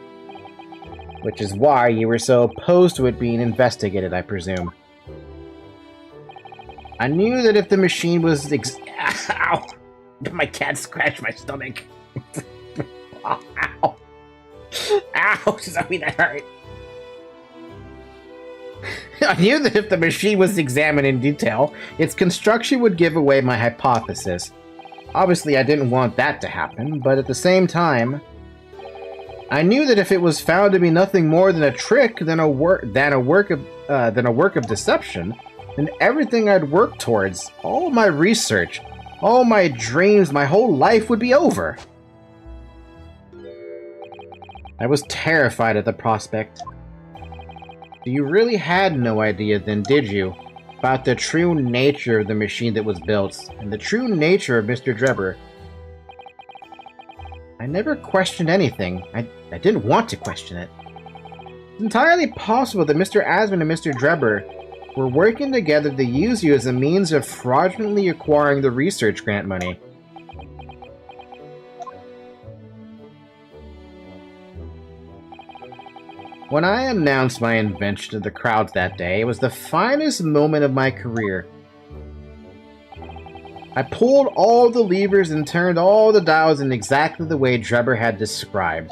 S1: Which is why you were so opposed to it being investigated, I presume. I knew that if the machine was Ow! My cat scratched my stomach. Ow! Ow! Zoe, that hurt. I knew that if the machine was examined in detail, its construction would give away my hypothesis. Obviously, I didn't want that to happen, but at the same time, I knew that if it was found to be nothing more than a trick, than a work of deception, then everything I'd worked towards, all my research, all my dreams, my whole life would be over. I was terrified at the prospect. You really had no idea then, did you? About the true nature of the machine that was built, and the true nature of Mr. Drebber. I never questioned anything. I didn't want to question it. It's entirely possible that Mr. Asman and Mr. Drebber were working together to use you as a means of fraudulently acquiring the research grant money. When I announced my invention to the crowd that day, it was the finest moment of my career. I pulled all the levers and turned all the dials in exactly the way Drebber had described.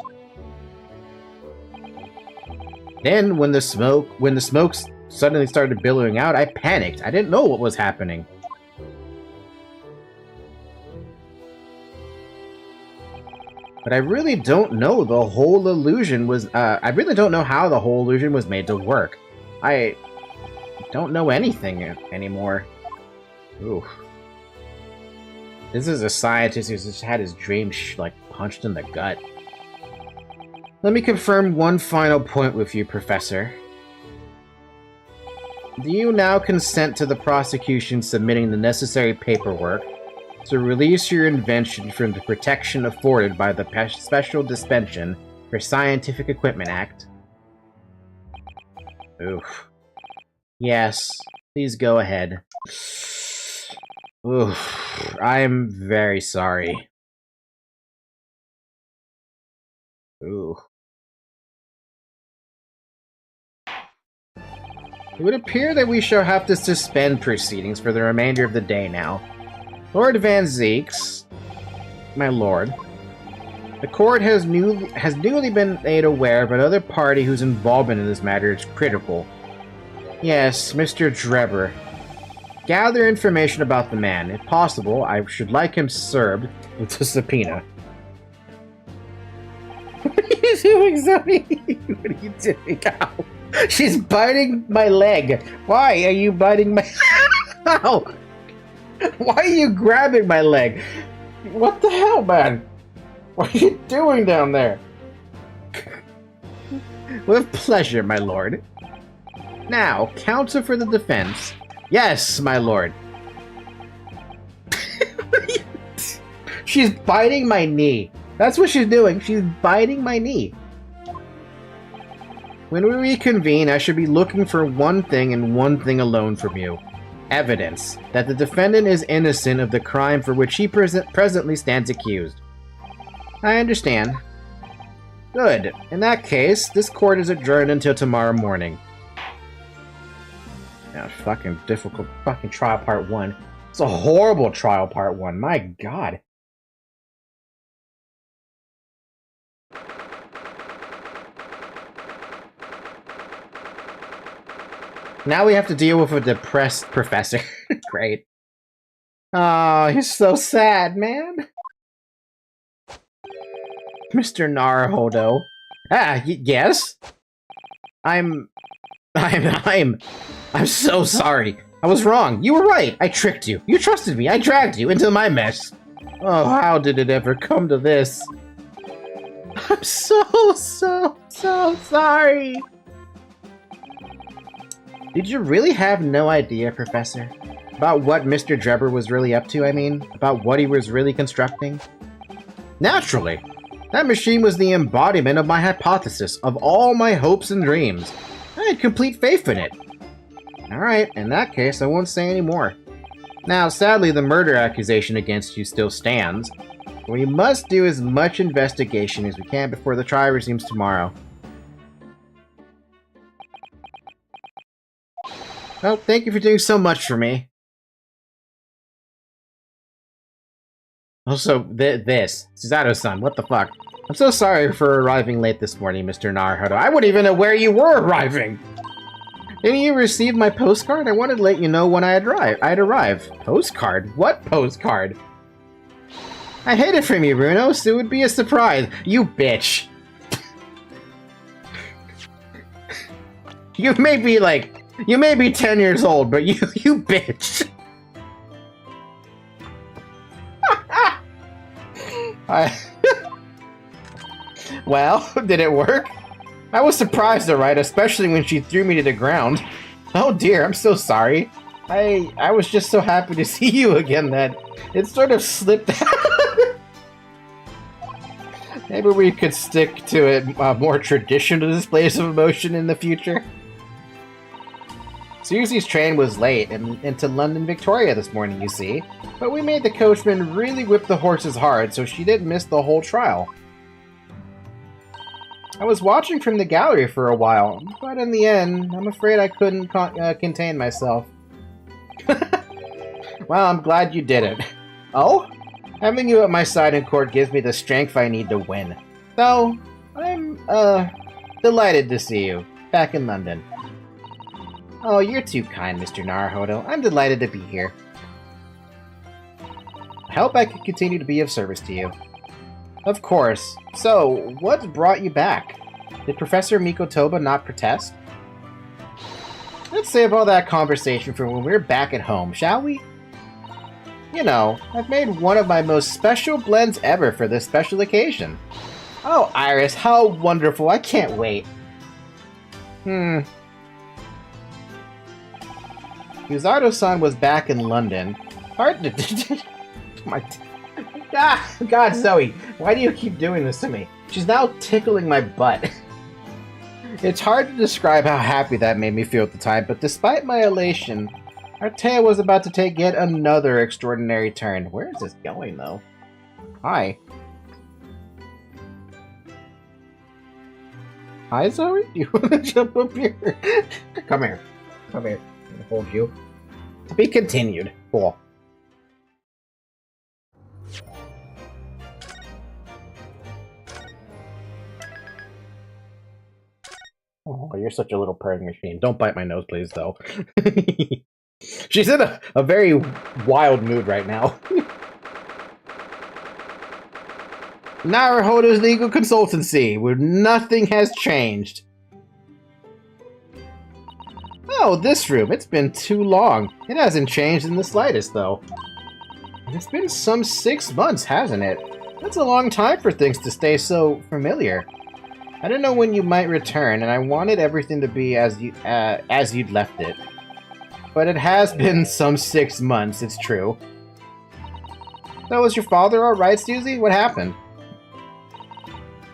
S1: Then, when the smoke suddenly started billowing out, I panicked. I didn't know what was happening. But I really don't know the whole illusion was, I really don't know how the whole illusion was made to work. I don't know anything anymore. Ooh. This is a scientist who's just had his dream, punched in the gut. Let me confirm one final point with you, Professor. Do you now consent to the prosecution submitting the necessary paperwork to release your invention from the protection afforded by the Special Dispensation for Scientific Equipment Act? Oof. Yes, please go ahead. Oof. I'm very sorry. Ooh. It would appear that we shall have to suspend proceedings for the remainder of the day now. Lord Van Zeeks, my lord, the court has newly been made aware of another party whose involvement in this matter is critical. Yes, Mr. Drebber. Gather information about the man. If possible, I should like him served with a subpoena. What are you doing, Zoe? What are you doing? Ow. She's biting my leg. Why are you biting my... Ow! Why are you grabbing my leg? What the hell, man? What are you doing down there? With pleasure, my lord. Now, counsel for the defense. Yes, my lord. She's biting my knee. That's what she's doing. She's biting my knee. When we reconvene, I should be looking for one thing and one thing alone from you. Evidence that the defendant is innocent of the crime for which he presently stands accused. I understand. Good. In that case, this court is adjourned until tomorrow morning. Yeah, fucking difficult fucking trial part 1. It's a horrible trial part 1. My god. Now we have to deal with a depressed professor. Great. Oh, he's so sad, man. Mr. Naruhodo. Ah, yes? I'm so sorry. I was wrong. You were right. I tricked you. You trusted me. I dragged you into my mess. Oh, how did it ever come to this? I'm so sorry. Did you really have no idea, Professor? About what Mr. Drebber was really up to, I mean? About what he was really constructing? Naturally! That machine was the embodiment of my hypothesis, of all my hopes and dreams. I had complete faith in it. Alright, in that case, I won't say any more. Now, sadly, the murder accusation against you still stands. We must do as much investigation as we can before the trial resumes tomorrow. Well, thank you for doing so much for me. Also, this. Suzato-san, what the fuck? I'm so sorry for arriving late this morning, Mr. Naruhodo. I wouldn't even know where you were arriving! Didn't you receive my postcard? I wanted to let you know when I'd arrive. Postcard? What postcard? I hid it from you, Bruno, so it would be a surprise. You bitch. You may be 10 years old, but you bitch. Well, did it work? I was surprised, alright, especially when she threw me to the ground. Oh dear, I'm so sorry. I was just so happy to see you again that it sort of slipped out. Maybe we could stick to more traditional displays of emotion in the future. Susie's train was late and into London Victoria this morning, you see. But we made the coachman really whip the horses hard, so she didn't miss the whole trial. I was watching from the gallery for a while, but in the end, I'm afraid I couldn't contain myself. Well, I'm glad you did it. Oh? Having you at my side in court gives me the strength I need to win. So, I'm, delighted to see you, back in London. Oh, you're too kind, Mr. Naruhodo. I'm delighted to be here. I hope I can continue to be of service to you. Of course. So, what brought you back? Did Professor Mikotoba not protest? Let's save all that conversation for when we're back at home, shall we? You know, I've made one of my most special blends ever for this special occasion. Oh, Iris, how wonderful. I can't wait. Yuzato-san was back in London. Hard to... God, Zoe, why do you keep doing this to me? She's now tickling my butt. It's hard to describe how happy that made me feel at the time, but despite my elation, our tale was about to take yet another extraordinary turn. Where is this going, though? Hi. Hi, Zoe? You want to jump up here? Come here. Come here. I'm going to hold you. To be continued. Cool. Oh, you're such a little purring machine. Don't bite my nose, please, though. She's in a very wild mood right now. Naruhodo's legal consultancy, where nothing has changed. Oh, this room. It's been too long. It hasn't changed in the slightest, though. It's been some 6 months, hasn't it? That's a long time for things to stay so familiar. I didn't know when you might return, and I wanted everything to be as you'd left it. But it has been some 6 months, it's true. So was your father alright, Susie? What happened?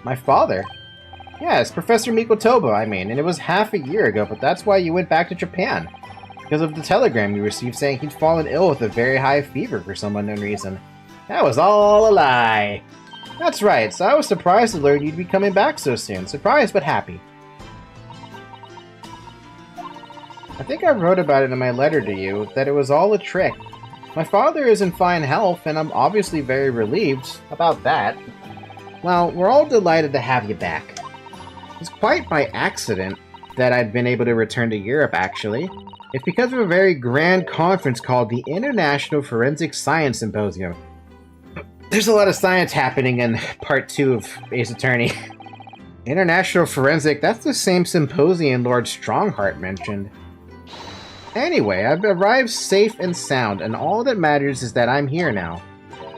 S1: My father? Yes, Professor Mikotoba, I mean, and it was half a year ago, but that's why you went back to Japan. Because of the telegram you received saying he'd fallen ill with a very high fever for some unknown reason. That was all a lie. That's right, so I was surprised to learn you'd be coming back so soon. Surprised, but happy. I think I wrote about it in my letter to you, that it was all a trick. My father is in fine health, and I'm obviously very relieved about that. Well, we're all delighted to have you back. It's quite by accident that I'd been able to return to Europe, actually. It's because of a very grand conference called the International Forensic Science Symposium. There's a lot of science happening in Part 2 of Ace Attorney. International Forensic, that's the same symposium Lord Strongheart mentioned. Anyway, I've arrived safe and sound, and all that matters is that I'm here now.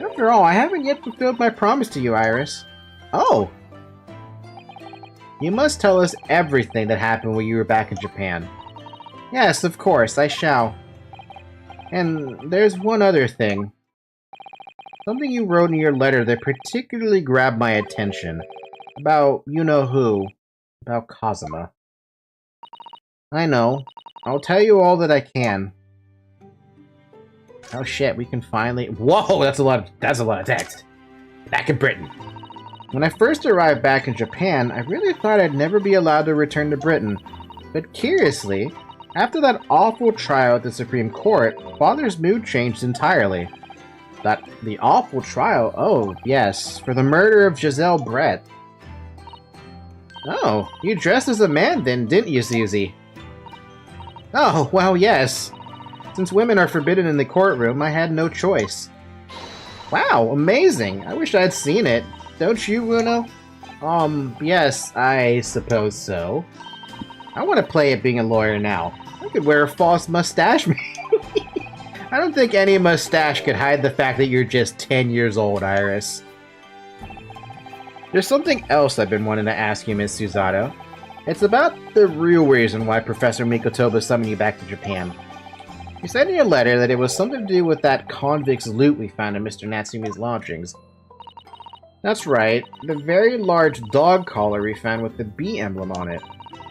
S1: After all, I haven't yet fulfilled my promise to you, Iris. Oh! You must tell us everything that happened when you were back in Japan. Yes, of course, I shall. And there's one other thing. Something you wrote in your letter that particularly grabbed my attention. About you-know-who. About Kazuma. I know. I'll tell you all that I can. Oh shit, we can finally... Whoa, that's a lot of text. Back in Britain. When I first arrived back in Japan, I really thought I'd never be allowed to return to Britain. But curiously, after that awful trial at the Supreme Court, Father's mood changed entirely. The awful trial? Oh, yes, for the murder of Giselle Brett. Oh, you dressed as a man then, didn't you, Susie? Oh, well, yes. Since women are forbidden in the courtroom, I had no choice. Wow, amazing! I wish I'd seen it. Don't you, Runo? Yes, I suppose so. I want to play at being a lawyer now. I could wear a false mustache. I don't think any mustache could hide the fact that you're just 10 years old, Iris. There's something else I've been wanting to ask you, Miss Susato. It's about the real reason why Professor Mikotoba summoned you back to Japan. You said in your letter that it was something to do with that convict's loot we found in Mr. Natsume's lodgings. That's right, the very large dog collar we found with the bee emblem on it.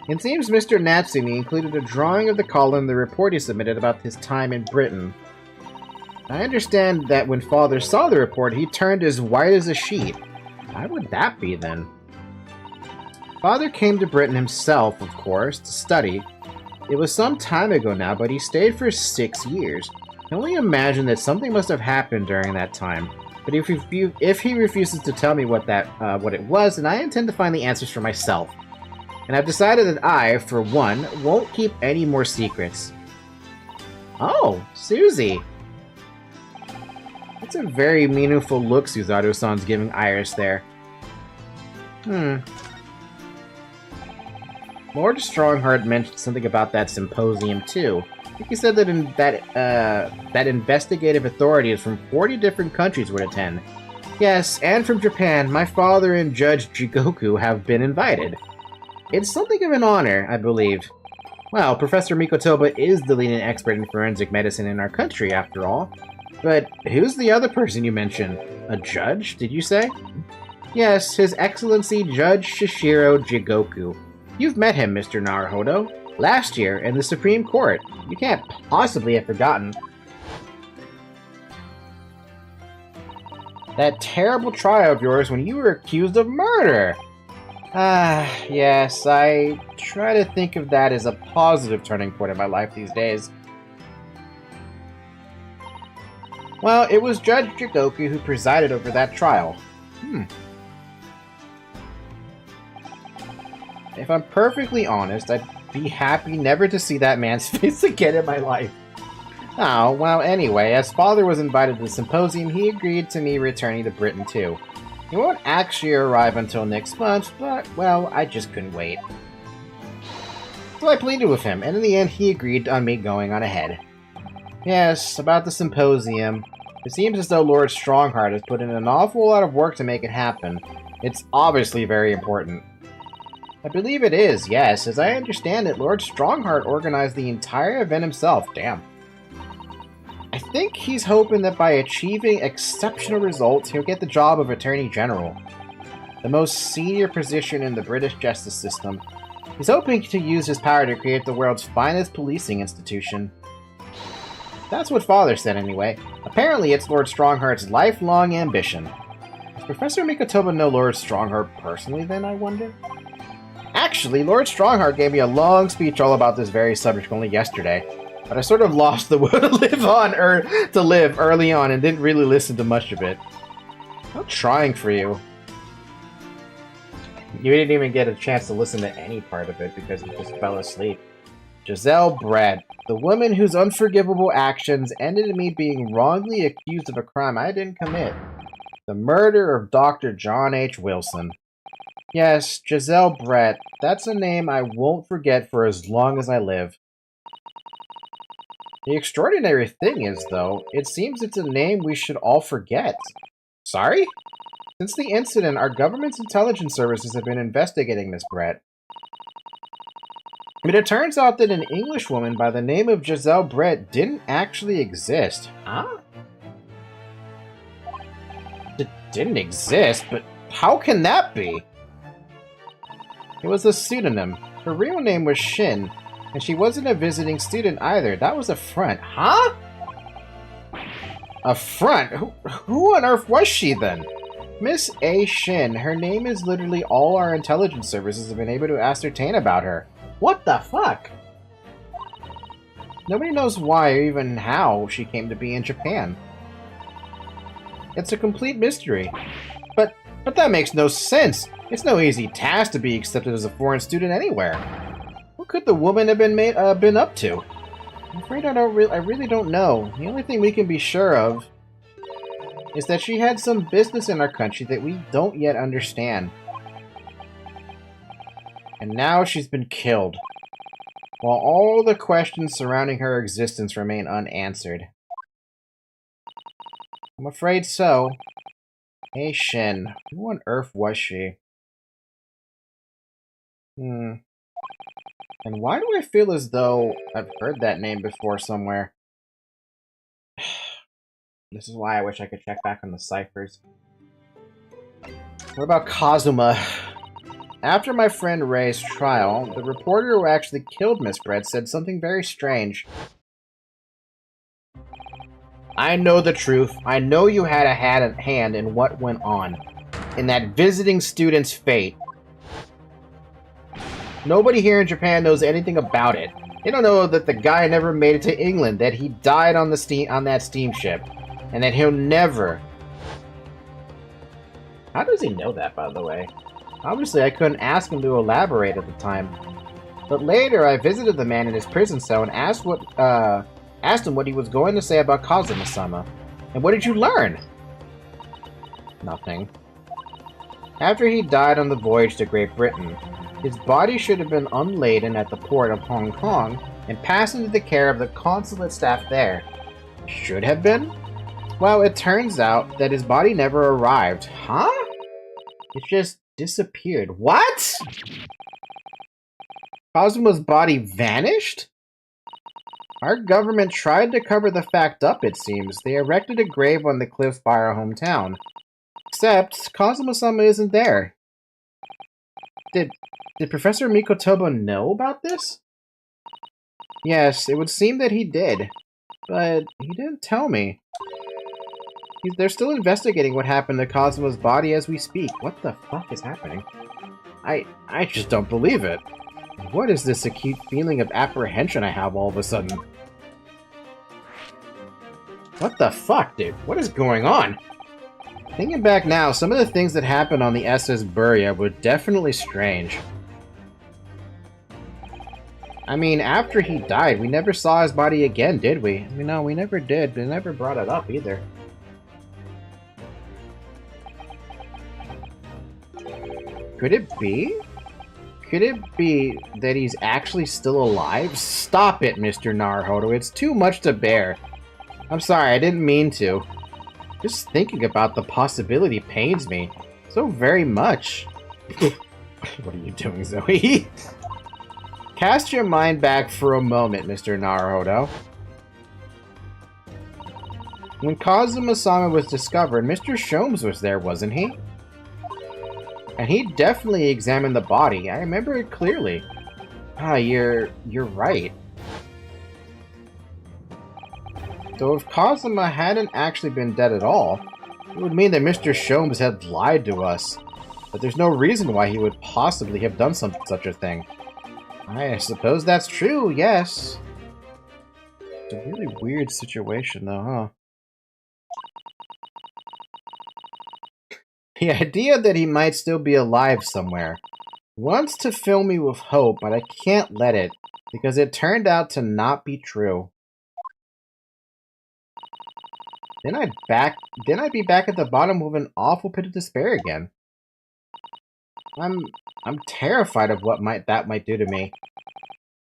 S1: It seems Mr. Natsume included a drawing of the collar in the report he submitted about his time in Britain. I understand that when Father saw the report, he turned as white as a sheet. Why would that be, then? Father came to Britain himself, of course, to study. It was some time ago now, but he stayed for 6 years. I can only imagine that something must have happened during that time. But if he refuses to tell me what it was, then I intend to find the answers for myself. And I've decided that I, for one, won't keep any more secrets. Oh, Susie! That's a very meaningful look Susato-san's giving Iris there. Lord Strongheart mentioned something about that symposium, too. I think he said that investigative authorities from 40 different countries would attend. Yes, and from Japan, my father and Judge Jigoku have been invited. It's something of an honor, I believe. Well, Professor Mikotoba is the leading expert in forensic medicine in our country, after all. But who's the other person you mentioned? A judge, did you say? Yes, His Excellency Judge Shishiro Jigoku. You've met him, Mr. Naruhodo. Last year, in the Supreme Court. You can't possibly have forgotten. That terrible trial of yours when you were accused of murder! Yes, I try to think of that as a positive turning point in my life these days. Well, it was Judge Jigoku who presided over that trial. If I'm perfectly honest, I'd be happy never to see that man's face again in my life. Oh, well, anyway, as Father was invited to the symposium, he agreed to me returning to Britain, too. He won't actually arrive until next month, but, well, I just couldn't wait. So I pleaded with him, and in the end, he agreed on me going on ahead. Yes, about the symposium. It seems as though Lord Strongheart has put in an awful lot of work to make it happen. It's obviously very important. I believe it is, yes. As I understand it, Lord Strongheart organized the entire event himself. Damn. I think he's hoping that by achieving exceptional results, he'll get the job of Attorney General, the most senior position in the British justice system. He's hoping to use his power to create the world's finest policing institution. That's what Father said anyway. Apparently it's Lord Strongheart's lifelong ambition. Does Professor Mikotoba know Lord Strongheart personally then, I wonder? Actually, Lord Strongheart gave me a long speech all about this very subject only yesterday, but I sort of lost the will to live early on and didn't really listen to much of it. I'm trying for you. You didn't even get a chance to listen to any part of it because you just fell asleep. Giselle Brett, the woman whose unforgivable actions ended in me being wrongly accused of a crime I didn't commit. The murder of Dr. John H. Wilson. Yes, Giselle Brett. That's a name I won't forget for as long as I live. The extraordinary thing is, though, it seems it's a name we should all forget. Sorry? Since the incident, our government's intelligence services have been investigating Miss Brett. But it turns out that an Englishwoman by the name of Giselle Brett didn't actually exist. Huh? It didn't exist, but how can that be? It was a pseudonym. Her real name was Shin, and she wasn't a visiting student either. That was a front. Huh? A front? Who on earth was she then? Miss A. Shin. Her name is literally all our intelligence services have been able to ascertain about her. What the fuck? Nobody knows why or even how she came to be in Japan. It's a complete mystery. But that makes no sense. It's no easy task to be accepted as a foreign student anywhere. What could the woman have been up to? I'm afraid I really don't know. The only thing we can be sure of is that she had some business in our country that we don't yet understand. And now she's been killed, while all the questions surrounding her existence remain unanswered. I'm afraid so. Hey Shin, who on earth was she? And why do I feel as though I've heard that name before somewhere? This is why I wish I could check back on the ciphers. What about Kazuma? After my friend Ray's trial, the reporter who actually killed Miss Brett said something very strange. I know the truth. I know you had a hand in what went on. In that visiting student's fate. Nobody here in Japan knows anything about it. They don't know that the guy never made it to England, that he died on that steamship, and that he'll never... How does he know that, by the way? Obviously, I couldn't ask him to elaborate at the time. But later, I visited the man in his prison cell and asked him what he was going to say about Kazuma-sama. And what did you learn? Nothing. After he died on the voyage to Great Britain, his body should have been unladen at the port of Hong Kong and passed into the care of the consulate staff there. Should have been? Well, it turns out that his body never arrived. Huh? It just disappeared. What? Kazuma's body vanished? Our government tried to cover the fact up, it seems. They erected a grave on the cliffs by our hometown. Except, Kazuma-sama isn't there. Did Professor Mikotoba know about this? Yes, it would seem that he did. But he didn't tell me. They're still investigating what happened to Kazuma's body as we speak. What the fuck is happening? I just don't believe it. What is this acute feeling of apprehension I have all of a sudden? What the fuck, dude? What is going on? Thinking back now, some of the things that happened on the SS Burya were definitely strange. I mean, after he died, we never saw his body again, did we? I mean, no, we never did. They never brought it up either. Could it be? Could it be that he's actually still alive? Stop it, Mr. Naruhodo. It's too much to bear. I'm sorry, I didn't mean to. Just thinking about the possibility pains me so very much. What are you doing, Zoe? Cast your mind back for a moment, Mr. Naruhodo. When Kazuma-sama was discovered, Mr. Sholmes was there, wasn't he? And he definitely examined the body. I remember it clearly. Ah, you're right. So if Kazuma hadn't actually been dead at all, it would mean that Mr. Sholmes had lied to us. But there's no reason why he would possibly have done such a thing. I suppose that's true, yes. It's a really weird situation, though, huh? The idea that he might still be alive somewhere wants to fill me with hope, but I can't let it, because it turned out to not be true. Then I'd be back at the bottom of an awful pit of despair again. I'm terrified of what that might do to me.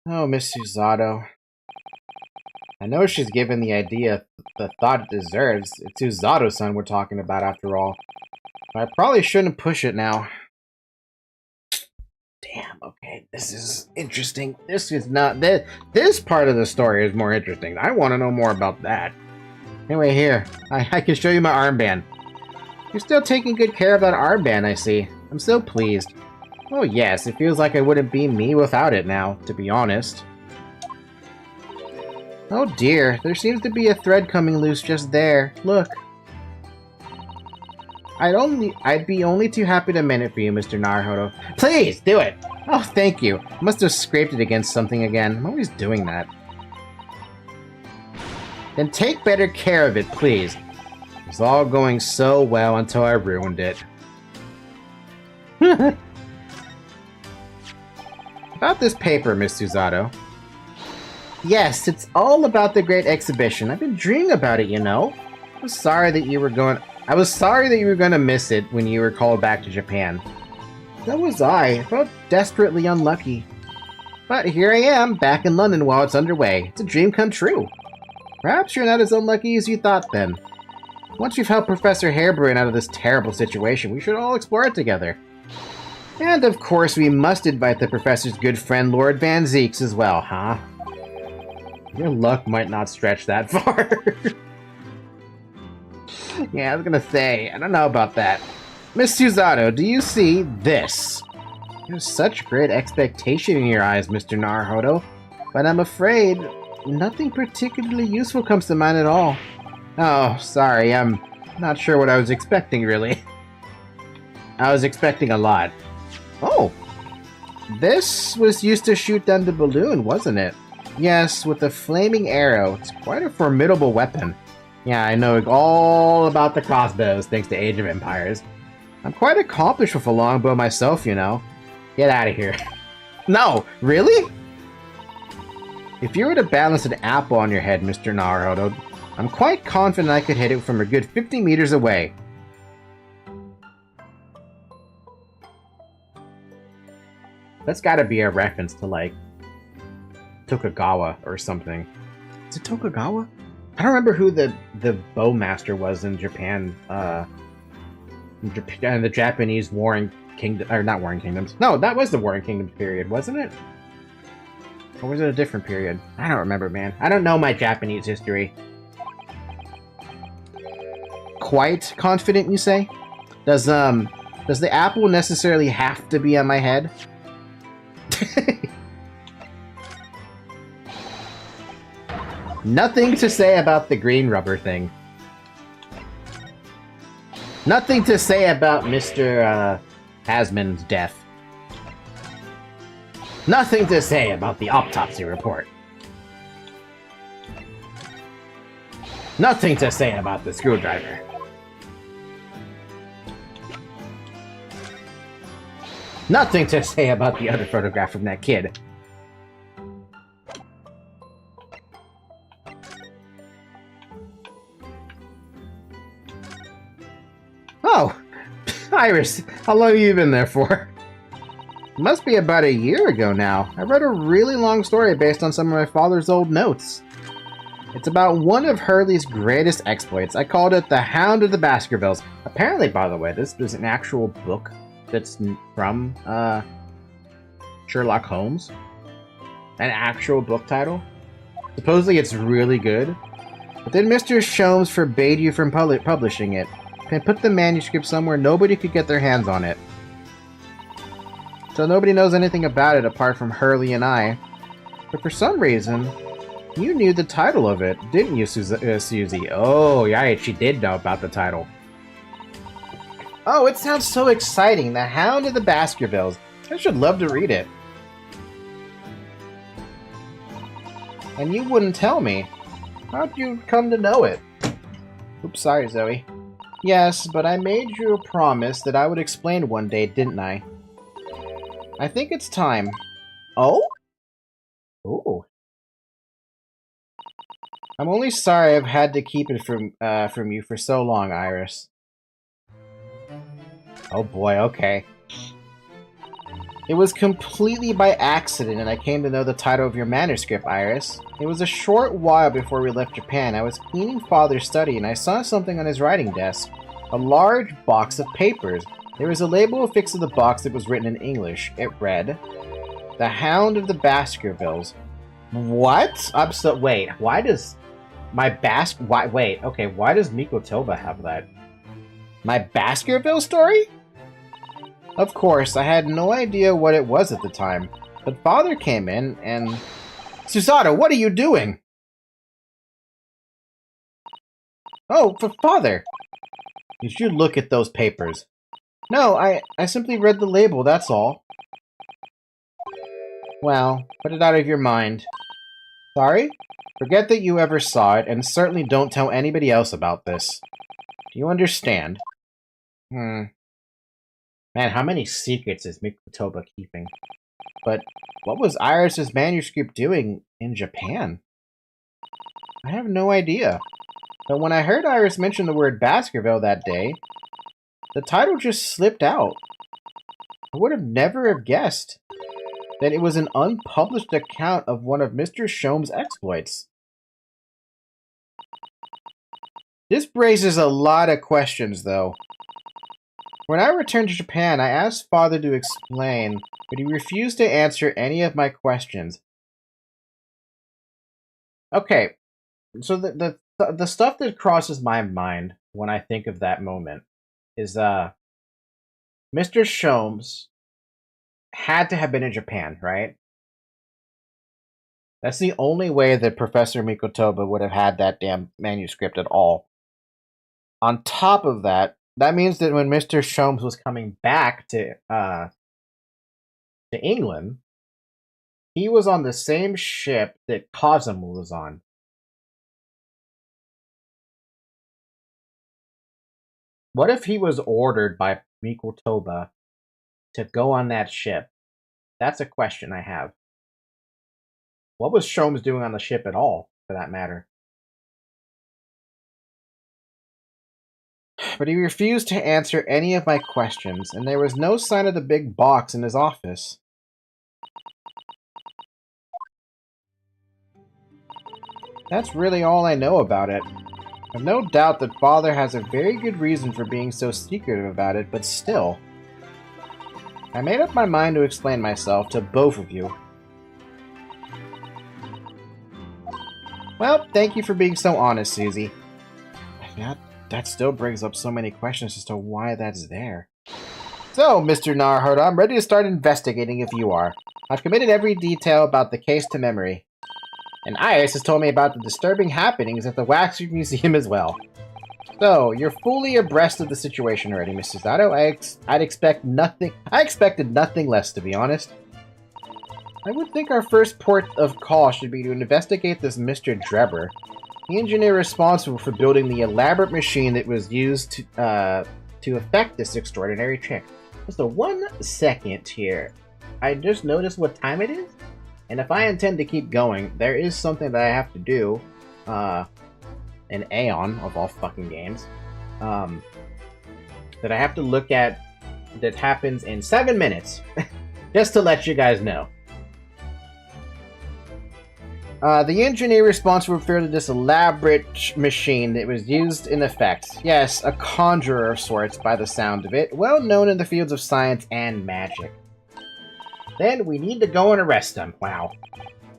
S1: Oh, Miss Susato. I know she's given the idea the thought it deserves. It's Susato-san we're talking about after all. But I probably shouldn't push it now. Damn, okay, this is interesting. This is not... This part of the story is more interesting. I want to know more about that. Anyway, here. I can show you my armband. You're still taking good care of that armband, I see. I'm so pleased. Oh yes, it feels like I wouldn't be me without it now, to be honest. Oh dear, there seems to be a thread coming loose just there. Look. I'd be only too happy to mend it for you, Mr. Naruhodo. Please, do it! Oh, thank you. I must have scraped it against something again. I'm always doing that. Then take better care of it, please. It was all going so well until I ruined it. About this paper, Miss Susato. Yes, it's all about the great exhibition. I've been dreaming about it, you know. I was sorry that you were going to miss it when you were called back to Japan. So was I. I felt desperately unlucky. But here I am, back in London while it's underway. It's a dream come true. Perhaps you're not as unlucky as you thought then. Once you've helped Professor Harebrine out of this terrible situation, we should all explore it together. And of course, we must invite the Professor's good friend Lord Van Zeeks as well, huh? Your luck might not stretch that far. Yeah, I was gonna say, I don't know about that. Miss Susato, do you see this? There's such great expectation in your eyes, Mr. Naruhodo, but I'm afraid nothing particularly useful comes to mind at all. Oh, sorry, I'm not sure what I was expecting, really. I was expecting a lot. Oh, this was used to shoot down the balloon, wasn't it? Yes, with a flaming arrow. It's quite a formidable weapon. Yeah, I know all about the crossbows thanks to Age of Empires. I'm quite accomplished with a longbow myself, you know. Get out of here. No, really? If you were to balance an apple on your head, Mr. Naruhodo, I'm quite confident I could hit it from a good 50 meters away. That's gotta be a reference to, like, Tokugawa or something. Is it Tokugawa? I don't remember who the bowmaster was in Japan. The Japanese Warring Kingdom, or not Warring Kingdoms. No, that was the Warring Kingdoms period, wasn't it? Or was it a different period? I don't remember, man. I don't know my Japanese history. Quite confident, you say? Does the apple necessarily have to be on my head? Nothing to say about the green rubber thing. Nothing to say about Mr. Hasman's death. Nothing to say about the autopsy report. Nothing to say about the screwdriver. Nothing to say about the other photograph of that kid. Oh, Iris, how long have you been there for? It must be about a year ago now. I read a really long story based on some of my father's old notes. It's about one of Hurley's greatest exploits. I called it The Hound of the Baskervilles. Apparently, by the way, this is an actual book that's from Sherlock Holmes? An actual book title? Supposedly it's really good. But then Mr. Sholmes forbade you from publishing it, and put the manuscript somewhere nobody could get their hands on it. So nobody knows anything about it apart from Hurley and I. But for some reason, you knew the title of it, didn't you, Susie? Oh, yeah, she did know about the title. Oh, it sounds so exciting. The Hound of the Baskervilles. I should love to read it. And you wouldn't tell me. How'd you come to know it? Oops, sorry, Zoe. Yes, but I made you a promise that I would explain one day, didn't I? I think it's time. Oh? Ooh. I'm only sorry I've had to keep it from you for so long, Iris. Oh boy, okay. It was completely by accident and I came to know the title of your manuscript, Iris. It was a short while before we left Japan. I was cleaning Father's study and I saw something on his writing desk. A large box of papers. There was a label affixed to the box that was written in English. It read, "The Hound of the Baskervilles." What? Wait, why does my why does Miko Toba have that? My Baskerville story? Of course, I had no idea what it was at the time, but Father came in and... Susato, what are you doing? Oh, for Father! Did you look at those papers? No, I simply read the label, that's all. Well, put it out of your mind. Sorry? Forget that you ever saw it, and certainly don't tell anybody else about this. Do you understand? Man, how many secrets is Mikotoba keeping? But what was Iris's manuscript doing in Japan? I have no idea. But when I heard Iris mention the word Baskerville that day, the title just slipped out. I would have never have guessed that it was an unpublished account of one of Mr. Sholmes' exploits. This raises a lot of questions, though. When I returned to Japan, I asked Father to explain, but he refused to answer any of my questions. Okay, so the stuff that crosses my mind when I think of that moment is Mr. Sholmes had to have been in Japan, right? That's the only way that Professor Mikotoba would have had that damn manuscript at all. On top of that, that means that when Mr. Sholmes was coming back to England, he was on the same ship that Kazuma was on. What if he was ordered by Mikotoba to go on that ship? That's a question I have. What was Sholmes doing on the ship at all, for that matter? But he refused to answer any of my questions, and there was no sign of the big box in his office. That's really all I know about it. I've no doubt that Father has a very good reason for being so secretive about it, but still. I made up my mind to explain myself to both of you. Well, thank you for being so honest, Susie. That still brings up so many questions as to why that's there. So, Mr. Naruhodo, I'm ready to start investigating if you are. I've committed every detail about the case to memory. And Iris has told me about the disturbing happenings at the Waxwork Museum as well. So, you're fully abreast of the situation already, Mr. Zato. I expected nothing less, to be honest. I would think our first port of call should be to investigate this Mr. Drebber, the engineer responsible for building the elaborate machine that was used to effect this extraordinary trick. Just a 1 second here. I just noticed what time it is, and if I intend to keep going, there is something that I have to do, in Aeon, of all fucking games, that I have to look at that happens in 7 minutes, just to let you guys know. The engineer responsible for this elaborate machine that was used in effect. Yes, a conjurer of sorts by the sound of it, well known in the fields of science and magic. Then we need to go and arrest him. Wow.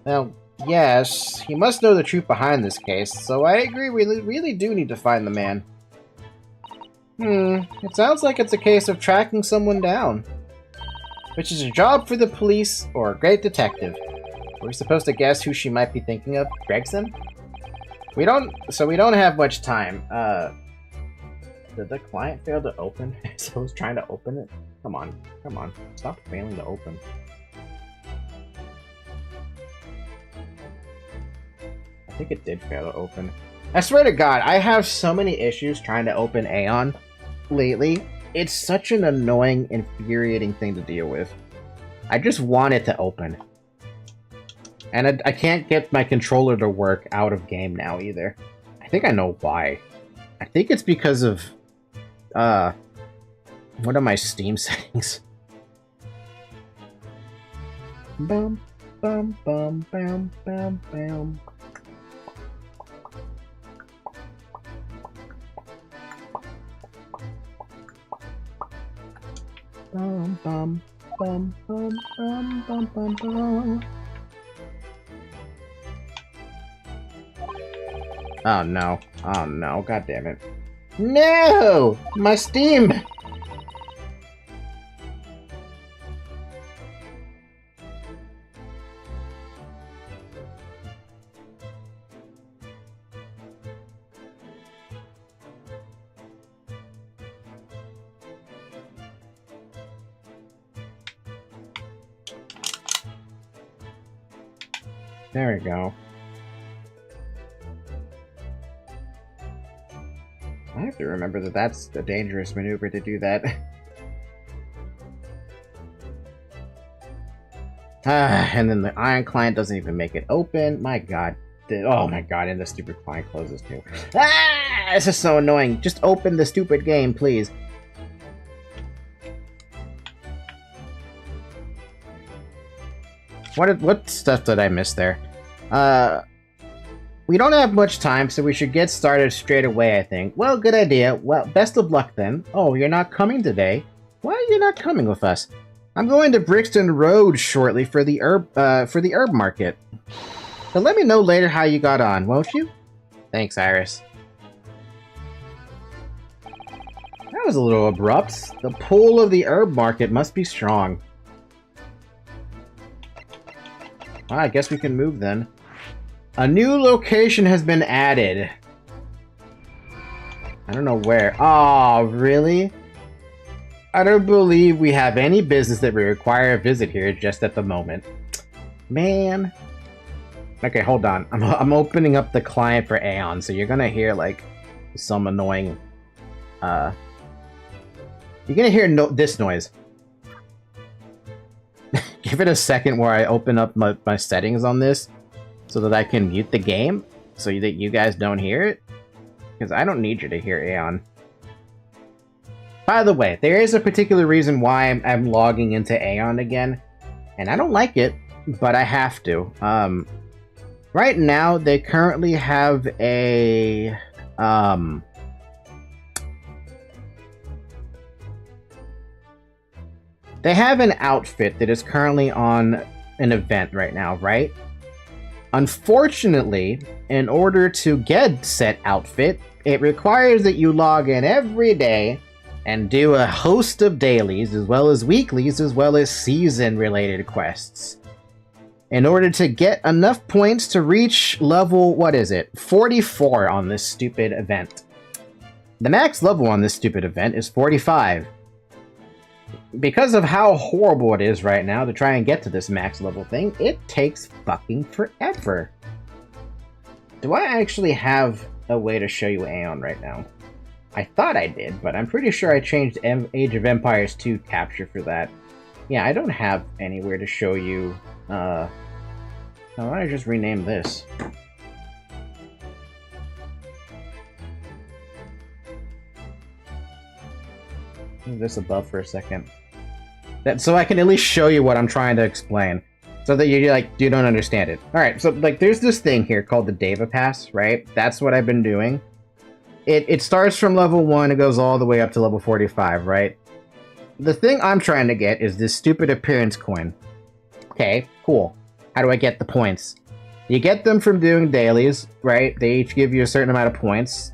S1: Well, yes, he must know the truth behind this case, so I agree we really do need to find the man. It sounds like it's a case of tracking someone down. Which is a job for the police or a great detective. Are we supposed to guess who she might be thinking of? Gregson? We don't have much time. Did the client fail to open? So I was trying to open it? Come on. Stop failing to open. I think it did fail to open. I swear to God, I have so many issues trying to open Aeon lately. It's such an annoying, infuriating thing to deal with. I just want it to open. And I can't get my controller to work out of game now either. I think I know why. I think it's because of, what are my Steam settings? Bum, bum, bum, bam, bam, bam. Bum, bum, bum, bum, bum, bum, bum, bum. Oh no. Oh no, god damn it. No! My Steam! There we go. I have to remember that that's a dangerous maneuver to do that. And then the Iron client doesn't even make it open. My god. Oh my god, and the stupid client closes too. This is so annoying. Just open the stupid game, please. What stuff did I miss there? We don't have much time, so we should get started straight away, I think. Well, good idea. Well, best of luck then. Oh, you're not coming today? Why are you not coming with us? I'm going to Brixton Road shortly for the herb market. So let me know later how you got on, won't you? Thanks, Iris. That was a little abrupt. The pull of the herb market must be strong. I guess we can move then. A new location has been added. I don't know where. Oh, really? I don't believe we have any business that would require a visit here just at the moment. Man. Okay, hold on. I'm opening up the client for Aeon, so you're gonna hear, like, some annoying... You're gonna hear this noise. Give it a second where I open up my settings on this so that I can mute the game so that you guys don't hear it. Because I don't need you to hear Aeon. By the way, there is a particular reason why I'm logging into Aeon again. And I don't like it, but I have to. Right now, they currently have a... They have an outfit that is currently on an event right now, right? Unfortunately, in order to get said outfit, it requires that you log in every day and do a host of dailies, as well as weeklies, as well as season-related quests. In order to get enough points to reach level, what is it, 44 on this stupid event. The max level on this stupid event is 45. Because of how horrible it is right now to try and get to this max level thing, it takes fucking forever. Do I actually have a way to show you Aeon right now? I thought I did, but I'm pretty sure I changed Age of Empires 2 capture for that. Yeah, I don't have anywhere to show you, why don't I just rename this? Move this above for a second. So I can at least show you what I'm trying to explain. So that you don't understand it. Alright, so like there's this thing here called the Deva Pass, right? That's what I've been doing. It starts from level 1, it goes all the way up to level 45, right? The thing I'm trying to get is this stupid appearance coin. Okay, cool. How do I get the points? You get them from doing dailies, right? They each give you a certain amount of points.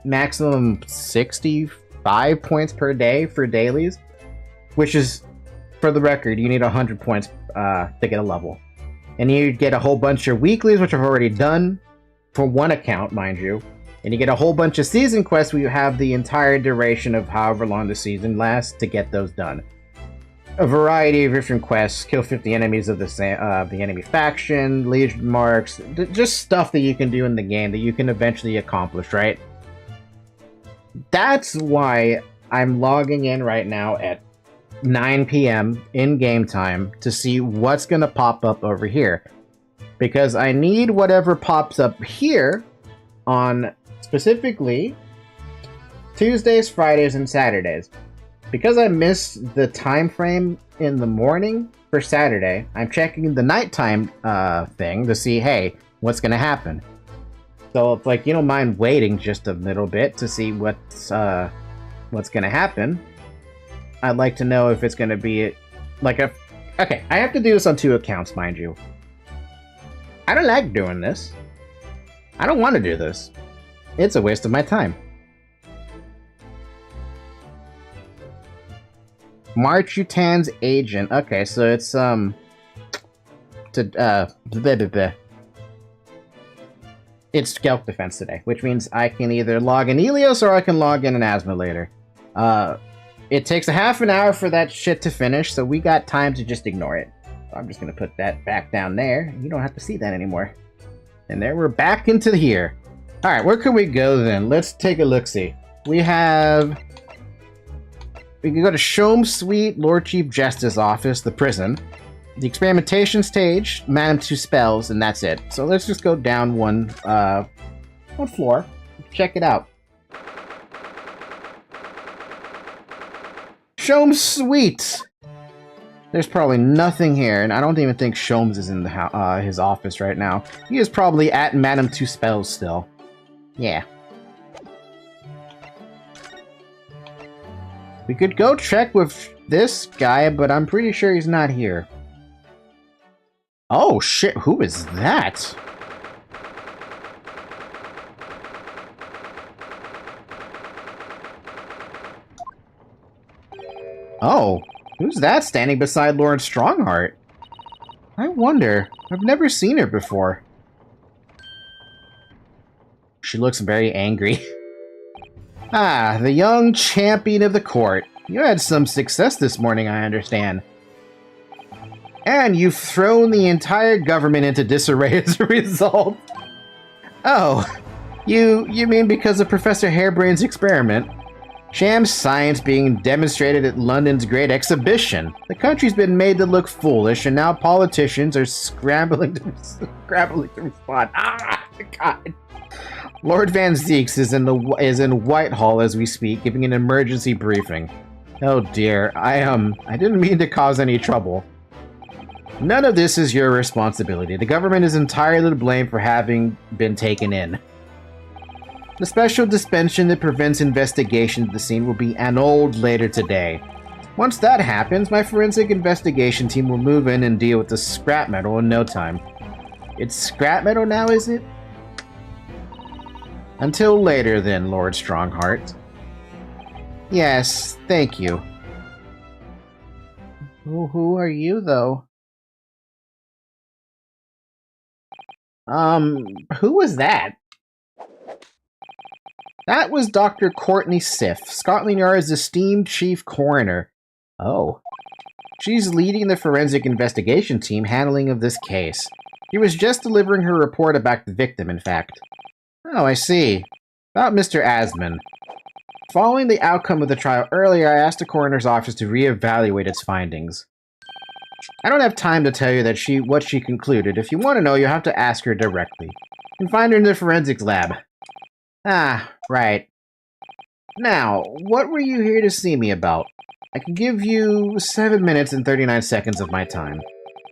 S1: Maximum 65 points per day for dailies. Which is, for the record, you need 100 points to get a level. And you get a whole bunch of weeklies, which I've already done. For one account, mind you. And you get a whole bunch of season quests where you have the entire duration of however long the season lasts to get those done. A variety of different quests, kill 50 enemies of the enemy faction, legion marks, just stuff that you can do in the game that you can eventually accomplish, right? That's why I'm logging in right now at 9 p.m. in game time to see what's going to pop up over here. Because I need whatever pops up here on specifically Tuesdays, Fridays, and Saturdays. Because I missed the time frame in the morning for Saturday, I'm checking the nighttime thing to see, hey, what's going to happen. So if like you don't mind waiting just a little bit to see what's going to happen, I'd like to know if it's going to be like a... Okay, I have to do this on 2 accounts, mind you. I don't like doing this. I don't want to do this. It's a waste of my time. March Utan's agent. Okay, so it's it's Skelp Defense today, which means I can either log in Elios or I can log in an Asthma later. It takes a half an hour for that shit to finish, so we got time to just ignore it. So I'm just gonna put that back down there. You don't have to see that anymore. And there, we're back into here. Alright, where can we go then? Let's take a look-see. We can go to Shome Suite, Lord Chief Justice Office, the prison, the experimentation stage, Madam Two Spells, and that's it. So let's just go down one floor. Check it out. Shome Suite! There's probably nothing here, and I don't even think Shomes is in the his office right now. He is probably at Madam Two Spells still. Yeah. We could go check with this guy, but I'm pretty sure he's not here. Oh shit, who is that? Oh, who's that standing beside Lord Strongheart? I wonder. I've never seen her before. She looks very angry. Ah, the young champion of the court. You had some success this morning, I understand. And you've thrown the entire government into disarray as a result. Oh, you mean because of Professor Harebrain's experiment? Sham science being demonstrated at London's Great Exhibition. The country's been made to look foolish, and now politicians are scrambling to respond. Ah, God. Lord Van Zeeks is in Whitehall as we speak, giving an emergency briefing. Oh dear, I didn't mean to cause any trouble. None of this is your responsibility. The government is entirely to blame for having been taken in. The special suspension that prevents investigation of the scene will be annulled later today. Once that happens, my forensic investigation team will move in and deal with the scrap metal in no time. It's scrap metal now, is it? Until later then, Lord Strongheart. Yes, thank you. Who are you, though? Who was that? That was Dr. Courtney Sif, Scotland Yard's esteemed chief coroner. Oh. She's leading the forensic investigation team handling of this case. She was just delivering her report about the victim, in fact. Oh, I see. About Mr. Asman. Following the outcome of the trial earlier, I asked the coroner's office to reevaluate its findings. I don't have time to tell you what she concluded. If you want to know, you'll have to ask her directly. You can find her in the forensics lab. Ah, right. Now, what were you here to see me about? I can give you 7 minutes and 39 seconds of my time.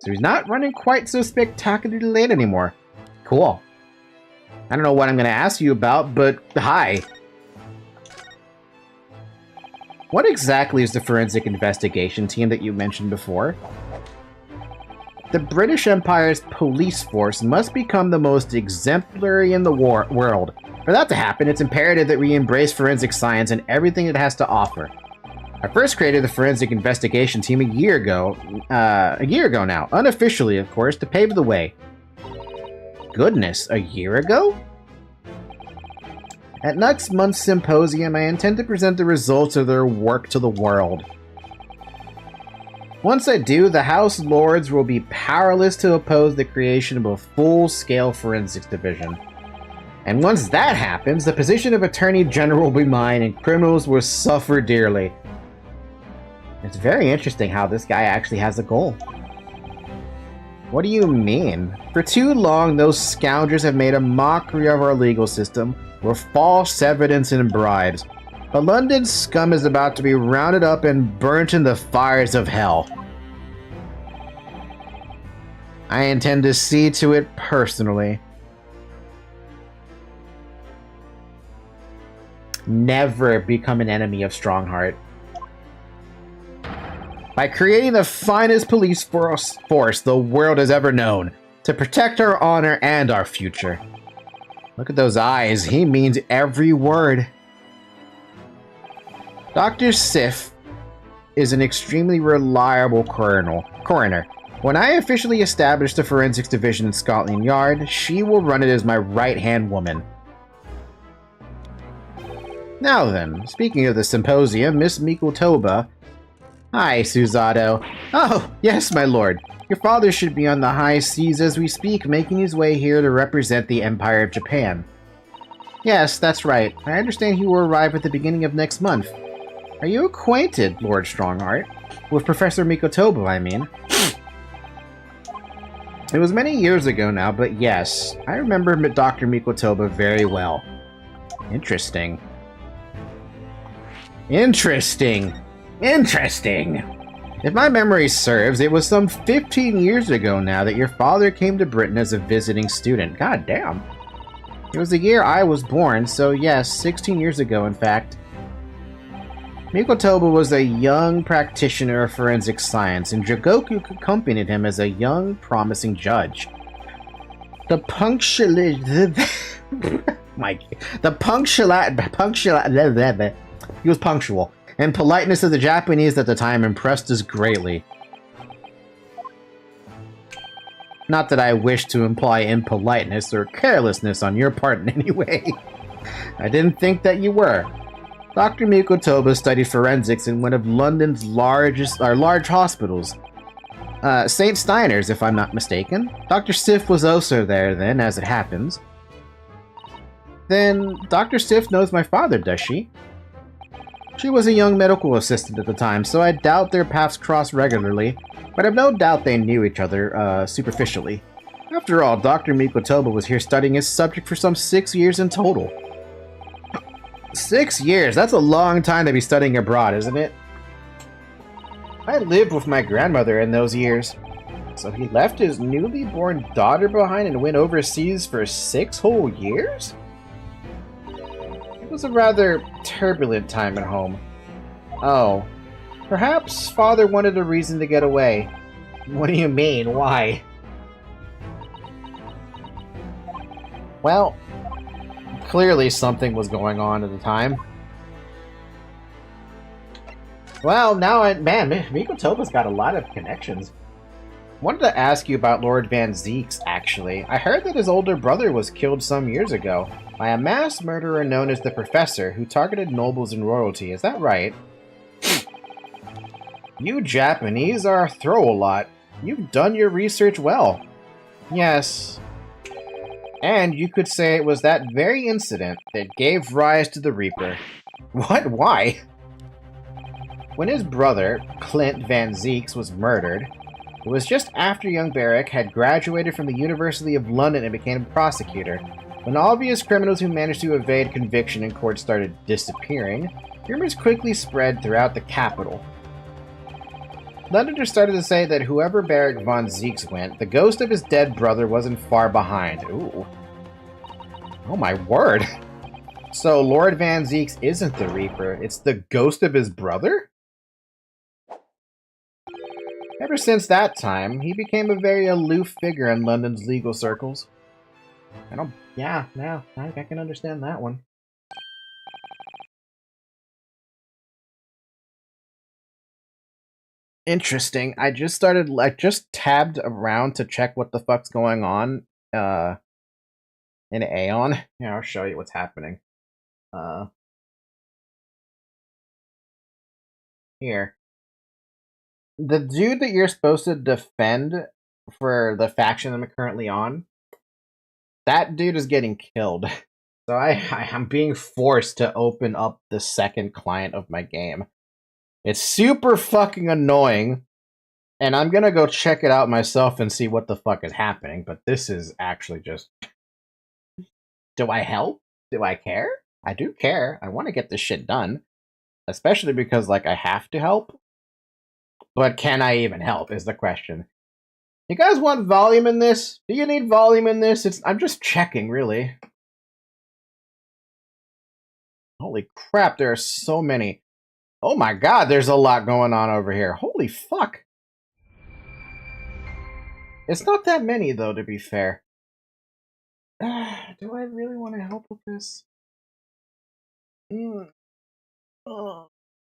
S1: So he's not running quite so spectacularly late anymore. Cool. I don't know what I'm going to ask you about, but hi. What exactly is the forensic investigation team that you mentioned before? The British Empire's police force must become the most exemplary in the world. For that to happen, it's imperative that we embrace forensic science and everything it has to offer. I first created the forensic investigation team a year ago now, unofficially, of course, to pave the way. Goodness, a year ago? At next month's symposium, I intend to present the results of their work to the world. Once I do, the House Lords will be powerless to oppose the creation of a full-scale forensics division. And once that happens, the position of Attorney General will be mine and criminals will suffer dearly. It's very interesting how this guy actually has a goal. What do you mean? For too long, those scoundrels have made a mockery of our legal system with false evidence and bribes. But London's scum is about to be rounded up and burnt in the fires of hell. I intend to see to it personally. Never become an enemy of Strongheart. By creating the finest police force the world has ever known, to protect our honor and our future. Look at those eyes, he means every word. Dr. Sif is an extremely reliable coroner. When I officially establish the forensics division in Scotland Yard, she will run it as my right-hand woman. Now then, speaking of the symposium, Miss Mikotoba. Hi, Suzato. Oh, yes, my lord. Your father should be on the high seas as we speak, making his way here to represent the Empire of Japan. Yes, that's right. I understand he will arrive at the beginning of next month. Are you acquainted, Lord Strongheart? With Professor Mikotoba, I mean. It was many years ago now, but yes, I remember Dr. Mikotoba very well. Interesting. Interesting. If my memory serves, it was some 15 years ago now that your father came to Britain as a visiting student. God damn. It was the year I was born, so yes, 16 years ago in fact. Mikotoba was a young practitioner of forensic science, and Jigoku accompanied him as a young, promising judge. The he was punctual, and politeness of the Japanese at the time impressed us greatly. Not that I wish to imply impoliteness or carelessness on your part in any way. I didn't think that you were. Dr. Mikotoba studied forensics in one of London's large hospitals. St. Steiner's, if I'm not mistaken. Dr. Sif was also there then, as it happens. Then, Dr. Sif knows my father, does she? She was a young medical assistant at the time, so I doubt their paths crossed regularly, but I've no doubt they knew each other, superficially. After all, Dr. Mikotoba was here studying his subject for some 6 years in total. 6 years? That's a long time to be studying abroad, isn't it? I lived with my grandmother in those years. So he left his newly born daughter behind and went overseas for 6 whole years? It was a rather turbulent time at home. Oh. Perhaps father wanted a reason to get away. What do you mean? Why? Well, clearly something was going on at the time. Well, now man, Mikotoba's got a lot of connections. Wanted to ask you about Lord Van Zeeks, actually. I heard that his older brother was killed some years ago by a mass murderer known as the Professor, who targeted nobles and royalty. Is that right? You Japanese are a throw-a-lot. You've done your research well. Yes. And you could say it was that very incident that gave rise to the Reaper. What? Why? When his brother, Clint Van Zeeks, was murdered, it was just after young Barrack had graduated from the University of London and became a prosecutor. When obvious criminals who managed to evade conviction in court started disappearing, rumors quickly spread throughout the capital. Legend started to say that whoever Barrick von Zeeks went, the ghost of his dead brother wasn't far behind. Ooh. Oh my word. So Lord Van Zeeks isn't the Reaper, it's the ghost of his brother? Ever since that time, he became a very aloof figure in London's legal circles. Yeah, I can understand that one. Interesting. I just tabbed around to check what the fuck's going on, in Aeon. Yeah, I'll show you what's happening. Here. The dude that you're supposed to defend for the faction I'm currently on, that dude is getting killed. So I'm being forced to open up the second client of my game. It's super fucking annoying, and I'm gonna go check it out myself and see what the fuck is happening, but this is actually just... Do I help? Do I care? I do care. I want to get this shit done. Especially because, like, I have to help. But can I even help, is the question. You guys want volume in this? Do you need volume in this? I'm just checking, really. Holy crap, there are so many. Oh my god, there's a lot going on over here. Holy fuck. It's not that many, though, to be fair. Do I really want to help with this? I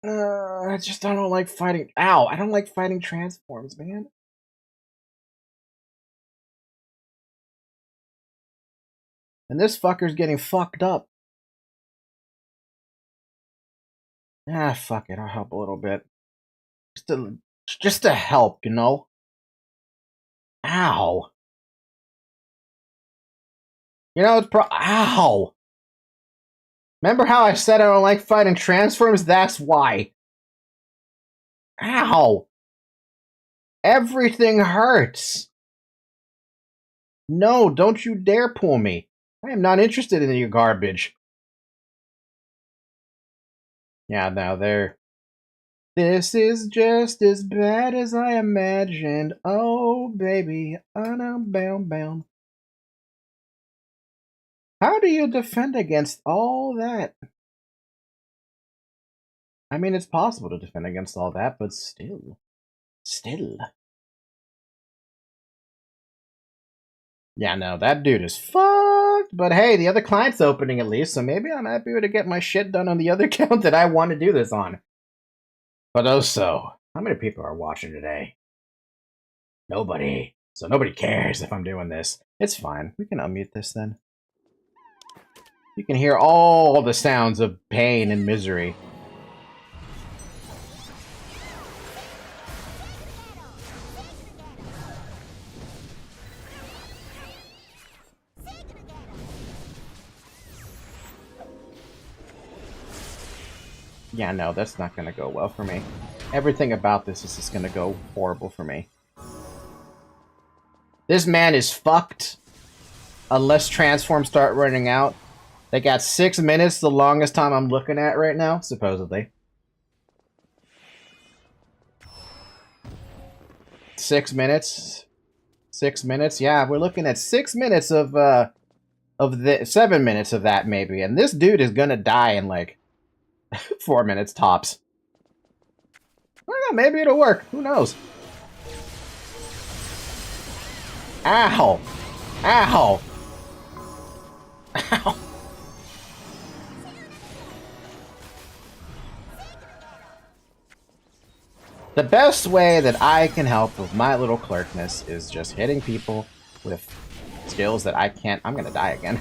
S1: don't like fighting. Ow, I don't like fighting transforms, man. And this fucker's getting fucked up. Ah, fuck it, I'll help a little bit. Just to help, you know? Ow. You know, ow! Remember how I said I don't like fighting transforms? That's why. Ow! Everything hurts. No, don't you dare pull me. I am not interested in your garbage. Yeah, now there. This is just as bad as I imagined. Oh, baby, bound. How do you defend against all that? I mean, it's possible to defend against all that, but still. Yeah, no, that dude is fucked. But hey, the other client's opening at least, so maybe I'm happy to get my shit done on the other account that I want to do this on. But also, how many people are watching today? Nobody. So nobody cares if I'm doing this. It's fine. We can unmute this then. You can hear all the sounds of pain and misery. Yeah, no, that's not gonna go well for me. Everything about this is just gonna go horrible for me. This man is fucked. Unless transforms start running out. They got 6 minutes, the longest time I'm looking at right now, supposedly. 6 minutes. 6 minutes, yeah, we're looking at 6 minutes of the 7 minutes of that maybe, and this dude is gonna die in like 4 minutes tops. I don't know, maybe it'll work. Who knows? Ow! Ow! Ow! The best way that I can help with my little clerkness is just hitting people with skills that I can't... I'm gonna die again.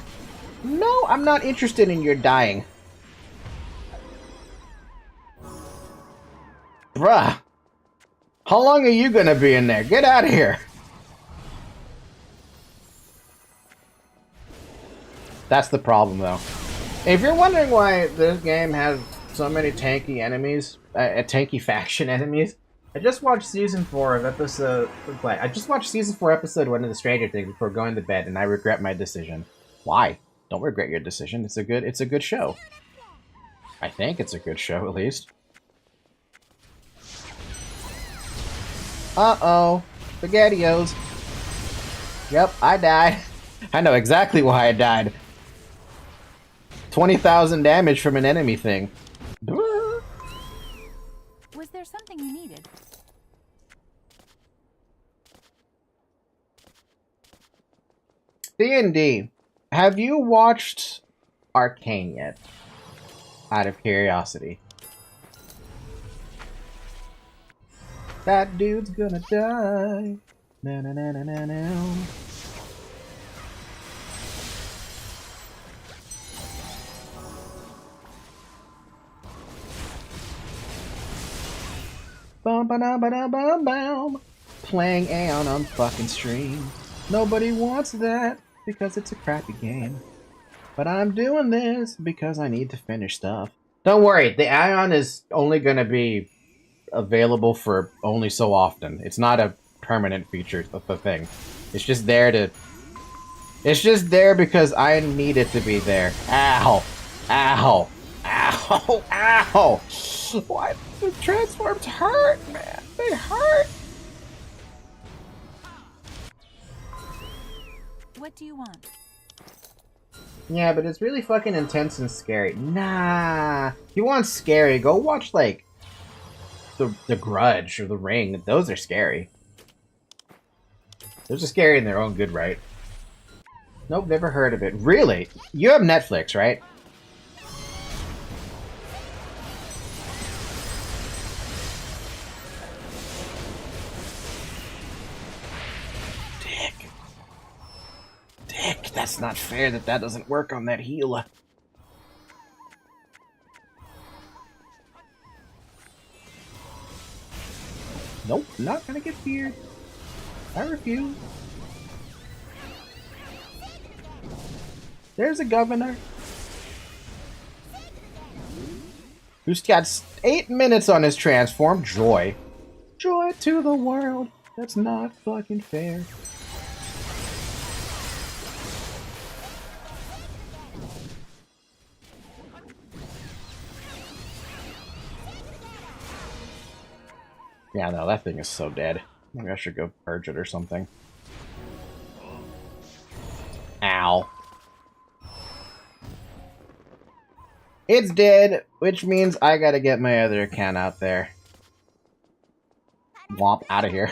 S1: No, I'm not interested in your dying. Bruh. How long are you gonna be in there? Get out of here. That's the problem, though. If you're wondering why this game has so many tanky enemies, tanky faction enemies, I just watched season 4 of episode... I just watched season 4 episode 1 of the Stranger Things before going to bed, and I regret my decision. Why? Don't regret your decision. It's a good show. I think it's a good show, at least. Uh-oh. SpaghettiOs. Yep, I died. I know exactly why I died. 20,000 damage from an enemy thing.
S4: Was there something you needed?
S1: D&D, have you watched Arcane yet? Out of curiosity. That dude's gonna die. Na na na na na na. Bum ba da ba da bum bum. Playing Aeon on fucking stream. Nobody wants that because it's a crappy game. But I'm doing this because I need to finish stuff. Don't worry, the Aeon is only gonna be available for only so often. It's not a permanent feature of the thing. It's just there to... It's just there because I need it to be there. Ow! Ow! Ow! Ow! Why? The transforms hurt, man! They hurt!
S4: What do you want?
S1: Yeah, but it's really fucking intense and scary. Nah! If you want scary, go watch, like, The Grudge or The Ring. Those are scary. Those are scary in their own good right. Nope, never heard of it. Really? You have Netflix, right? Dick. Dick, that's not fair that doesn't work on that heal. Nope, not gonna get feared. I refuse. There's a governor who's got 8 minutes on his transform. Joy. Joy to the world. That's not fucking fair. Yeah, no, that thing is so dead. Maybe I should go purge it or something. Ow. It's dead, which means I gotta get my other account out there. Womp, out of here.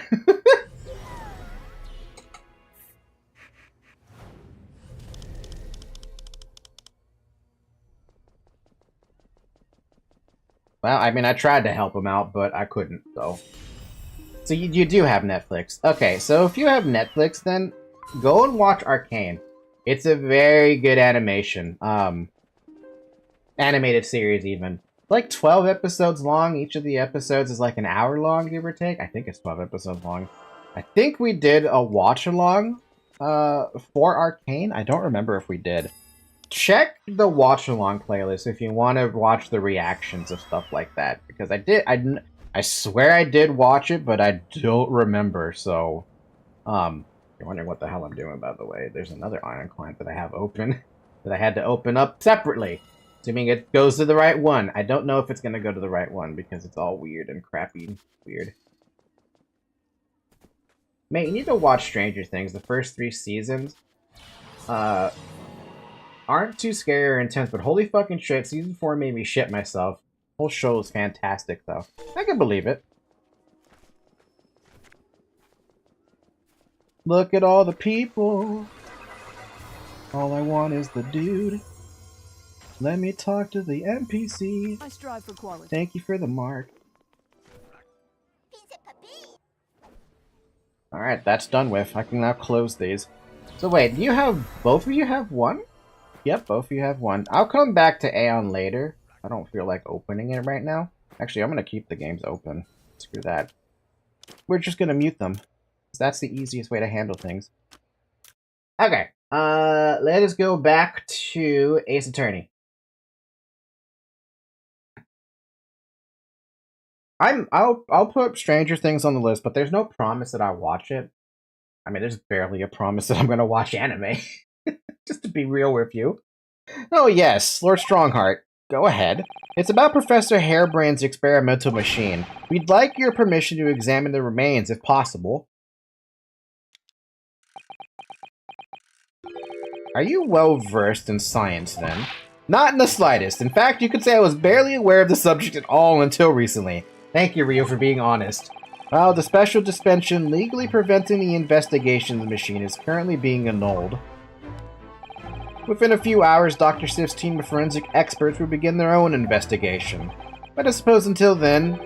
S1: Well, I mean, I tried to help him out, but I couldn't, so... So you do have Netflix. Okay, so if you have Netflix, then go and watch Arcane. It's a very good animation. Animated series, even. Like 12 episodes long. Each of the episodes is like an hour long, give or take. I think it's 12 episodes long. I think we did a watch-along for Arcane. I don't remember if we did. Check the watch-along playlist if you want to watch the reactions of stuff like that. Because I swear I did watch it, but I don't remember, so... You're wondering what the hell I'm doing, by the way. There's another Iron client that I have open that I had to open up separately. Assuming it goes to the right one. I don't know if it's going to go to the right one because it's all weird and crappy and weird. Mate, you need to watch Stranger Things. The first 3 seasons aren't too scary or intense, but holy fucking shit, season 4 made me shit myself. The whole show is fantastic, though. I can believe it. Look at all the people. All I want is the dude. Let me talk to the NPC.
S4: I strive for quality.
S1: Thank you for the mark. Alright, that's done with. I can now close these. So wait, do you have... both of you have one? Yep, both of you have one. I'll come back to Aeon later. I don't feel like opening it right now. Actually, I'm going to keep the games open. Screw that. We're just going to mute them. That's the easiest way to handle things. Okay, let us go back to Ace Attorney. I'll put Stranger Things on the list, but there's no promise that I'll watch it. I mean, there's barely a promise that I'm gonna watch anime. Just to be real with you. Oh yes, Lord Strongheart. Go ahead. It's about Professor Harebrain's experimental machine. We'd like your permission to examine the remains, if possible. Are you well-versed in science, then? Not in the slightest. In fact, you could say I was barely aware of the subject at all until recently. Thank you, Rio, for being honest. Well, the special suspension legally preventing the investigation of the machine is currently being annulled. Within a few hours, Dr. Sif's team of forensic experts will begin their own investigation. But I suppose until then,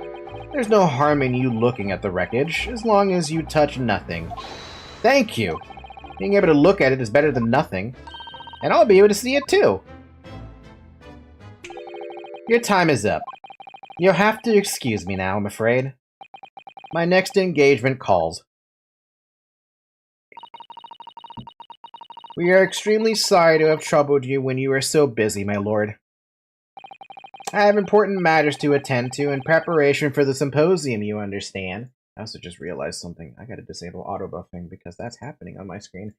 S1: there's no harm in you looking at the wreckage, as long as you touch nothing. Thank you! Being able to look at it is better than nothing. And I'll be able to see it too! Your time is up. You'll have to excuse me now, I'm afraid. My next engagement calls. We are extremely sorry to have troubled you when you were so busy, my lord. I have important matters to attend to in preparation for the symposium, you understand. I also just realized something. I gotta disable auto-buffing because that's happening on my screen.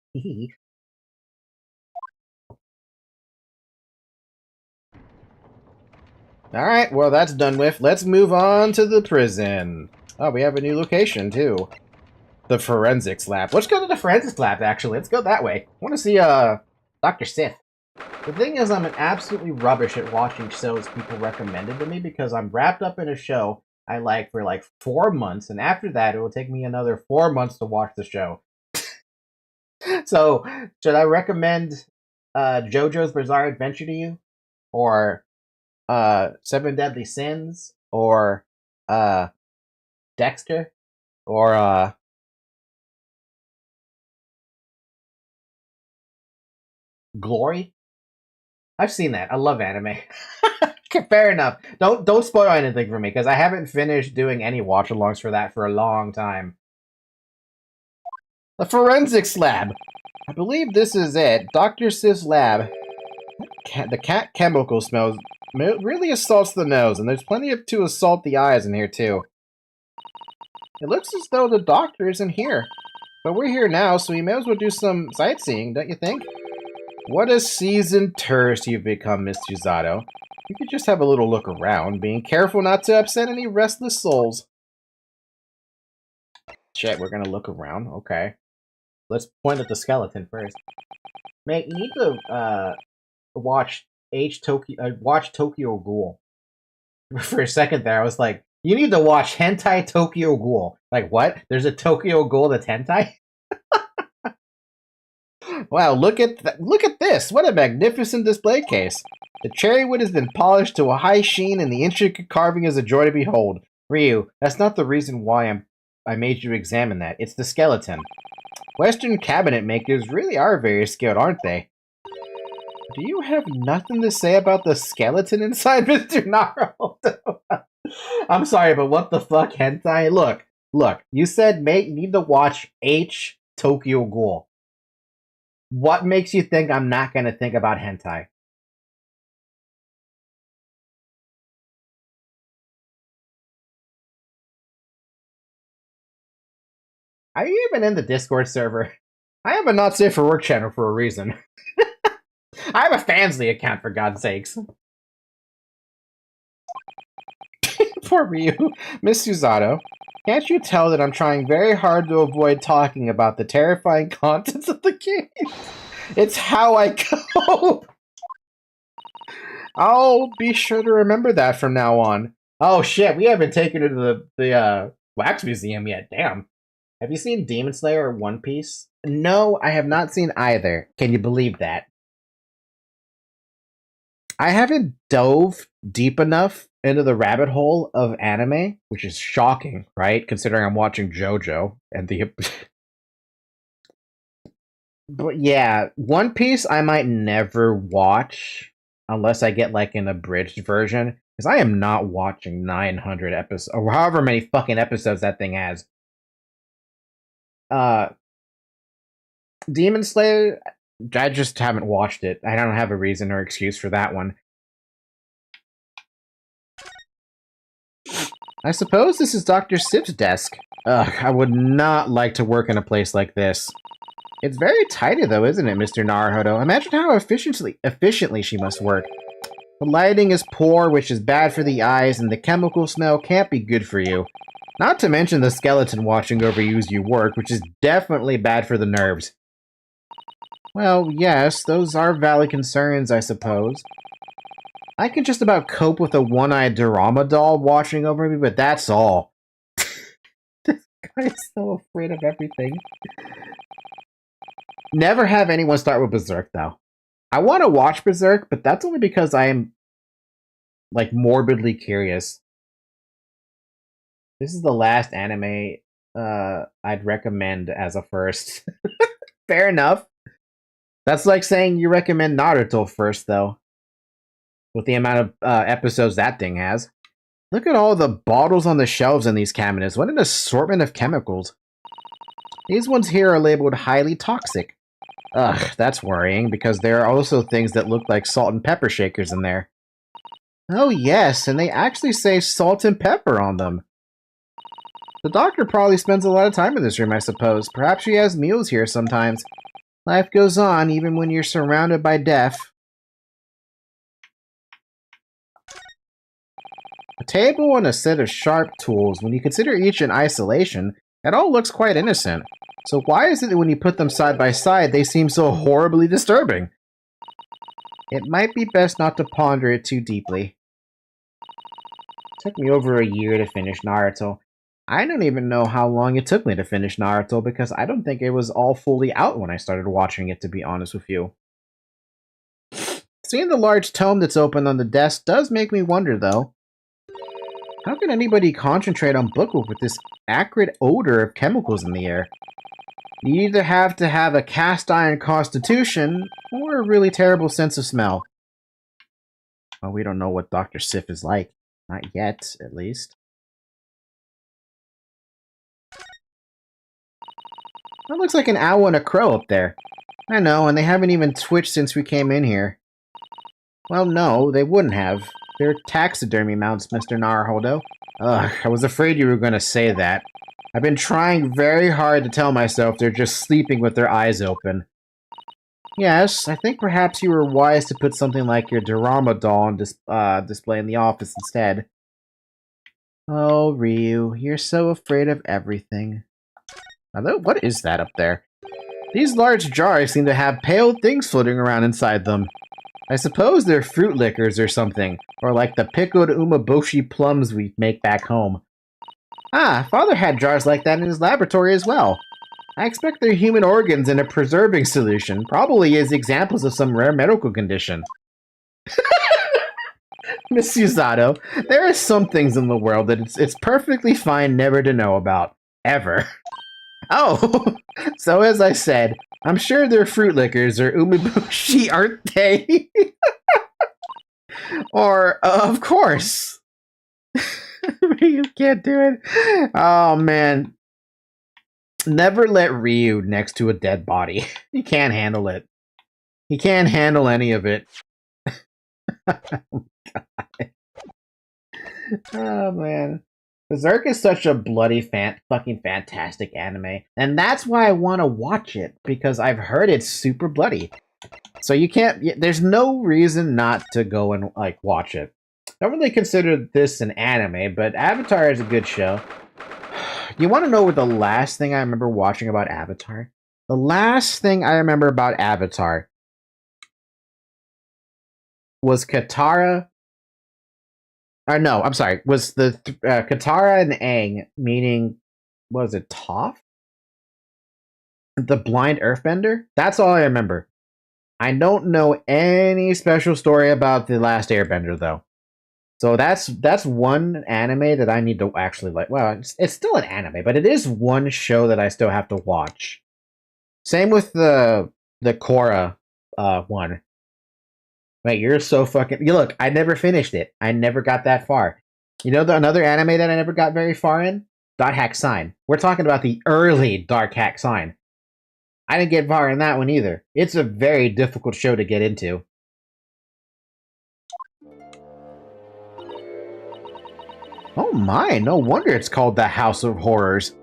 S1: Alright, well that's done with. Let's move on to the prison. Oh, we have a new location, too. The forensics lab. Let's go to the forensics lab, actually. Let's go that way. I want to see, Dr. Sith. The thing is, I'm absolutely rubbish at watching shows people recommended to me because I'm wrapped up in a show I like for, 4 months, and after that, it will take me another 4 months to watch the show. So, should I recommend, JoJo's Bizarre Adventure to you? Or, Seven Deadly Sins? Or, Dexter? Or, Glory? I've seen that. I love anime. Fair enough. Don't spoil anything for me, because I haven't finished doing any watch-alongs for that for a long time. The forensics lab! I believe this is it. Dr. Sif's lab. The cat chemical smells really assaults the nose, and there's plenty to assault the eyes in here, too. It looks as though the doctor isn't here. But we're here now, so we may as well do some sightseeing, don't you think? What a seasoned tourist you've become, Miss Yuzato. You could just have a little look around, being careful not to upset any restless souls. Shit, we're gonna look around. Okay. Let's point at the skeleton first. Mate, you need to, watch Tokyo Ghoul. For a second there, I was like, you need to watch Hentai Tokyo Ghoul. Like, what? There's a Tokyo Ghoul that's hentai? Wow, look at this! What a magnificent display case! The cherry wood has been polished to a high sheen, and the intricate carving is a joy to behold. Ryu, that's not the reason why I made you examine that. It's the skeleton. Western cabinet makers really are very skilled, aren't they? Do you have nothing to say about the skeleton inside, Mr. Naruto? I'm sorry, but what the fuck, hentai? Look, you said, mate, you need to watch H Tokyo Ghoul. What makes you think I'm not going to think about hentai? Are you even in the Discord server? I have a Not Safe for Work channel for a reason. I have a Fansly account, for God's sakes. Poor Ryu. Miss Yuzato, can't you tell that I'm trying very hard to avoid talking about the terrifying contents of the game? It's how I cope! I'll be sure to remember that from now on. Oh shit, we haven't taken her to the Wax Museum yet, damn. Have you seen Demon Slayer or One Piece? No, I have not seen either. Can you believe that? I haven't dove deep enough into the rabbit hole of anime, which is shocking, right? Considering I'm watching JoJo and the... But yeah, One Piece I might never watch unless I get like an abridged version, because I am not watching 900 episodes, or however many fucking episodes that thing has. Demon Slayer, I just haven't watched it. I don't have a reason or excuse for that one. I suppose this is Dr. Sip's desk. Ugh, I would not like to work in a place like this. It's very tidy though, isn't it, Mr. Naruhodo? Imagine how efficiently she must work. The lighting is poor, which is bad for the eyes, and the chemical smell can't be good for you. Not to mention the skeleton watching over you as you work, which is definitely bad for the nerves. Well, yes, those are valid concerns, I suppose. I can just about cope with a one-eyed Dorama doll watching over me, but that's all. This guy is so afraid of everything. Never have anyone start with Berserk, though. I want to watch Berserk, but that's only because I am, like, morbidly curious. This is the last anime I'd recommend as a first. Fair enough. That's like saying you recommend Naruto first, though. With the amount of episodes that thing has. Look at all the bottles on the shelves in these cabinets. What an assortment of chemicals. These ones here are labeled highly toxic. Ugh, that's worrying, because there are also things that look like salt and pepper shakers in there. Oh yes, and they actually say salt and pepper on them. The doctor probably spends a lot of time in this room, I suppose. Perhaps she has meals here sometimes. Life goes on, even when you're surrounded by death. A table and a set of sharp tools. When you consider each in isolation, it all looks quite innocent. So why is it that when you put them side by side, they seem so horribly disturbing? It might be best not to ponder it too deeply. It took me over a year to finish Naruto. I don't even know how long it took me to finish Naruto, because I don't think it was all fully out when I started watching it, to be honest with you. Seeing the large tome that's open on the desk does make me wonder, though. How can anybody concentrate on bookwork with this acrid odor of chemicals in the air? You either have to have a cast iron constitution, or a really terrible sense of smell. Well, we don't know what Dr. Sif is like. Not yet, at least. That looks like an owl and a crow up there. I know, and they haven't even twitched since we came in here. Well, no, they wouldn't have. They're taxidermy mounts, Mr. Naruhodo. Ugh, I was afraid you were going to say that. I've been trying very hard to tell myself they're just sleeping with their eyes open. Yes, I think perhaps you were wise to put something like your Dorama doll on display in the office instead. Oh, Ryu, you're so afraid of everything. Now, what is that up there? These large jars seem to have pale things floating around inside them. I suppose they're fruit liquors or something, or like the pickled umeboshi plums we make back home. Ah, Father had jars like that in his laboratory as well. I expect they're human organs in a preserving solution, probably as examples of some rare medical condition. Miss Susato, there are some things in the world that it's perfectly fine never to know about. Ever. Oh, so as I said, I'm sure they're fruit liquors or umeboshi, aren't they? Or, of course. You can't do it. Oh, man. Never let Ryu next to a dead body. He can't handle it. He can't handle any of it. Oh, God. Oh, man. Berserk is such a bloody, fucking fantastic anime. And that's why I want to watch it, because I've heard it's super bloody. So you can't, there's no reason not to go and, like, watch it. Don't really consider this an anime, but Avatar is a good show. You want to know what the last thing I remember watching about Avatar? The last thing I remember about Avatar was Katara. Or no, I'm sorry. Was the Katara and Aang meaning, was it Toph? The blind earthbender? That's all I remember. I don't know any special story about the last airbender, though. So that's one anime that I need to actually like. Well, it's still an anime, but it is one show that I still have to watch. Same with the Korra one. Wait, you're so fucking... Look, I never finished it. I never got that far. You know another anime that I never got very far in? Dark Hack Sign. We're talking about the early Dark Hack Sign. I didn't get far in that one either. It's a very difficult show to get into. Oh my, no wonder it's called the House of Horrors.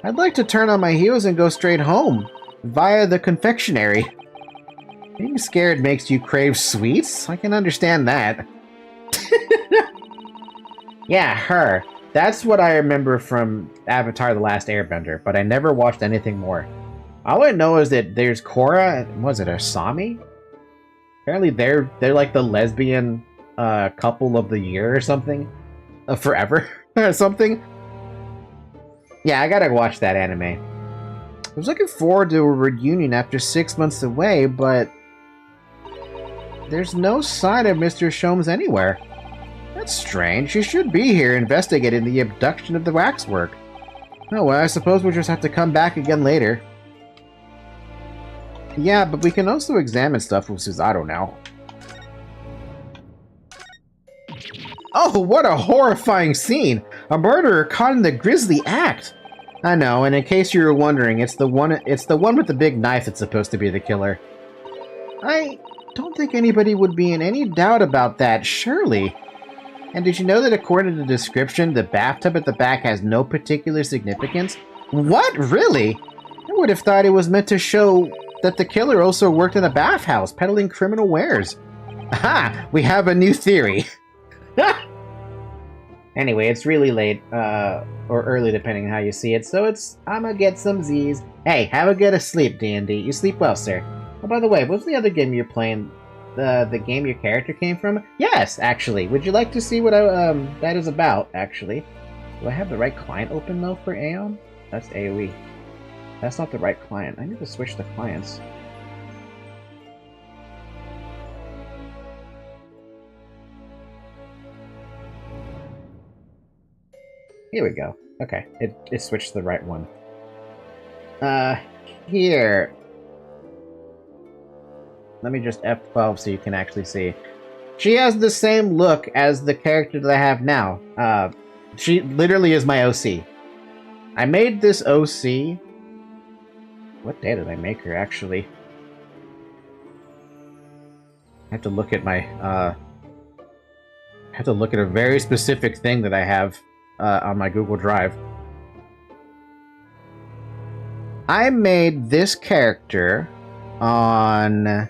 S1: I'd like to turn on my heels and go straight home, via the confectionery. Being scared makes you crave sweets? I can understand that. Yeah, her. That's what I remember from Avatar: The Last Airbender, but I never watched anything more. All I know is that there's Korra and was it Asami? Apparently they're like the lesbian couple of the year or something. Forever or something. Yeah, I gotta watch that anime. I was looking forward to a reunion after 6 months away, but there's no sign of Mr. Sholmes anywhere. That's strange. He should be here investigating the abduction of the waxwork. Oh well, I suppose we'll just have to come back again later. Yeah, but we can also examine stuff with Susato now. Oh, what a horrifying scene! A murderer caught in the grisly act! I know, and in case you were wondering, it's the one with the big knife that's supposed to be the killer. I don't think anybody would be in any doubt about that, surely. And did you know that according to the description, the bathtub at the back has no particular significance? What? Really? I would have thought it was meant to show that the killer also worked in a bathhouse, peddling criminal wares. Aha! We have a new theory. Anyway, it's really late, or early depending on how you see it, so I'ma get some Z's. Hey, have a good sleep, D&D. You sleep well, sir. Oh, by the way, what's the other game you're playing? The game your character came from? Yes, actually. Would you like to see what that is about, actually? Do I have the right client open, though, for Aeon? That's AoE. That's not the right client. I need to switch the clients. Here we go. Okay, it switched to the right one. Here. Let me just F12 so you can actually see. She has the same look as the character that I have now. She literally is my OC. I made this OC... What day did I make her, actually? I have to look at my, I have to look at a very specific thing that I have on my Google Drive. I made this character on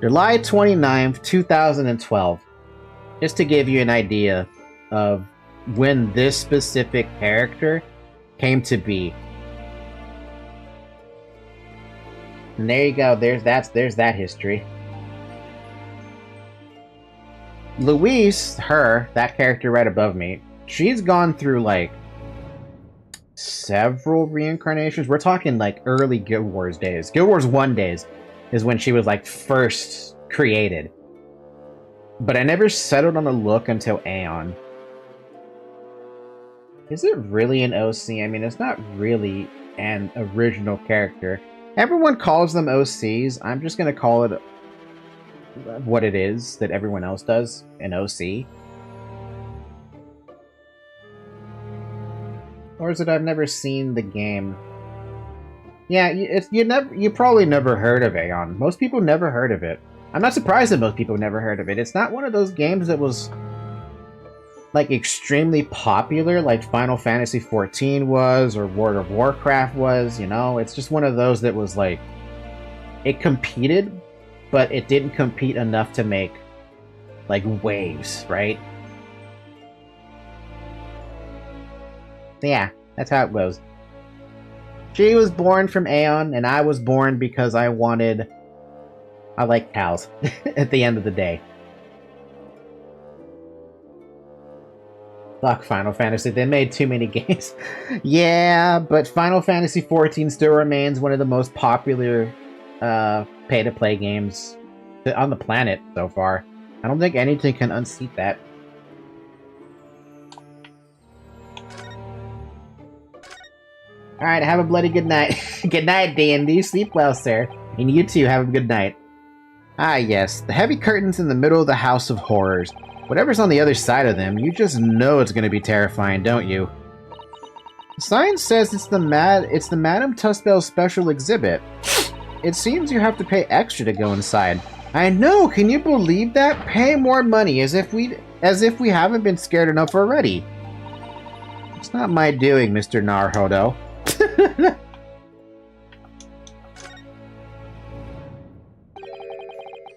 S1: July 29th, 2012. Just to give you an idea of when this specific character came to be. And there you go, there's that history. Louise, that character right above me, she's gone through like several reincarnations. We're talking like early Guild Wars days. Guild Wars 1 days is when she was like first created. But I never settled on a look until Aeon. Is it really an OC? I mean, it's not really an original character. Everyone calls them OCs. I'm just going to call it what it is that everyone else does, an OC. Or is it I've never seen the game? Yeah, you probably never heard of Aeon. Most people never heard of it. I'm not surprised that most people never heard of it. It's not one of those games that was like extremely popular like Final Fantasy XIV was or World of Warcraft was, you know? It's just one of those that was like, it competed, but it didn't compete enough to make like waves, right? Yeah, that's how it goes. She was born from Aeon, and I was born because I like cows at the end of the day. Fuck Final Fantasy, they made too many games. Yeah, but Final Fantasy XIV still remains one of the most popular pay-to-play games on the planet so far. I don't think anything can unseat that. Alright, have a bloody good night. Good night, D&D. Sleep well, sir. And you too, have a good night. Ah, yes. The heavy curtains in the middle of the House of Horrors. Whatever's on the other side of them, you just know it's going to be terrifying, don't you? The sign says it's the Madame Tussbell's special exhibit. It seems you have to pay extra to go inside. I know, can you believe that? Pay more money as if we haven't been scared enough already. It's not my doing, Mr. Naruhodo.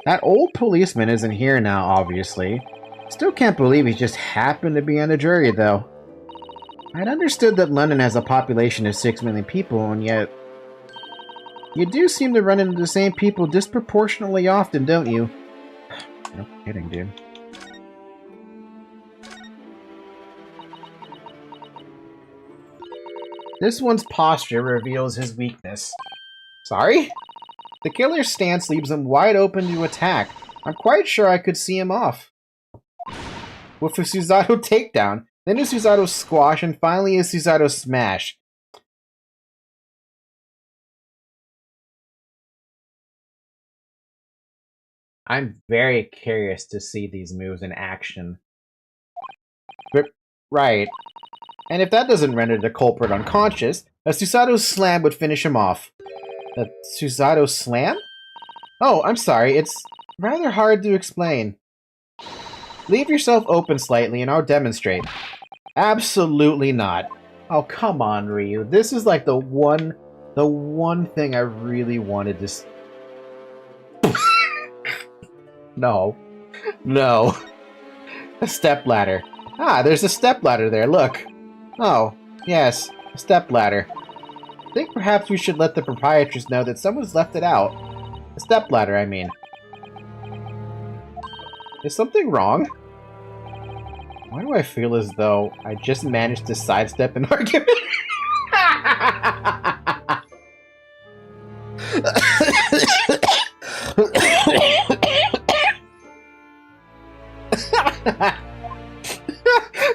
S1: That old policeman isn't here now, obviously. Still can't believe he just happened to be on the jury, though. I'd understood that London has a population of 6 million people, and yet... You do seem to run into the same people disproportionately often, don't you? No kidding, dude. This one's posture reveals his weakness. Sorry? The killer's stance leaves him wide open to attack. I'm quite sure I could see him off. With a Susato takedown, then a Susato squash, and finally a Susato smash. I'm very curious to see these moves in action. But, right. And if that doesn't render the culprit unconscious, a Susato slam would finish him off. A Susato slam? Oh, I'm sorry, it's rather hard to explain. Leave yourself open slightly and I'll demonstrate. Absolutely not. Oh, come on, Ryu. This is like the one thing I really wanted to... No. No. A stepladder. Ah, there's a stepladder there, look. Oh, yes, a stepladder. I think perhaps we should let the proprietress know that someone's left it out. A stepladder, I mean. Is something wrong? Why do I feel as though I just managed to sidestep an argument?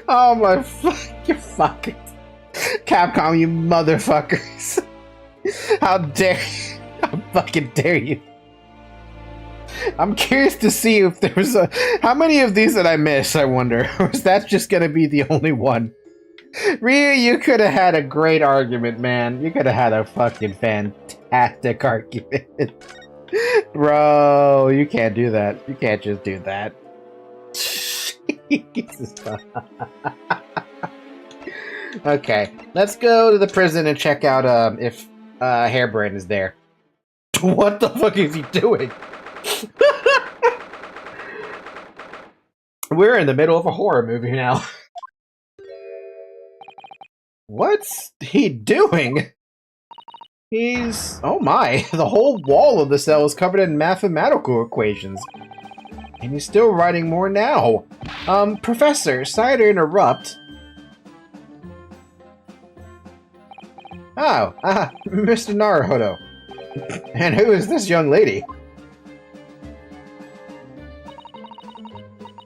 S1: Oh my fucking Capcom, you motherfuckers. How dare you? How fucking dare you? I'm curious to see if there was a... How many of these did I miss, I wonder? Or is that just gonna be the only one? Ryu, you could have had a great argument, man. You could have had a fucking fantastic argument. Bro, you can't do that. You can't just do that. Okay, let's go to the prison and check out if Hairbrain is there. What the fuck is he doing? We're in the middle of a horror movie now. What's he doing? He's... Oh my, the whole wall of the cell is covered in mathematical equations. And he's still writing more now. Professor, sorry to interrupt. Oh, Mr. Naruhodo. And who is this young lady?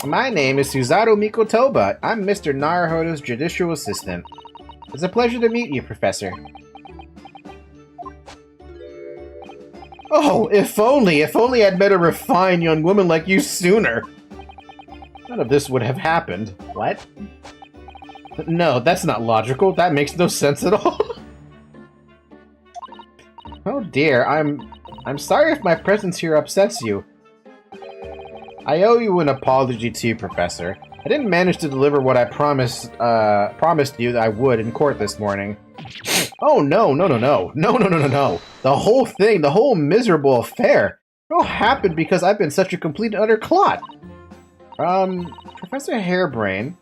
S1: My name is Susato Mikotoba. I'm Mr. Naruhodo's judicial assistant. It's a pleasure to meet you, Professor. Oh, if only I'd met a refined young woman like you sooner. None of this would have happened. What? No, that's not logical. That makes no sense at all. Oh dear, I'm sorry if my presence here upsets you. I owe you an apology too, Professor. I didn't manage to deliver what I promised you that I would in court this morning. Oh no. The whole thing, the whole miserable affair, it all happened because I've been such a complete and utter clot. Professor Hairbrain,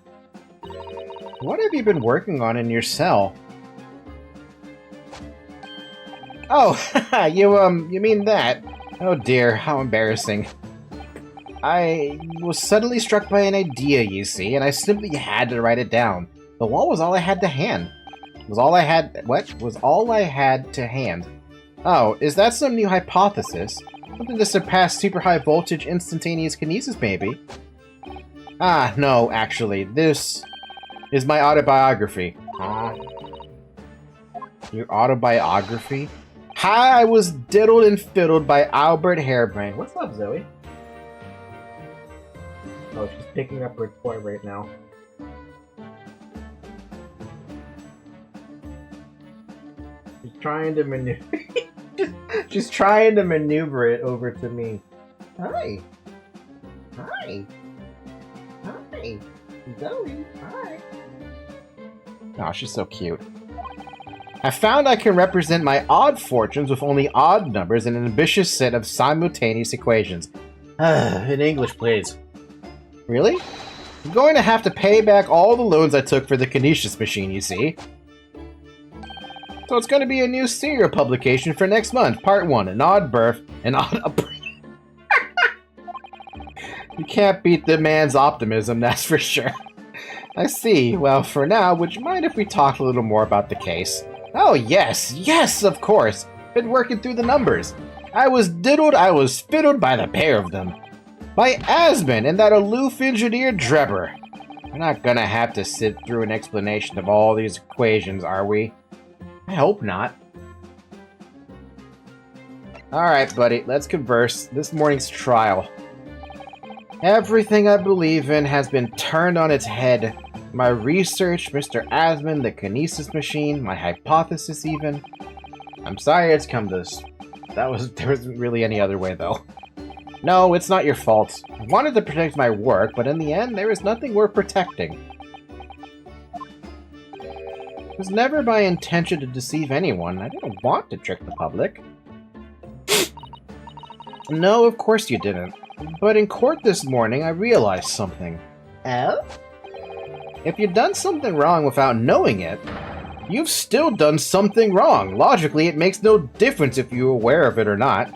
S1: what have you been working on in your cell? Oh, you mean that? Oh dear, how embarrassing. I was suddenly struck by an idea, you see, and I simply had to write it down. The wall was all I had to hand. Was all I had to hand. Oh, is that some new hypothesis? Something to surpass super high voltage instantaneous kinesis, maybe? Ah, no, actually, this is my autobiography. Your autobiography? How I was diddled and fiddled by Albert Hairbrain. What's up, Zoe? Oh, she's picking up her toy right now. She's trying to maneuver. She's trying to maneuver it over to me. Hi. Hi. Hi. Zoe. Hi. Oh, she's so cute. I found I can represent my odd fortunes with only odd numbers in an ambitious set of simultaneous equations. In English, please. Really? I'm going to have to pay back all the loans I took for the Canisius machine, you see. So it's going to be a new serial publication for next month. Part 1, An Odd Birth, An Odd... You can't beat the man's optimism, that's for sure. I see. Well, for now, would you mind if we talked a little more about the case? Oh, yes. Yes, of course. Been working through the numbers. I was diddled, I was fiddled by the pair of them. By Asmund and that aloof engineer Drebber. We're not gonna have to sit through an explanation of all these equations, are we? I hope not. Alright, buddy, let's converse. This morning's trial. Everything I believe in has been turned on its head. My research, Mr. Asmund, the Kinesis machine, my hypothesis even. I'm sorry it's come to this. There wasn't really any other way, though. No, it's not your fault. I wanted to protect my work, but in the end, there is nothing worth protecting. It was never my intention to deceive anyone. I didn't want to trick the public. No, of course you didn't. But in court this morning, I realized something. Oh? If you've done something wrong without knowing it, you've still done something wrong. Logically, it makes no difference if you're aware of it or not.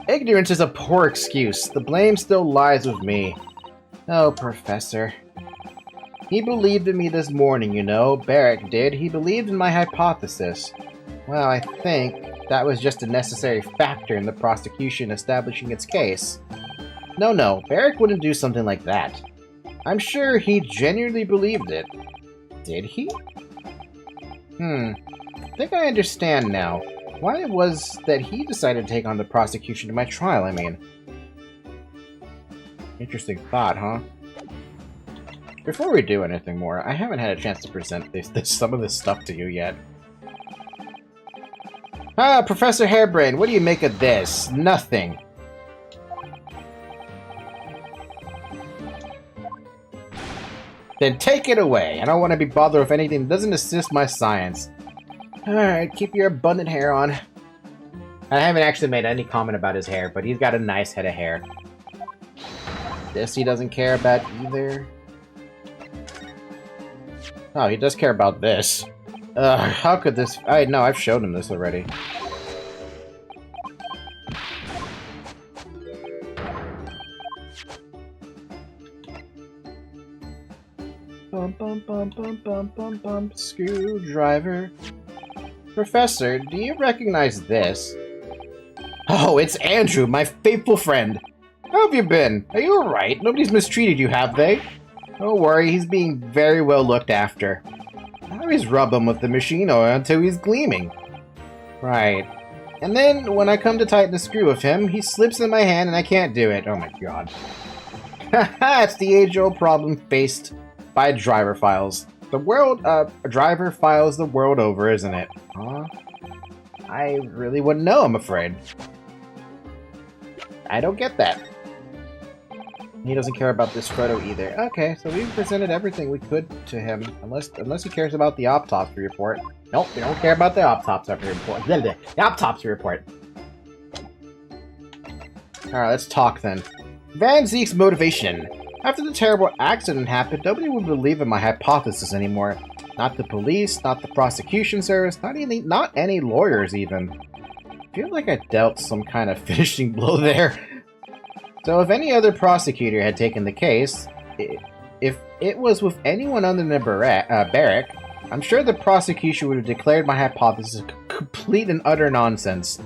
S1: Ignorance is a poor excuse. The blame still lies with me. Oh, Professor. He believed in me this morning, you know. Barrick did. He believed in my hypothesis. Well, I think that was just a necessary factor in the prosecution establishing its case. No, Barrick wouldn't do something like that. I'm sure he genuinely believed it. Did he? I think I understand now. Why it was that he decided to take on the prosecution of my trial, I mean. Interesting thought, huh? Before we do anything more, I haven't had a chance to present some of this stuff to you yet. Ah, Professor Hairbrain, what do you make of this? Nothing. Then take it away. I don't want to be bothered with anything that doesn't assist my science. Alright, keep your abundant hair on. I haven't actually made any comment about his hair, but he's got a nice head of hair. This he doesn't care about either. Oh, he does care about this. How could this... I know, I've showed him this already. Bum bum bum bum bum bum bum, screwdriver. Professor, do you recognize this? Oh, it's Andrew, my faithful friend. How have you been? Are you alright? Nobody's mistreated you, have they? Don't worry, he's being very well looked after. I always rub him with the machine oil until he's gleaming. Right. And then, when I come to tighten the screw with him, he slips in my hand and I can't do it. Oh my god. Haha, it's the age-old problem faced by driver files. The world, driver files the world over, isn't it? Huh? I really wouldn't know, I'm afraid. I don't get that. He doesn't care about this photo either. Okay, so we've presented everything we could to him, unless he cares about the autopsy report. Nope, we don't care about the autopsy report. The autopsy report. Alright, let's talk then. Van Zeke's motivation. After the terrible accident happened, nobody would believe in my hypothesis anymore. Not the police, not the prosecution service, not any lawyers even. I feel like I dealt some kind of finishing blow there. So if any other prosecutor had taken the case, if it was with anyone other than Barrick, I'm sure the prosecution would have declared my hypothesis complete and utter nonsense.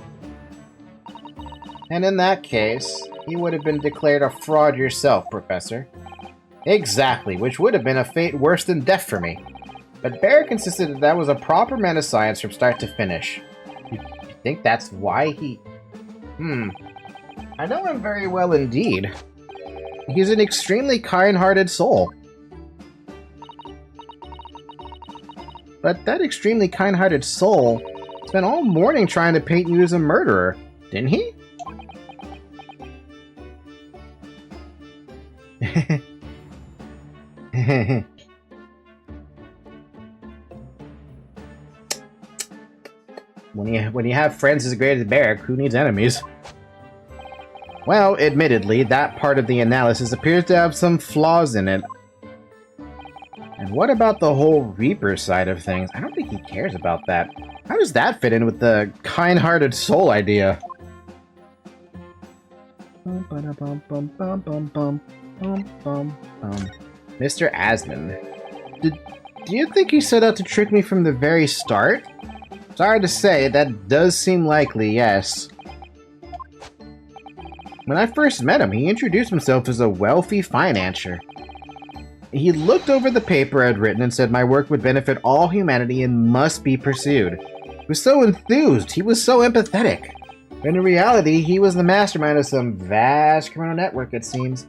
S1: And in that case, you would have been declared a fraud yourself, Professor. Exactly, which would have been a fate worse than death for me. But Barrick insisted that was a proper man of science from start to finish. You think that's why he... I know him very well indeed. He's an extremely kind-hearted soul. But that extremely kind-hearted soul spent all morning trying to paint you as a murderer, didn't he? When you have friends as great as Barrick, who needs enemies? Well, admittedly, that part of the analysis appears to have some flaws in it. And what about the whole Reaper side of things? I don't think he cares about that. How does that fit in with the kind-hearted soul idea? Mr. Asman. Do you think he set out to trick me from the very start? Sorry to say, that does seem likely, yes. When I first met him, he introduced himself as a wealthy financier. He looked over the paper I'd written and said my work would benefit all humanity and must be pursued. He was so enthused, he was so empathetic. But in reality, he was the mastermind of some vast criminal network, it seems.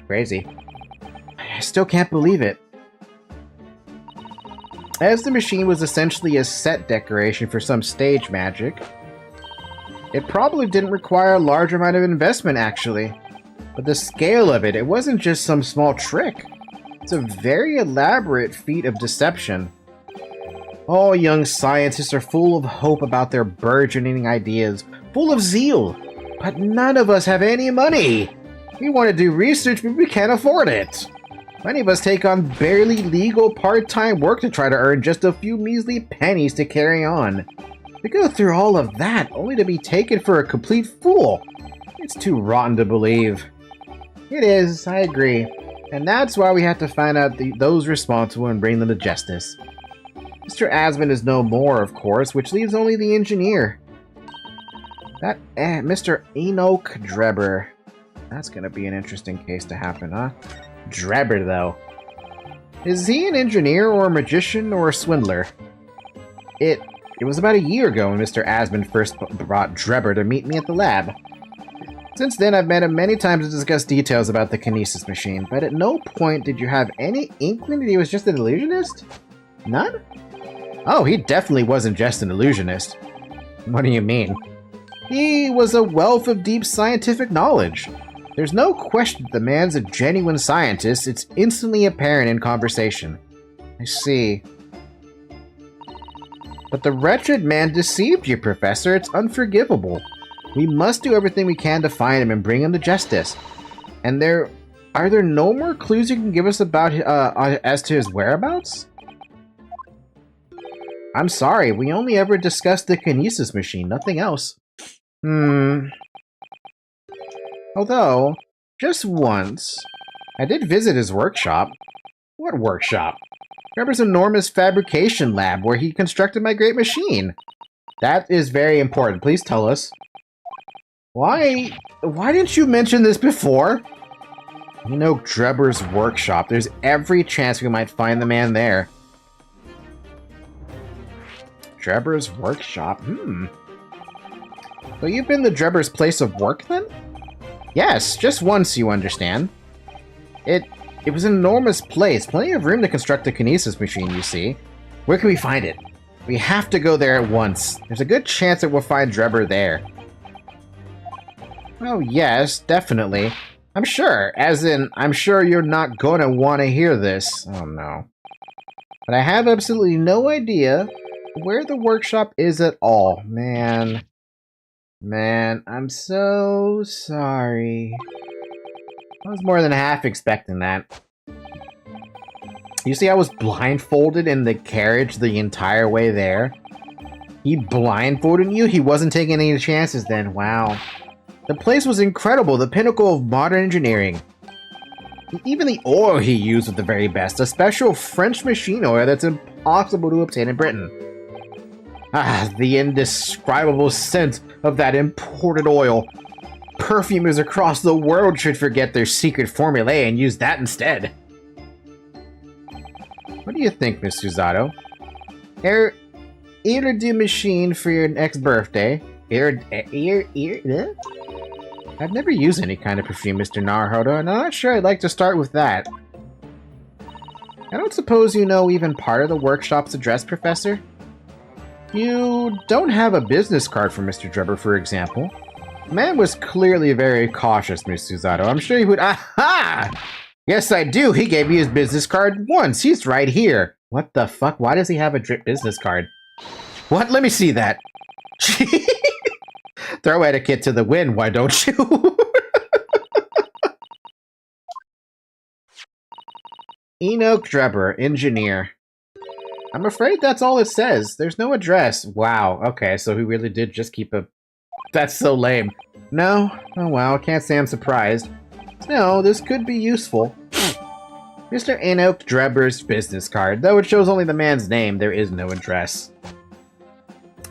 S1: Crazy. I still can't believe it. As the machine was essentially a set decoration for some stage magic, it probably didn't require a large amount of investment, actually. But the scale of it, it wasn't just some small trick. It's a very elaborate feat of deception. All young scientists are full of hope about their burgeoning ideas, full of zeal, but none of us have any money. We want to do research, but we can't afford it. Many of us take on barely legal part-time work to try to earn just a few measly pennies to carry on. To go through all of that, only to be taken for a complete fool. It's too rotten to believe. It is, I agree. And that's why we have to find out those responsible and bring them to justice. Mr. Asman is no more, of course, which leaves only the engineer. That Mr. Enoch Drebber. That's gonna be an interesting case to happen, huh? Drebber, though. Is he an engineer or a magician or a swindler? It was about a year ago when Mr. Asman first brought Drebber to meet me at the lab. Since then, I've met him many times to discuss details about the kinesis machine, but at no point did you have any inkling that he was just an illusionist? None? Oh, he definitely wasn't just an illusionist. What do you mean? He was a wealth of deep scientific knowledge. There's no question that the man's a genuine scientist. It's instantly apparent in conversation. I see. But the wretched man deceived you, Professor. It's unforgivable. We must do everything we can to find him and bring him to justice. And are there no more clues you can give us about as to his whereabouts? I'm sorry, we only ever discussed the kinesis machine, nothing else. Although, just once, I did visit his workshop. What workshop? Trevor's enormous fabrication lab where he constructed my great machine. That is very important. Please tell us. Why didn't you mention this before? You know, Drebber's workshop. There's every chance we might find the man there. Drebber's workshop? So you've been to Drebber's place of work, then? Yes, just once, you understand. It was an enormous place. Plenty of room to construct a kinesis machine, you see. Where can we find it? We have to go there at once. There's a good chance that we'll find Drebber there. Oh, yes, definitely. I'm sure. As in, I'm sure you're not gonna want to hear this. Oh, no. But I have absolutely no idea where the workshop is at all. Man, I'm so sorry. I was more than half expecting that. You see, I was blindfolded in the carriage the entire way there. He blindfolded you? He wasn't taking any chances then. Wow. The place was incredible, the pinnacle of modern engineering. Even the oil he used was the very best, a special French machine oil that's impossible to obtain in Britain. Ah, the indescribable scent of that imported oil. Perfumers across the world should forget their secret formulae and use that instead. What do you think, Miss Susato? Here do machine for your next birthday. I've never used any kind of perfume, Mr. Naruhodo, and I'm not sure I'd like to start with that. I don't suppose you know even part of the workshop's address, Professor? You don't have a business card for Mr. Drebber, for example. The man was clearly very cautious, Miss Susato. I'm sure he would— Aha! Yes, I do. He gave me his business card once. He's right here. What the fuck? Why does he have a drip business card? What? Let me see that. Throw etiquette to the wind, why don't you? Enoch Drebber, engineer. I'm afraid that's all it says. There's no address. Wow, okay, so he really did just keep a... That's so lame. No? Oh wow, can't say I'm surprised. No, this could be useful. Mr. Enoch Drebber's business card. Though it shows only the man's name, there is no address.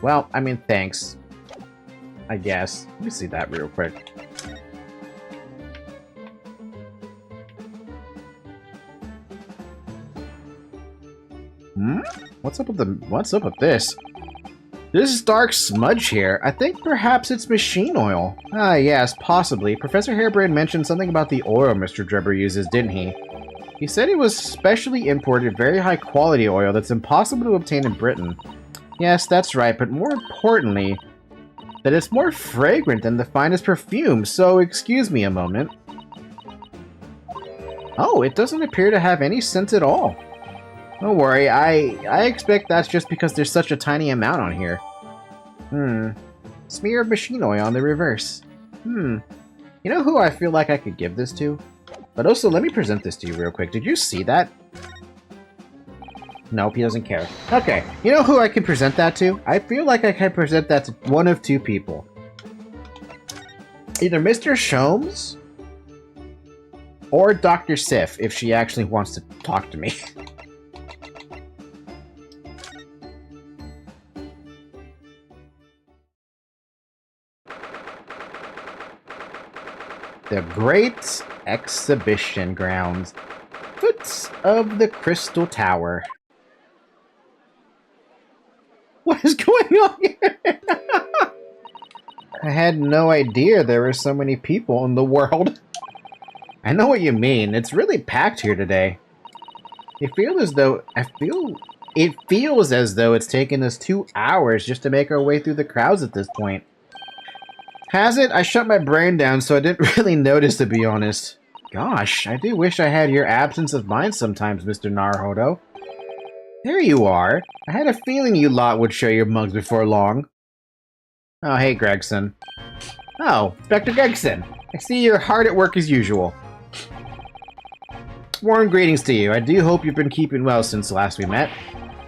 S1: Well, I mean, thanks. I guess. Let me see that real quick. What's up with this? This dark smudge here. I think perhaps it's machine oil. Ah, yes, possibly. Professor Harebrayne mentioned something about the oil Mr. Drebber uses, didn't he? He said it was specially imported, very high quality oil that's impossible to obtain in Britain. Yes, that's right, but more importantly, that it's more fragrant than the finest perfume, so excuse me a moment. Oh, it doesn't appear to have any scent at all. Don't worry, I expect that's just because there's such a tiny amount on here. Smear of machine oil on the reverse. You know who I feel like I could give this to? But also, let me present this to you real quick. Did you see that? Nope, he doesn't care. Okay, you know who I could present that to? I feel like I can present that to one of two people. Either Mr. Sholmes or Dr. Sif, if she actually wants to talk to me. The Great Exhibition Grounds. Foot of the Crystal Tower. What is going on here? I had no idea there were so many people in the world. I know what you mean. It's really packed here today. It feels as though it's taken us 2 hours just to make our way through the crowds at this point. Has it? I shut my brain down, so I didn't really notice, to be honest. Gosh, I do wish I had your absence of mind sometimes, Mr. Naruhodo. There you are. I had a feeling you lot would show your mugs before long. Oh, hey, Gregson. Oh, Inspector Gregson. I see you're hard at work as usual. Warm greetings to you. I do hope you've been keeping well since last we met.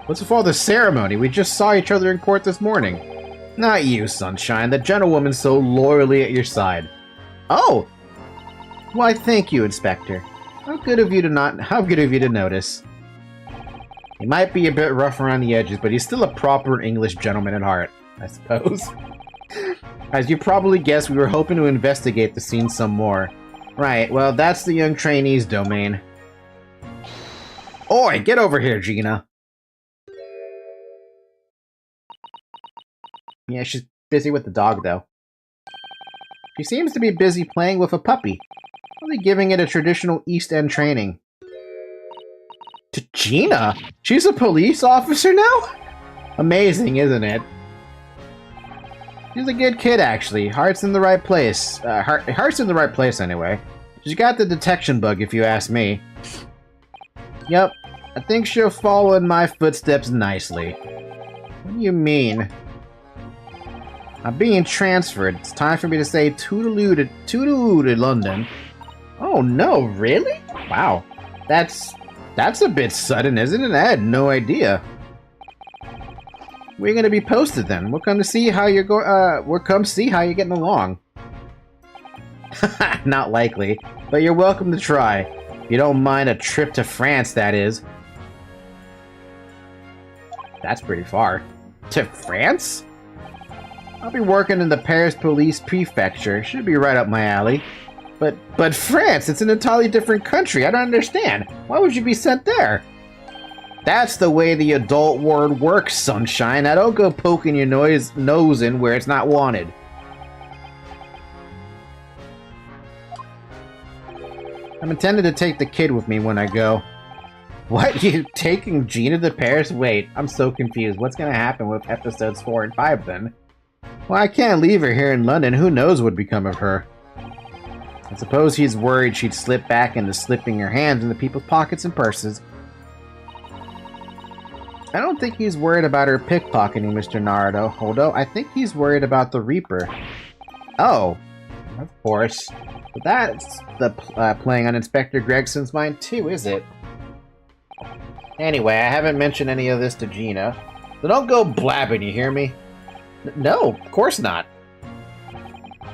S1: What's with all the ceremony? We just saw each other in court this morning. Not you, Sunshine. The gentlewoman so loyally at your side. Oh! Why, thank you, Inspector. How good of you to notice. He might be a bit rough around the edges, but he's still a proper English gentleman at heart, I suppose. As you probably guessed, we were hoping to investigate the scene some more. Right, well, that's the young trainee's domain. Oi, get over here, Gina. Yeah, she's busy with the dog, though. She seems to be busy playing with a puppy. Probably giving it a traditional East End training. Gina? She's a police officer now? Amazing, isn't it? She's a good kid, actually. Heart's in the right place. Heart's in the right place, anyway. She's got the detection bug, if you ask me. Yep, I think she'll follow in my footsteps nicely. What do you mean? I'm being transferred. It's time for me to say toodaloo to London. Oh no, really? Wow. That's a bit sudden, isn't it? I had no idea. We're gonna be posted then. We'll come to see how you're see how you're getting along. Not likely, but you're welcome to try. If you don't mind a trip to France, that is. That's pretty far. To France? I'll be working in the Paris Police Prefecture. Should be right up my alley. But France, it's an entirely different country. I don't understand. Why would you be sent there? That's the way the adult world works, Sunshine. Now don't go poking your nose in where it's not wanted. I'm intending to take the kid with me when I go. What? You taking Gina to Paris? Wait, I'm so confused. What's gonna happen with episodes 4 and 5 then? Well, I can't leave her here in London. Who knows what would become of her? I suppose he's worried she'd slip back into slipping her hands into people's pockets and purses. I don't think he's worried about her pickpocketing, Mr. Naruhodo. I think he's worried about the Reaper. Oh, of course. But that's the playing on Inspector Gregson's mind too, is it? Anyway, I haven't mentioned any of this to Gina. So don't go blabbing, you hear me? No, of course not.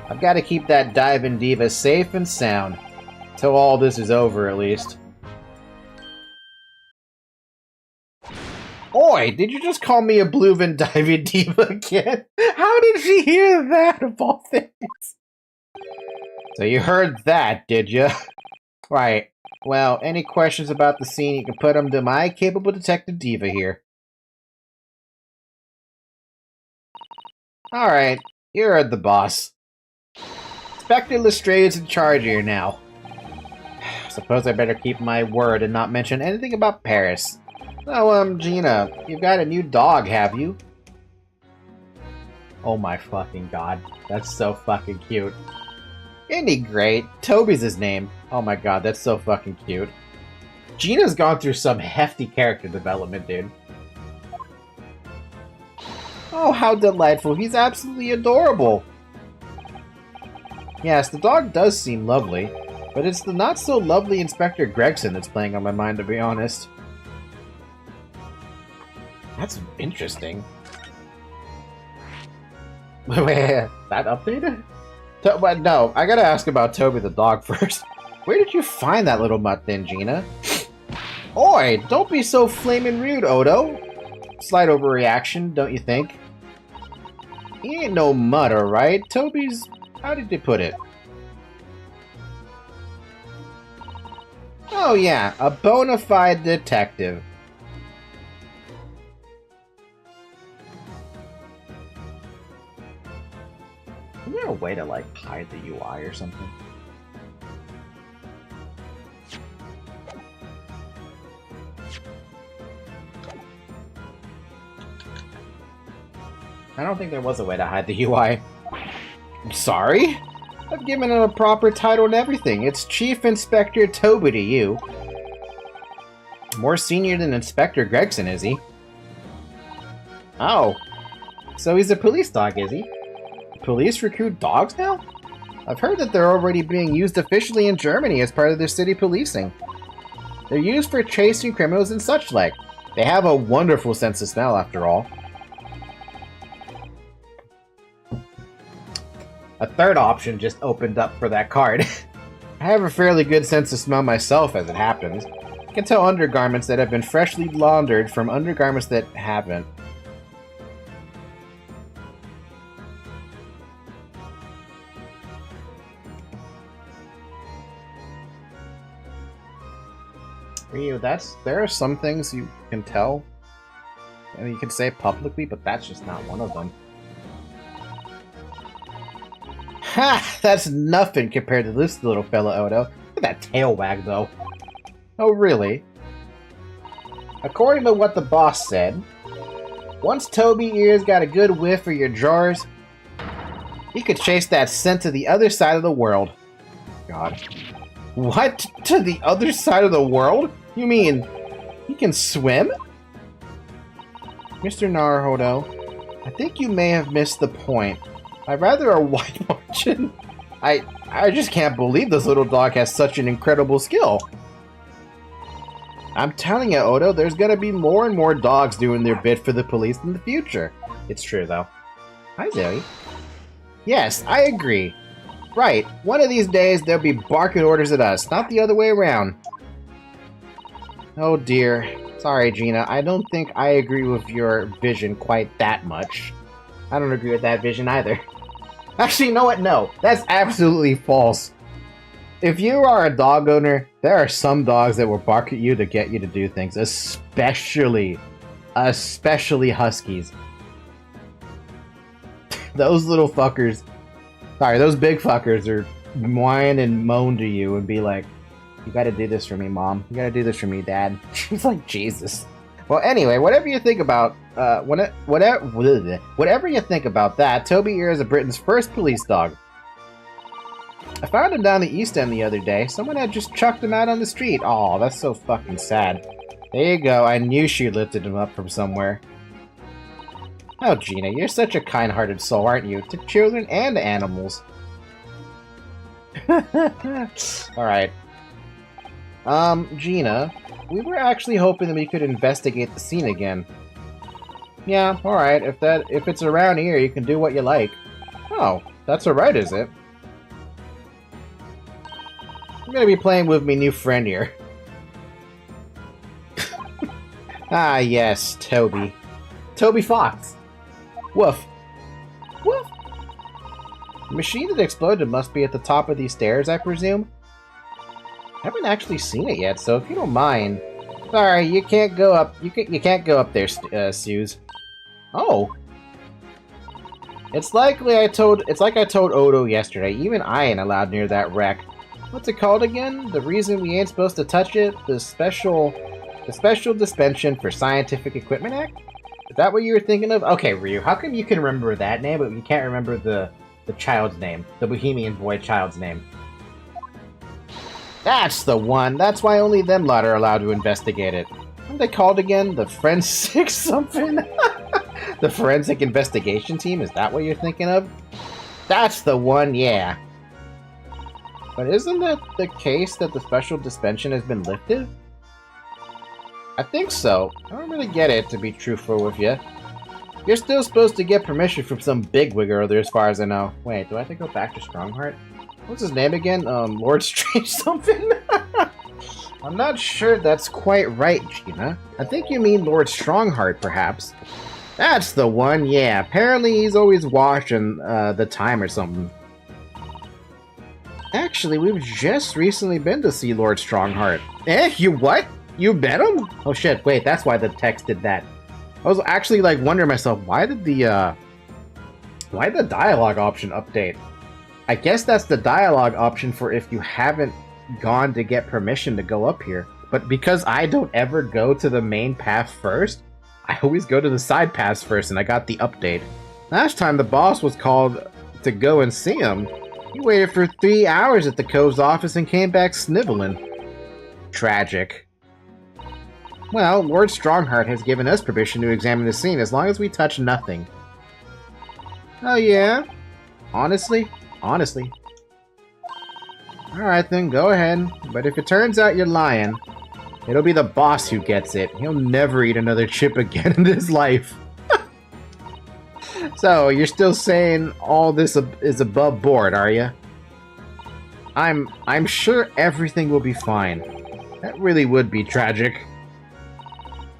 S1: I've got to keep that diving diva safe and sound. Till all this is over, at least. Oi, did you just call me a Bluevin diving diva again? How did she hear that, of all things? So you heard that, did you? Right. Well, any questions about the scene, you can put them to my capable detective diva here. Alright, you're the boss. Inspector Lestrange's in charge here now. Suppose I better keep my word and not mention anything about Paris. So, Gina, you've got a new dog, have you? Oh my fucking god. That's so fucking cute. Isn't he great? Toby's his name. Oh my god, that's so fucking cute. Gina's gone through some hefty character development, dude. Oh, how delightful. He's absolutely adorable. Yes, the dog does seem lovely, but it's the not-so-lovely Inspector Gregson that's playing on my mind, to be honest. That's interesting. Wait, that updated? But no, I gotta ask about Toby the dog first. Where did you find that little mutt then, Gina? Oi, don't be so flamin' rude, Odo. Slight overreaction, don't you think? He ain't no mutt, alright? Toby's... how did they put it? Oh yeah, a bona fide detective. Is there a way to, like, hide the UI or something? I don't think there was a way to hide the UI. I'm sorry? I've given it a proper title and everything. It's Chief Inspector Toby to you. More senior than Inspector Gregson, is he? Oh. So he's a police dog, is he? Police recruit dogs now? I've heard that they're already being used officially in Germany as part of their city policing. They're used for chasing criminals and such like. They have a wonderful sense of smell, after all. A third option just opened up for that card. I have a fairly good sense of smell myself, as it happens. I can tell undergarments that have been freshly laundered from undergarments that haven't. Ryu, there are some things you can tell. I mean, you can say publicly, but that's just not one of them. Ha! That's nothing compared to this little fella, Odo. Look at that tail wag, though. Oh, really? According to what the boss said, once Toby Ears got a good whiff of your drawers, he could chase that scent to the other side of the world. God. What? To the other side of the world? You mean, he can swim? Mr. Naruhodo, I think you may have missed the point. I'd rather a white margin. I just can't believe this little dog has such an incredible skill. I'm telling you, Odo, there's gonna be more and more dogs doing their bit for the police in the future. It's true, though. Hi, Zoe. Yes, I agree. Right, one of these days they'll be barking orders at us, not the other way around. Oh dear. Sorry, Gina, I don't think I agree with your vision quite that much. I don't agree with that vision either. Actually, you know what? No, that's absolutely false. If you are a dog owner, there are some dogs that will bark at you to get you to do things, especially huskies. Those little fuckers, sorry, those big fuckers are whine and moan to you and be like, you gotta do this for me, Mom. You gotta do this for me, Dad. She's like, Jesus. Well, anyway, whatever you think about, whatever you think about that, Toby Ear is Britain's first police dog. I found him down the East End the other day. Someone had just chucked him out on the street. Aw, that's so fucking sad. There you go. I knew she lifted him up from somewhere. Oh, Gina, you're such a kind-hearted soul, aren't you? To children and animals. Alright. Gina, We were actually hoping that we could investigate the scene again. Yeah, alright, if it's around here, you can do what you like. Oh, that's alright, is it? I'm gonna be playing with my new friend here. Ah, yes, Toby. Toby Fox. Woof. Woof. The machine that exploded must be at the top of these stairs, I presume? I haven't actually seen it yet, so if you don't mind... Sorry, you can't go up... You can't go up there, Suze. Oh. It's like I told Odo yesterday. Even I ain't allowed near that wreck. What's it called again? The reason we ain't supposed to touch it? The Special Dispensation for Scientific Equipment Act? Is that what you were thinking of? Okay, Ryu, how come you can remember that name, but you can't remember the child's name? The Bohemian boy child's name. That's the one! That's why only them lot are allowed to investigate it. What are they called again? The Forensic something? The Forensic Investigation Team? Is that what you're thinking of? That's the one, yeah. But isn't it the case that the special dispensation has been lifted? I think so. I don't really get it, to be truthful with you. You're still supposed to get permission from some bigwig or other, as far as I know. Wait, do I have to go back to Strongheart? What's his name again? Lord Strange something? I'm not sure that's quite right, Gina. I think you mean Lord Strongheart, perhaps. That's the one, yeah. Apparently he's always watching the time or something. Actually, we've just recently been to see Lord Strongheart. Eh? You what? You met him? Oh shit, wait, that's why the text did that. I was actually like wondering myself, why did the dialogue option update? I guess that's the dialogue option for if you haven't gone to get permission to go up here. But because I don't ever go to the main path first, I always go to the side paths first, and I got the update. Last time the boss was called to go and see him. He waited for 3 hours at the Cove's office and came back sniveling. Tragic. Well, Lord Strongheart has given us permission to examine the scene as long as we touch nothing. Oh yeah? Honestly? Honestly. Alright then, go ahead. But if it turns out you're lying, it'll be the boss who gets it. He'll never eat another chip again in his life. So, you're still saying all this is above board, are you? I'm sure everything will be fine. That really would be tragic.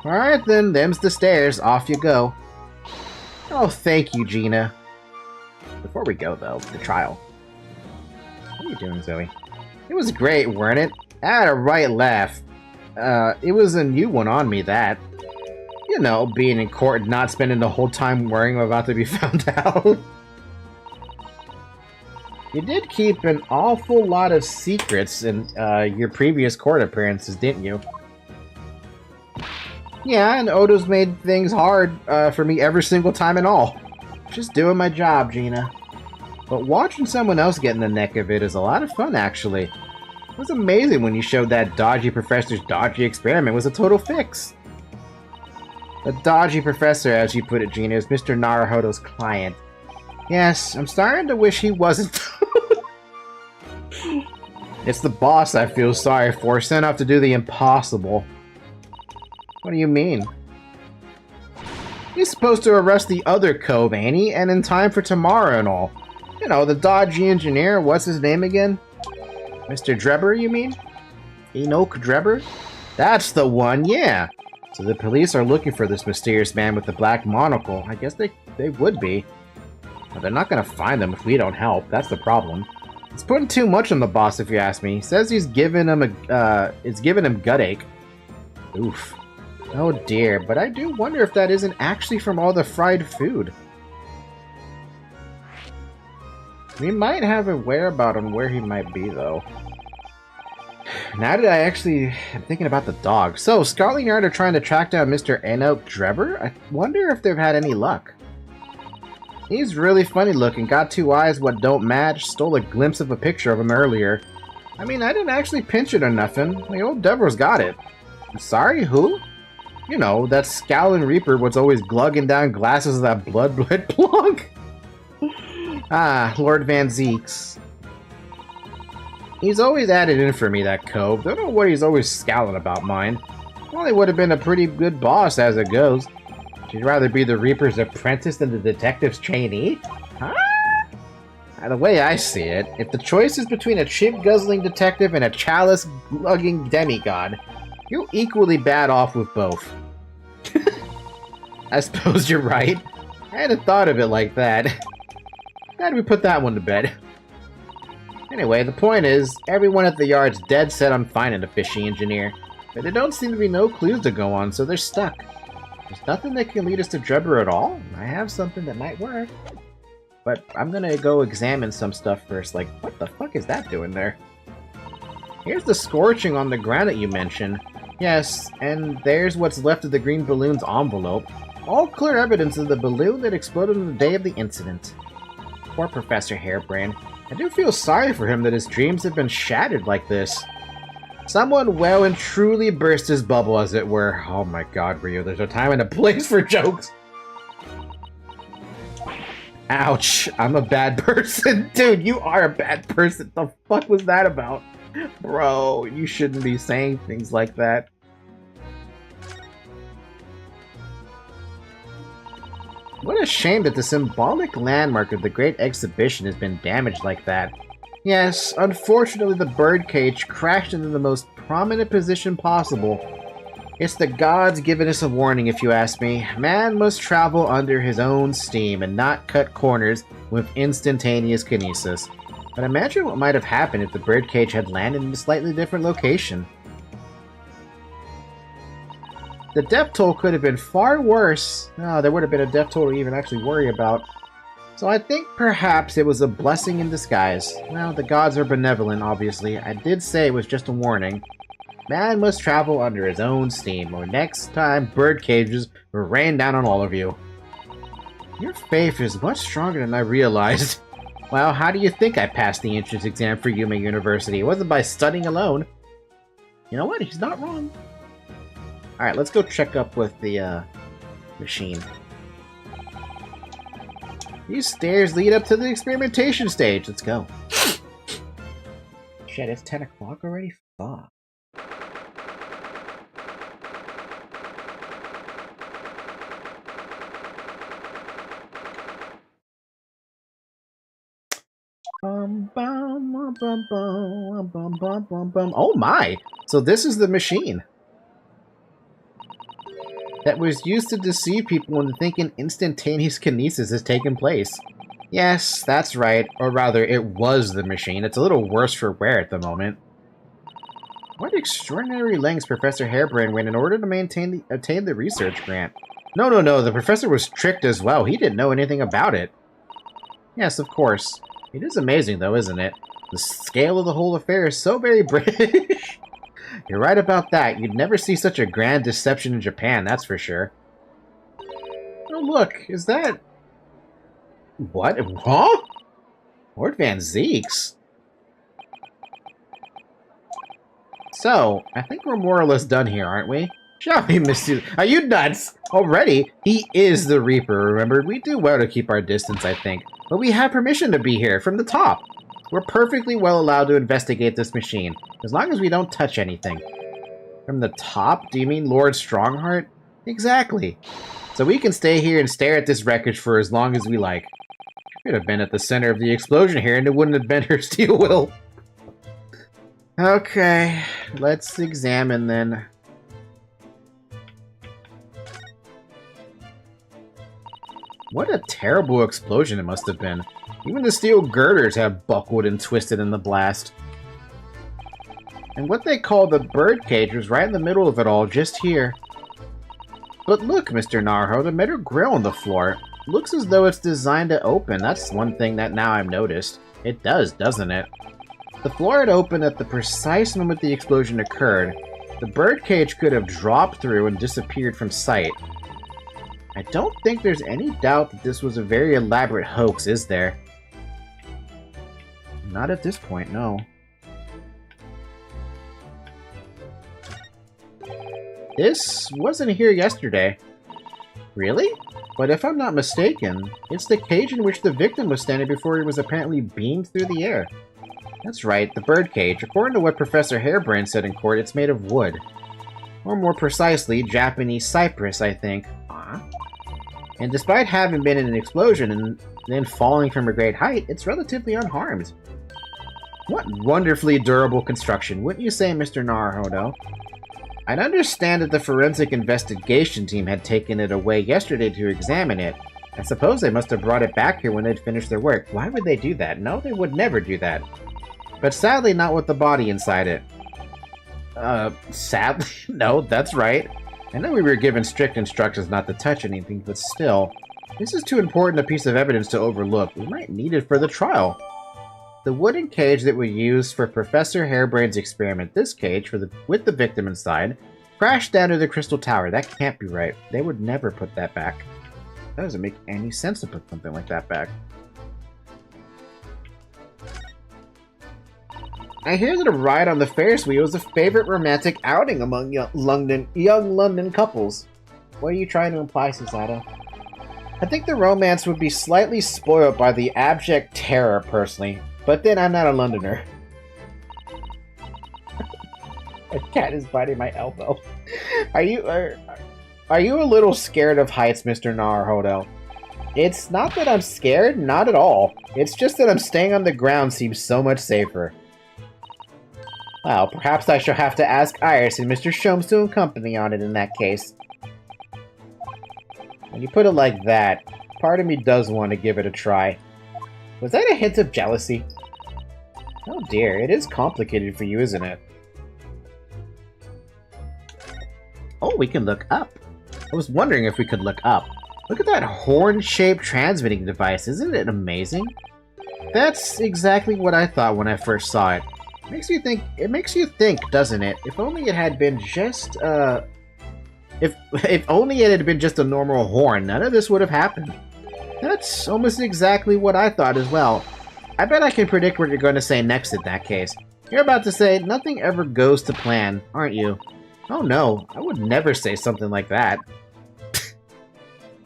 S1: Alright then, them's the stairs. Off you go. Oh, thank you, Gina. Before we go, though, the trial. What are you doing, Zoe? It was great, weren't it? I had a right laugh. It was a new one on me, that. You know, being in court and not spending the whole time worrying about to be found out. You did keep an awful lot of secrets in your previous court appearances, didn't you? Yeah, and Odo's made things hard for me every single time and all. Just doing my job, Gina. But watching someone else get in the neck of it is a lot of fun, actually. It was amazing when you showed that dodgy professor's dodgy experiment was a total fix. The dodgy professor, as you put it, Gina, is Mr. Naruhodo's client. Yes, I'm starting to wish he wasn't. It's the boss I feel sorry for, sent off to do the impossible. What do you mean? He's supposed to arrest the other Cove, ain't he? And in time for tomorrow and all. You know, the dodgy engineer, what's his name again? Mr. Drebber, you mean? Enoch Drebber? That's the one, yeah. So the police are looking for this mysterious man with the black monocle. I guess they would be. But they're not gonna find them if we don't help. That's the problem. It's putting too much on the boss, if you ask me. He says he's giving him it's giving him gut ache. Oof. Oh dear, but I do wonder if that isn't actually from all the fried food. We might have a whereabout on where he might be, though. Now that I actually am thinking about the dog. So, Scotland Yard are trying to track down Mr. Enoch Drebber? I wonder if they've had any luck. He's really funny looking, got two eyes what don't match, stole a glimpse of a picture of him earlier. I mean, I didn't actually pinch it or nothing. The old Deborah's got it. I'm sorry, who? You know, that Scowling Reaper was always glugging down glasses of that blood plunk. Ah, Lord Van Zeeks. He's always added in for me, that Cove. Don't know what he's always scowling about, mine. Well, he would have been a pretty good boss as it goes. She'd rather be the Reaper's apprentice than the detective's trainee? Huh? The way I see it, if the choice is between a chip-guzzling detective and a chalice-lugging demigod, you're equally bad off with both. I suppose you're right. I hadn't thought of it like that. Glad we put that one to bed. Anyway, the point is, everyone at the yard's dead set on finding a fishy engineer, but there don't seem to be no clues to go on, so they're stuck. There's nothing that can lead us to Drebber at all. I have something that might work. But I'm gonna go examine some stuff first, like, what the fuck is that doing there? Here's the scorching on the ground that you mentioned. Yes, and there's what's left of the green balloon's envelope. All clear evidence of the balloon that exploded on the day of the incident. Poor Professor Hairbrain. I do feel sorry for him that his dreams have been shattered like this. Someone well and truly burst his bubble, as it were. Oh my god, Ryu, there's a time and a place for jokes! Ouch, I'm a bad person. Dude, you are a bad person. The fuck was that about? Bro, you shouldn't be saying things like that. What a shame that the symbolic landmark of the Great Exhibition has been damaged like that. Yes, unfortunately the birdcage crashed into the most prominent position possible. It's the gods giving us a warning, if you ask me. Man must travel under his own steam and not cut corners with instantaneous kinesis. But imagine what might have happened if the birdcage had landed in a slightly different location. The death toll could have been far worse. No, there would have been a death toll to even actually worry about. So I think perhaps it was a blessing in disguise. Well, the gods are benevolent, obviously. I did say it was just a warning. Man must travel under his own steam, or next time bird cages will rain down on all of you. Your faith is much stronger than I realized. Well, how do you think I passed the entrance exam for Yuma University? It wasn't by studying alone. You know what? He's not wrong. Alright, let's go check up with the machine. These stairs lead up to the experimentation stage. Let's go. Shit, it's 10 o'clock already? Fuck. Oh my! So this is the machine that was used to deceive people into thinking instantaneous kinesis has taken place. Yes, that's right. Or rather, it was the machine. It's a little worse for wear at the moment. What extraordinary lengths Professor Hairbrain went in order to obtain the research grant. No, the professor was tricked as well. He didn't know anything about it. Yes, of course. It is amazing, though, isn't it? The scale of the whole affair is so very British. You're right about that. You'd never see such a grand deception in Japan, that's for sure. Oh, look. Is that... What? Huh? Lord Van Zeeks? So, I think we're more or less done here, aren't we? Shall we, Mr. Are you nuts? Already? He is the Reaper, remember? We do well to keep our distance, I think. But we have permission to be here, from the top. We're perfectly well allowed to investigate this machine, as long as we don't touch anything. From the top? Do you mean Lord Strongheart? Exactly. So we can stay here and stare at this wreckage for as long as we like. Could have been at the center of the explosion here and it wouldn't have been her steel will. Okay, let's examine then. What a terrible explosion it must have been. Even the steel girders have buckled and twisted in the blast. And what they call the birdcage was right in the middle of it all, just here. But look, Mr. Naruto, the metal grill on the floor. Looks as though it's designed to open. That's one thing that now I've noticed. It does, doesn't it? The floor had opened at the precise moment the explosion occurred. The birdcage could have dropped through and disappeared from sight. I don't think there's any doubt that this was a very elaborate hoax, is there? Not at this point, no. This wasn't here yesterday. Really? But if I'm not mistaken, it's the cage in which the victim was standing before he was apparently beamed through the air. That's right, the birdcage. According to what Professor Hairbrain said in court, it's made of wood. Or more precisely, Japanese Cyprus, I think. Huh? And despite having been in an explosion and then falling from a great height, it's relatively unharmed. What wonderfully durable construction, wouldn't you say, Mr. Naruhodo? I'd understand that the forensic investigation team had taken it away yesterday to examine it. I suppose they must have brought it back here when they'd finished their work. Why would they do that? No, they would never do that. But sadly, not with the body inside it. Sadly? No, that's right. I know we were given strict instructions not to touch anything, but still, this is too important a piece of evidence to overlook. We might need it for the trial. The wooden cage that we used for Professor Harebrain's experiment, this cage with the victim inside, crashed down to the crystal tower. That can't be right. They would never put that back. That doesn't make any sense to put something like that back. I hear that a ride on the Ferris wheel is a favorite romantic outing among young London couples. What are you trying to imply, Susato? I think the romance would be slightly spoiled by the abject terror, personally. But then I'm not a Londoner. A cat is biting my elbow. Are you a little scared of heights, Mr. Naruhodo? It's not that I'm scared, not at all. It's just that I'm staying on the ground seems so much safer. Well, perhaps I shall have to ask Iris and Mr. Sholmes to accompany on it in that case. When you put it like that, part of me does want to give it a try. Was that a hint of jealousy? Oh dear, it is complicated for you, isn't it? Oh, we can look up. I was wondering if we could look up. Look at that horn-shaped transmitting device, isn't it amazing? That's exactly what I thought when I first saw it. It makes you think, doesn't it? If only it had been just, if only it had been just a normal horn, none of this would have happened. That's almost exactly what I thought as well. I bet I can predict what you're going to say next in that case. You're about to say, nothing ever goes to plan, aren't you? Oh no, I would never say something like that.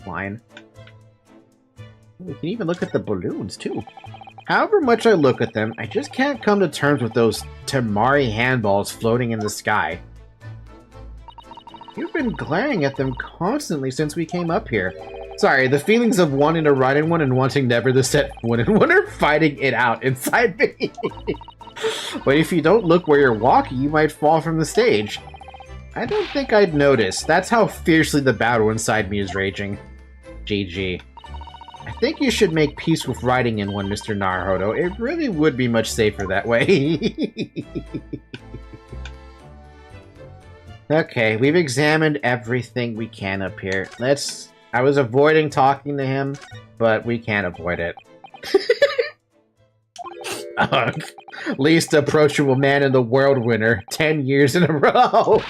S1: Fine. We can even look at the balloons, too. However much I look at them, I just can't come to terms with those Tamari handballs floating in the sky. You've been glaring at them constantly since we came up here. Sorry, the feelings of wanting to ride in one and wanting never to set one in one are fighting it out inside me. But if you don't look where you're walking, you might fall from the stage. I don't think I'd notice. That's how fiercely the battle inside me is raging. GG. I think you should make peace with riding in one, Mr. Naruhodo. It really would be much safer that way. Okay, we've examined everything we can up here. I was avoiding talking to him, but we can't avoid it. Least approachable man in the world winner, 10 years in a row.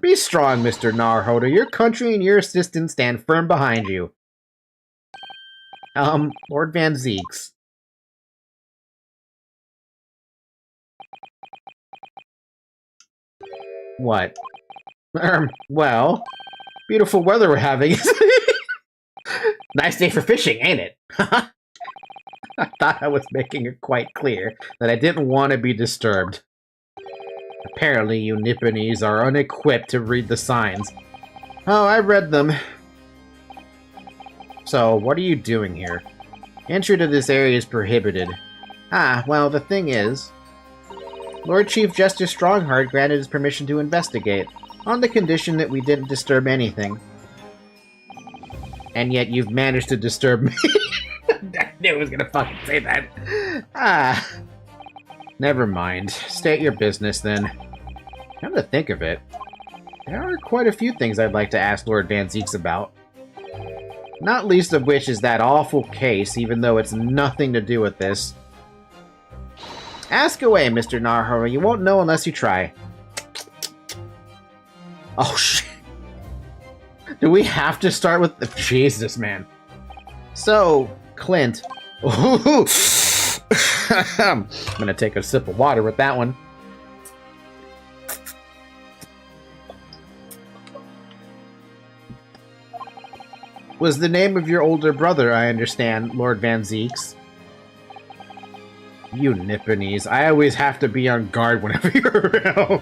S1: Be strong, Mr. Naruhodo. Your country and your assistant stand firm behind you. Lord Van Zeeks. What? Well, beautiful weather we're having. Nice day for fishing, ain't it? I thought I was making it quite clear that I didn't want to be disturbed. Apparently, you Nipponese are unequipped to read the signs. Oh, I read them. So, what are you doing here? Entry to this area is prohibited. Ah, well, the thing is... Lord Chief Justice Strongheart granted us permission to investigate, on the condition that we didn't disturb anything. And yet you've managed to disturb me. I knew I was gonna fucking say that. Ah. Never mind. State your business, then. Come to think of it, there are quite a few things I'd like to ask Lord Van Zeeks about. Not least of which is that awful case, even though it's nothing to do with this. Ask away, Mr. Naruhodo. You won't know unless you try. Oh, shit. Do we have to start with the... Jesus, man. So, Clint. I'm gonna take a sip of water with that one. Was the name of your older brother, I understand, Lord Van Zeeks. You Nipponese. I always have to be on guard whenever you're around.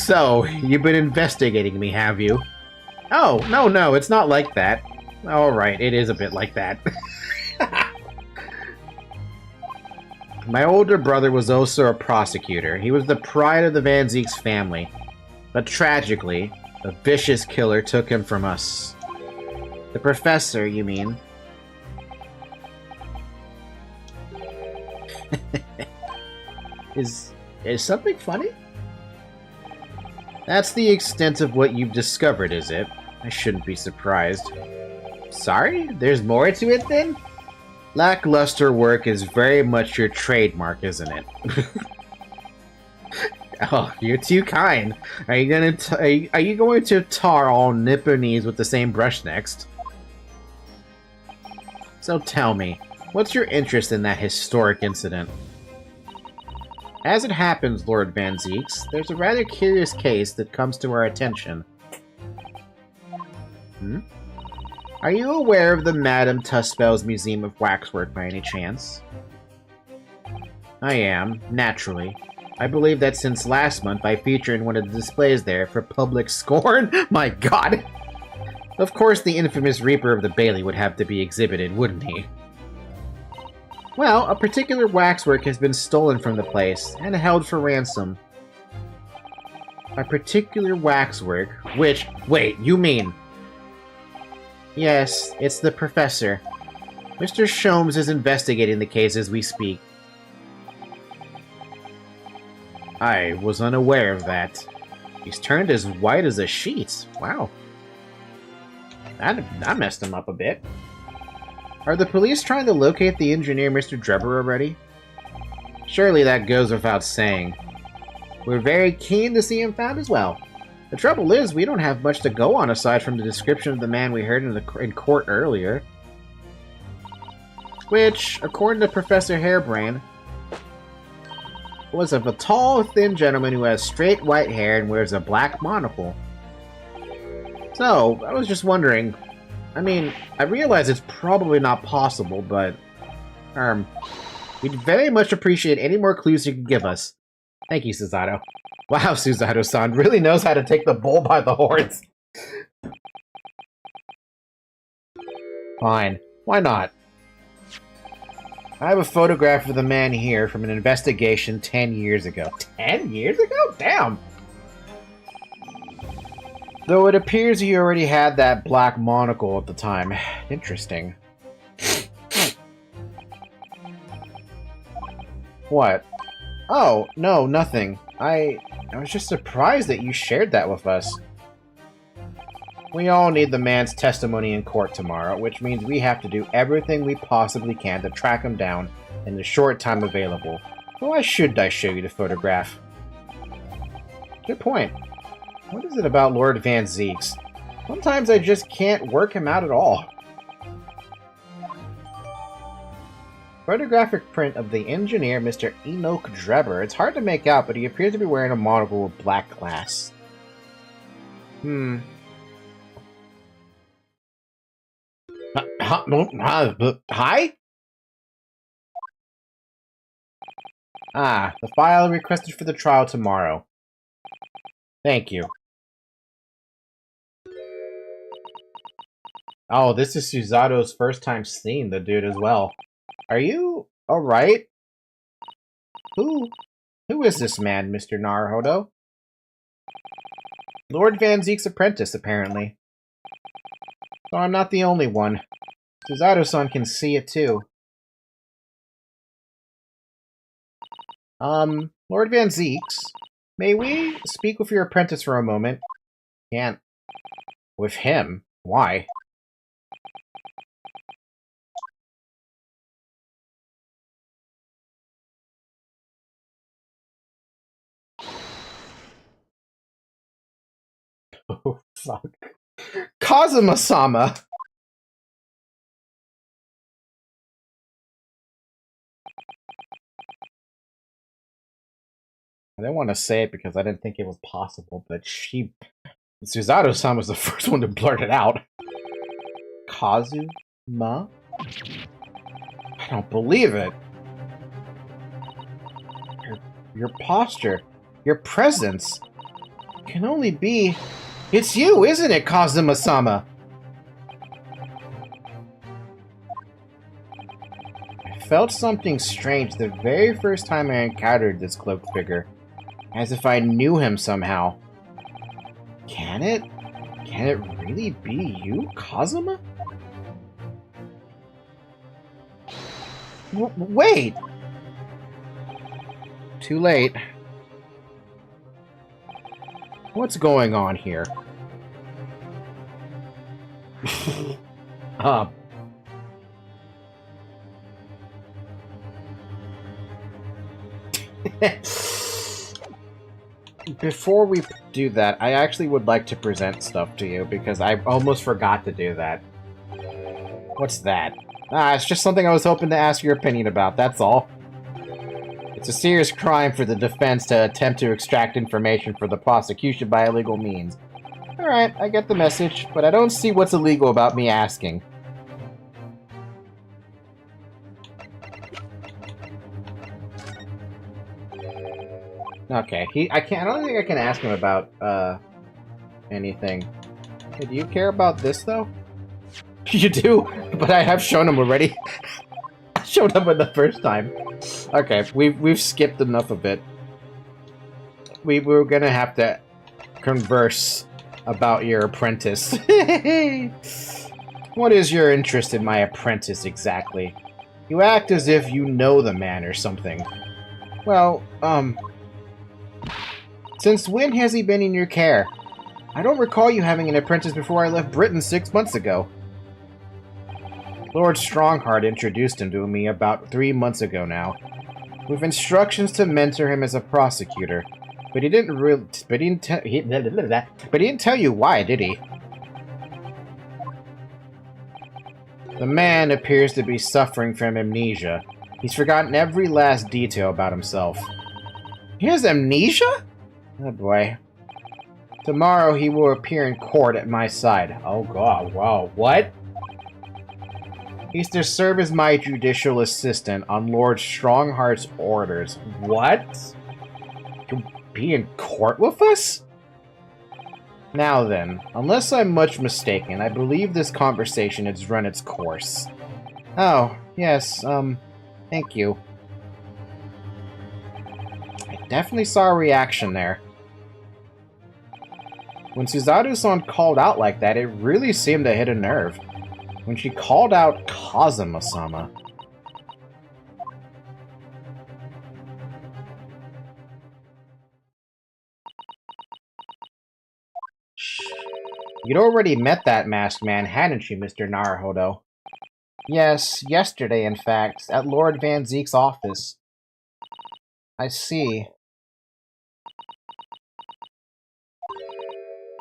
S1: So, you've been investigating me, have you? Oh, no, it's not like that. Alright, it is a bit like that. My older brother was also a prosecutor. He was the pride of the Van Zeeks family. But tragically, a vicious killer took him from us. The professor, you mean? Is something funny? That's the extent of what you've discovered, is it? I shouldn't be surprised. Sorry? There's more to it, then? Lackluster work is very much your trademark, isn't it? Oh, you're too kind. Are you going to tar all Nipponese with the same brush next? So tell me, what's your interest in that historic incident? As it happens, Lord Van Zeeks, there's a rather curious case that comes to our attention. Are you aware of the Madame Tuspel's Museum of Waxwork by any chance? I am, naturally. I believe that since last month I feature in one of the displays there for public scorn. My god! Of course the infamous Reaper of the Bailey would have to be exhibited, wouldn't he? Well, a particular waxwork has been stolen from the place and held for ransom. A particular waxwork? Which... Wait, you mean... Yes, it's the professor. Mr. Sholmes is investigating the case as we speak. I was unaware of that. He's turned as white as a sheet. Wow. That messed him up a bit. Are the police trying to locate the engineer, Mr. Drebber, already? Surely that goes without saying. We're very keen to see him found as well. The trouble is, we don't have much to go on aside from the description of the man we heard in court earlier. Which, according to Professor Hairbrain, was of a tall, thin gentleman who has straight white hair and wears a black monocle. So, I was just wondering... I mean, I realize it's probably not possible, but... we'd very much appreciate any more clues you can give us. Thank you, Susato. Wow, Susato-san really knows how to take the bull by the horns. Fine. Why not? I have a photograph of the man here from an investigation 10 years ago. 10 years ago? Damn! Though it appears he already had that black monocle at the time. Interesting. What? Oh, no, nothing. I was just surprised that you shared that with us. We all need the man's testimony in court tomorrow, which means we have to do everything we possibly can to track him down in the short time available. So why should I show you the photograph? Good point. What is it about Lord Van Zeeks? Sometimes I just can't work him out at all. Photographic print of the engineer, Mr. Enoch Drebber. It's hard to make out, but he appears to be wearing a monocle with black glass. Hi? Ah, the file requested for the trial tomorrow. Thank you. Oh, this is Susato's first time seeing the dude as well. Are you alright? Who is this man, Mr. Naruhodo? Lord Van Zeek's apprentice, apparently. So I'm not the only one. Susato-san can see it too. Lord Van Zeeks, may we speak with your apprentice for a moment? Can't. With him? Why? Oh, fuck. Kazuma-sama! I didn't want to say it because I didn't think it was possible, but Susato-san was the first one to blurt it out. Kazuma? I don't believe it. Your posture, your presence. Can only be... It's you, isn't it, Kazuma-sama? I felt something strange the very first time I encountered this cloaked figure. As if I knew him somehow. Can it? Can it really be you, Kazuma? Wait! Too late. What's going on here? Before we do that, I actually would like to present stuff to you, because I almost forgot to do that. What's that? It's just something I was hoping to ask your opinion about, that's all. It's a serious crime for the defense to attempt to extract information for the prosecution by illegal means. Alright, I get the message, but I don't see what's illegal about me asking. Okay, I don't think I can ask him about, anything. Hey, do you care about this, though? You do? But I have shown him already. I showed him the first time. Okay, we've skipped enough of it. We're gonna have to converse about your apprentice. What is your interest in my apprentice, exactly? You act as if you know the man or something. Well, since when has he been in your care? I don't recall you having an apprentice before I left Britain 6 months ago. Lord Strongheart introduced him to me about 3 months ago now, with instructions to mentor him as a prosecutor. But he didn't tell you why, did he? The man appears to be suffering from amnesia. He's forgotten every last detail about himself. He has amnesia? Oh boy. Tomorrow he will appear in court at my side. Oh god, wow, what? He's to serve as my judicial assistant on Lord Strongheart's orders. What? To be in court with us? Now then, unless I'm much mistaken, I believe this conversation has run its course. Oh, yes, thank you. I definitely saw a reaction there. When Suzaru-san called out like that, it really seemed to hit a nerve. When she called out Kazuma-sama. You'd already met that masked man, hadn't you, Mr. Naruhodo? Yes, yesterday, in fact, at Lord Van Zeek's office. I see.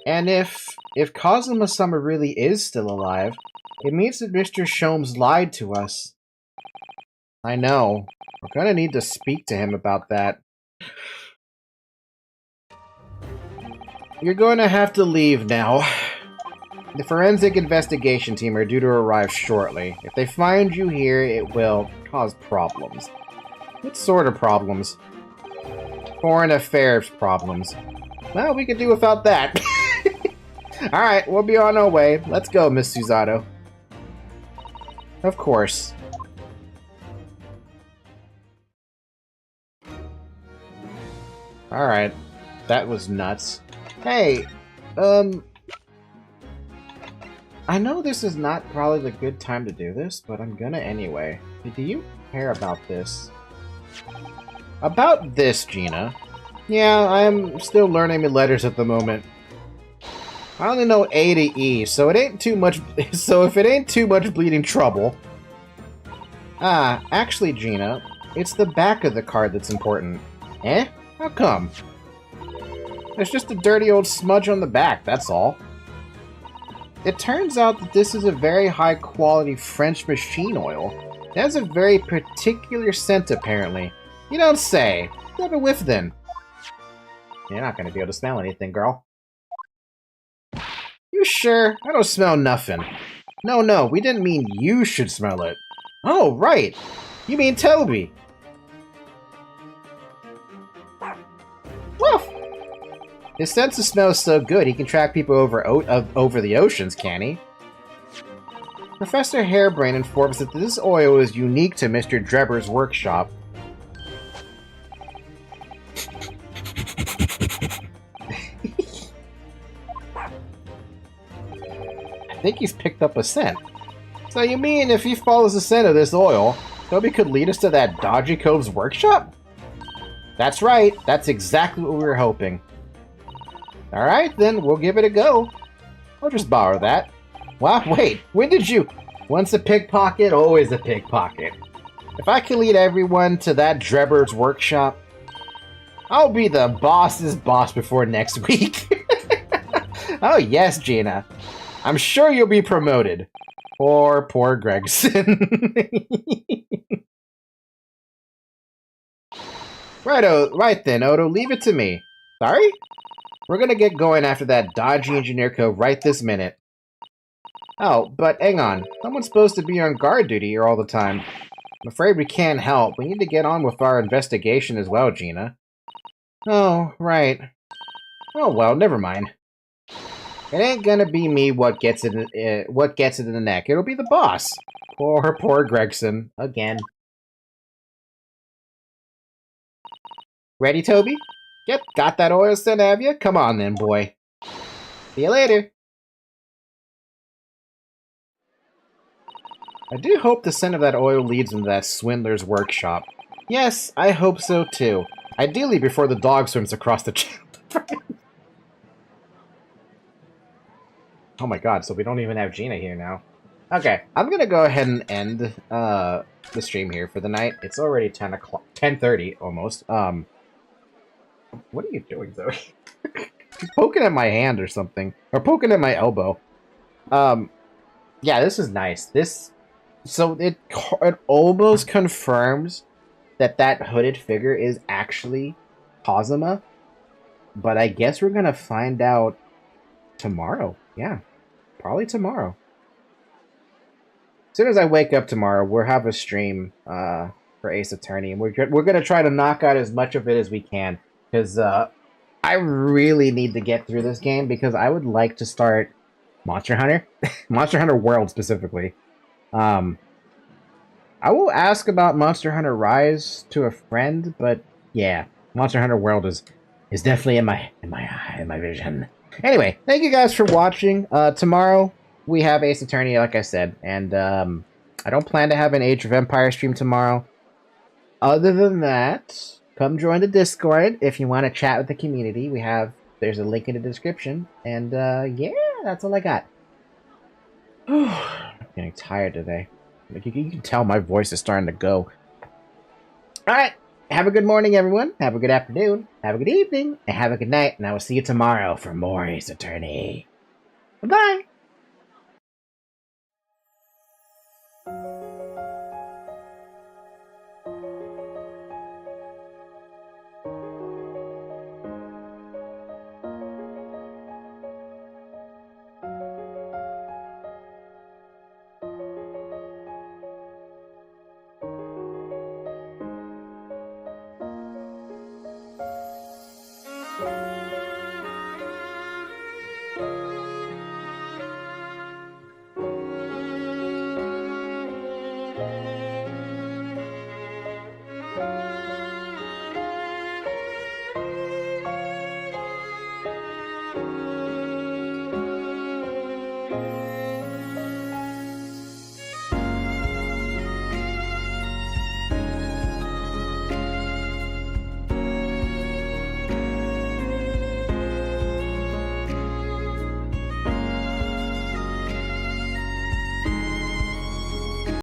S1: And if Kazuma-sama really is still alive, it means that Mr. Sholmes lied to us. I know. We're gonna need to speak to him about that. You're going to have to leave now. The forensic investigation team are due to arrive shortly. If they find you here, it will cause problems. What sort of problems? Foreign affairs problems. Well, we could do without that. Alright, we'll be on our way. Let's go, Miss Suzato. Of course. Alright. That was nuts. Hey, I know this is not probably the good time to do this, but I'm gonna anyway. Do you care about this? About this, Gina? Yeah, I'm still learning my letters at the moment. I only know A to E, so it ain't too much. So if it ain't too much bleeding trouble. Ah, actually, Gina, it's the back of the card that's important. Eh? How come? There's just a dirty old smudge on the back, that's all. It turns out that this is a very high-quality French machine oil. It has a very particular scent, apparently. You don't say. Have a whiff, then. You're not gonna be able to smell anything, girl. You sure? I don't smell nothing. No, we didn't mean you should smell it. Oh, right. You mean Toby. Woof! His sense of smell is so good, he can track people over the oceans, can he? Professor Harebrain informs that this oil is unique to Mr. Drebber's workshop. I think he's picked up a scent. So you mean if he follows the scent of this oil, Toby could lead us to that Dodgy Cove's workshop? That's right, that's exactly what we were hoping. Alright then, we'll give it a go. I'll just borrow that. Wow, wait, when did you... Once a pickpocket, always a pickpocket. If I can lead everyone to that Drebber's workshop, I'll be the boss's boss before next week. Oh yes, Gina. I'm sure you'll be promoted. Poor Gregson. Right then, Odo, leave it to me. Sorry? We're gonna get going after that dodgy engineer code right this minute. Oh, but hang on. Someone's supposed to be on guard duty here all the time. I'm afraid we can't help. We need to get on with our investigation as well, Gina. Oh, right. Oh well, never mind. It ain't gonna be me what gets it in the neck. It'll be the boss. Poor Gregson. Again. Ready, Toby? Yep, got that oil scent, have you? Come on then, boy. See you later. I do hope the scent of that oil leads into that swindler's workshop. Yes, I hope so too. Ideally before the dog swims across the channel. Oh my god, so we don't even have Gina here now. Okay, I'm gonna go ahead and end the stream here for the night. It's already 10 o'clock, 10:30 almost. What are you doing, Zoe? She's poking at my hand or something. Or poking at my elbow. Yeah, this is nice. So it almost confirms that hooded figure is actually Kazuma. But I guess we're gonna find out tomorrow. Yeah, probably tomorrow. As soon as I wake up tomorrow, we'll have a stream for Ace Attorney, and we're gonna try to knock out as much of it as we can, because I really need to get through this game because I would like to start Monster Hunter, Monster Hunter World specifically. I will ask about Monster Hunter Rise to a friend, but yeah, Monster Hunter World is definitely in my vision. Anyway, thank you guys for watching. Tomorrow we have Ace Attorney, like I said, and I don't plan to have an Age of Empires stream tomorrow. Other than that, come join the Discord if you want to chat with the community. There's a link in the description, and yeah, that's all I got. I'm getting tired today. Like, you can tell my voice is starting to go. Alright, have a good morning, everyone. Have a good afternoon. Have a good evening. And have a good night. And I will see you tomorrow for more Ace Attorney. Bye-bye.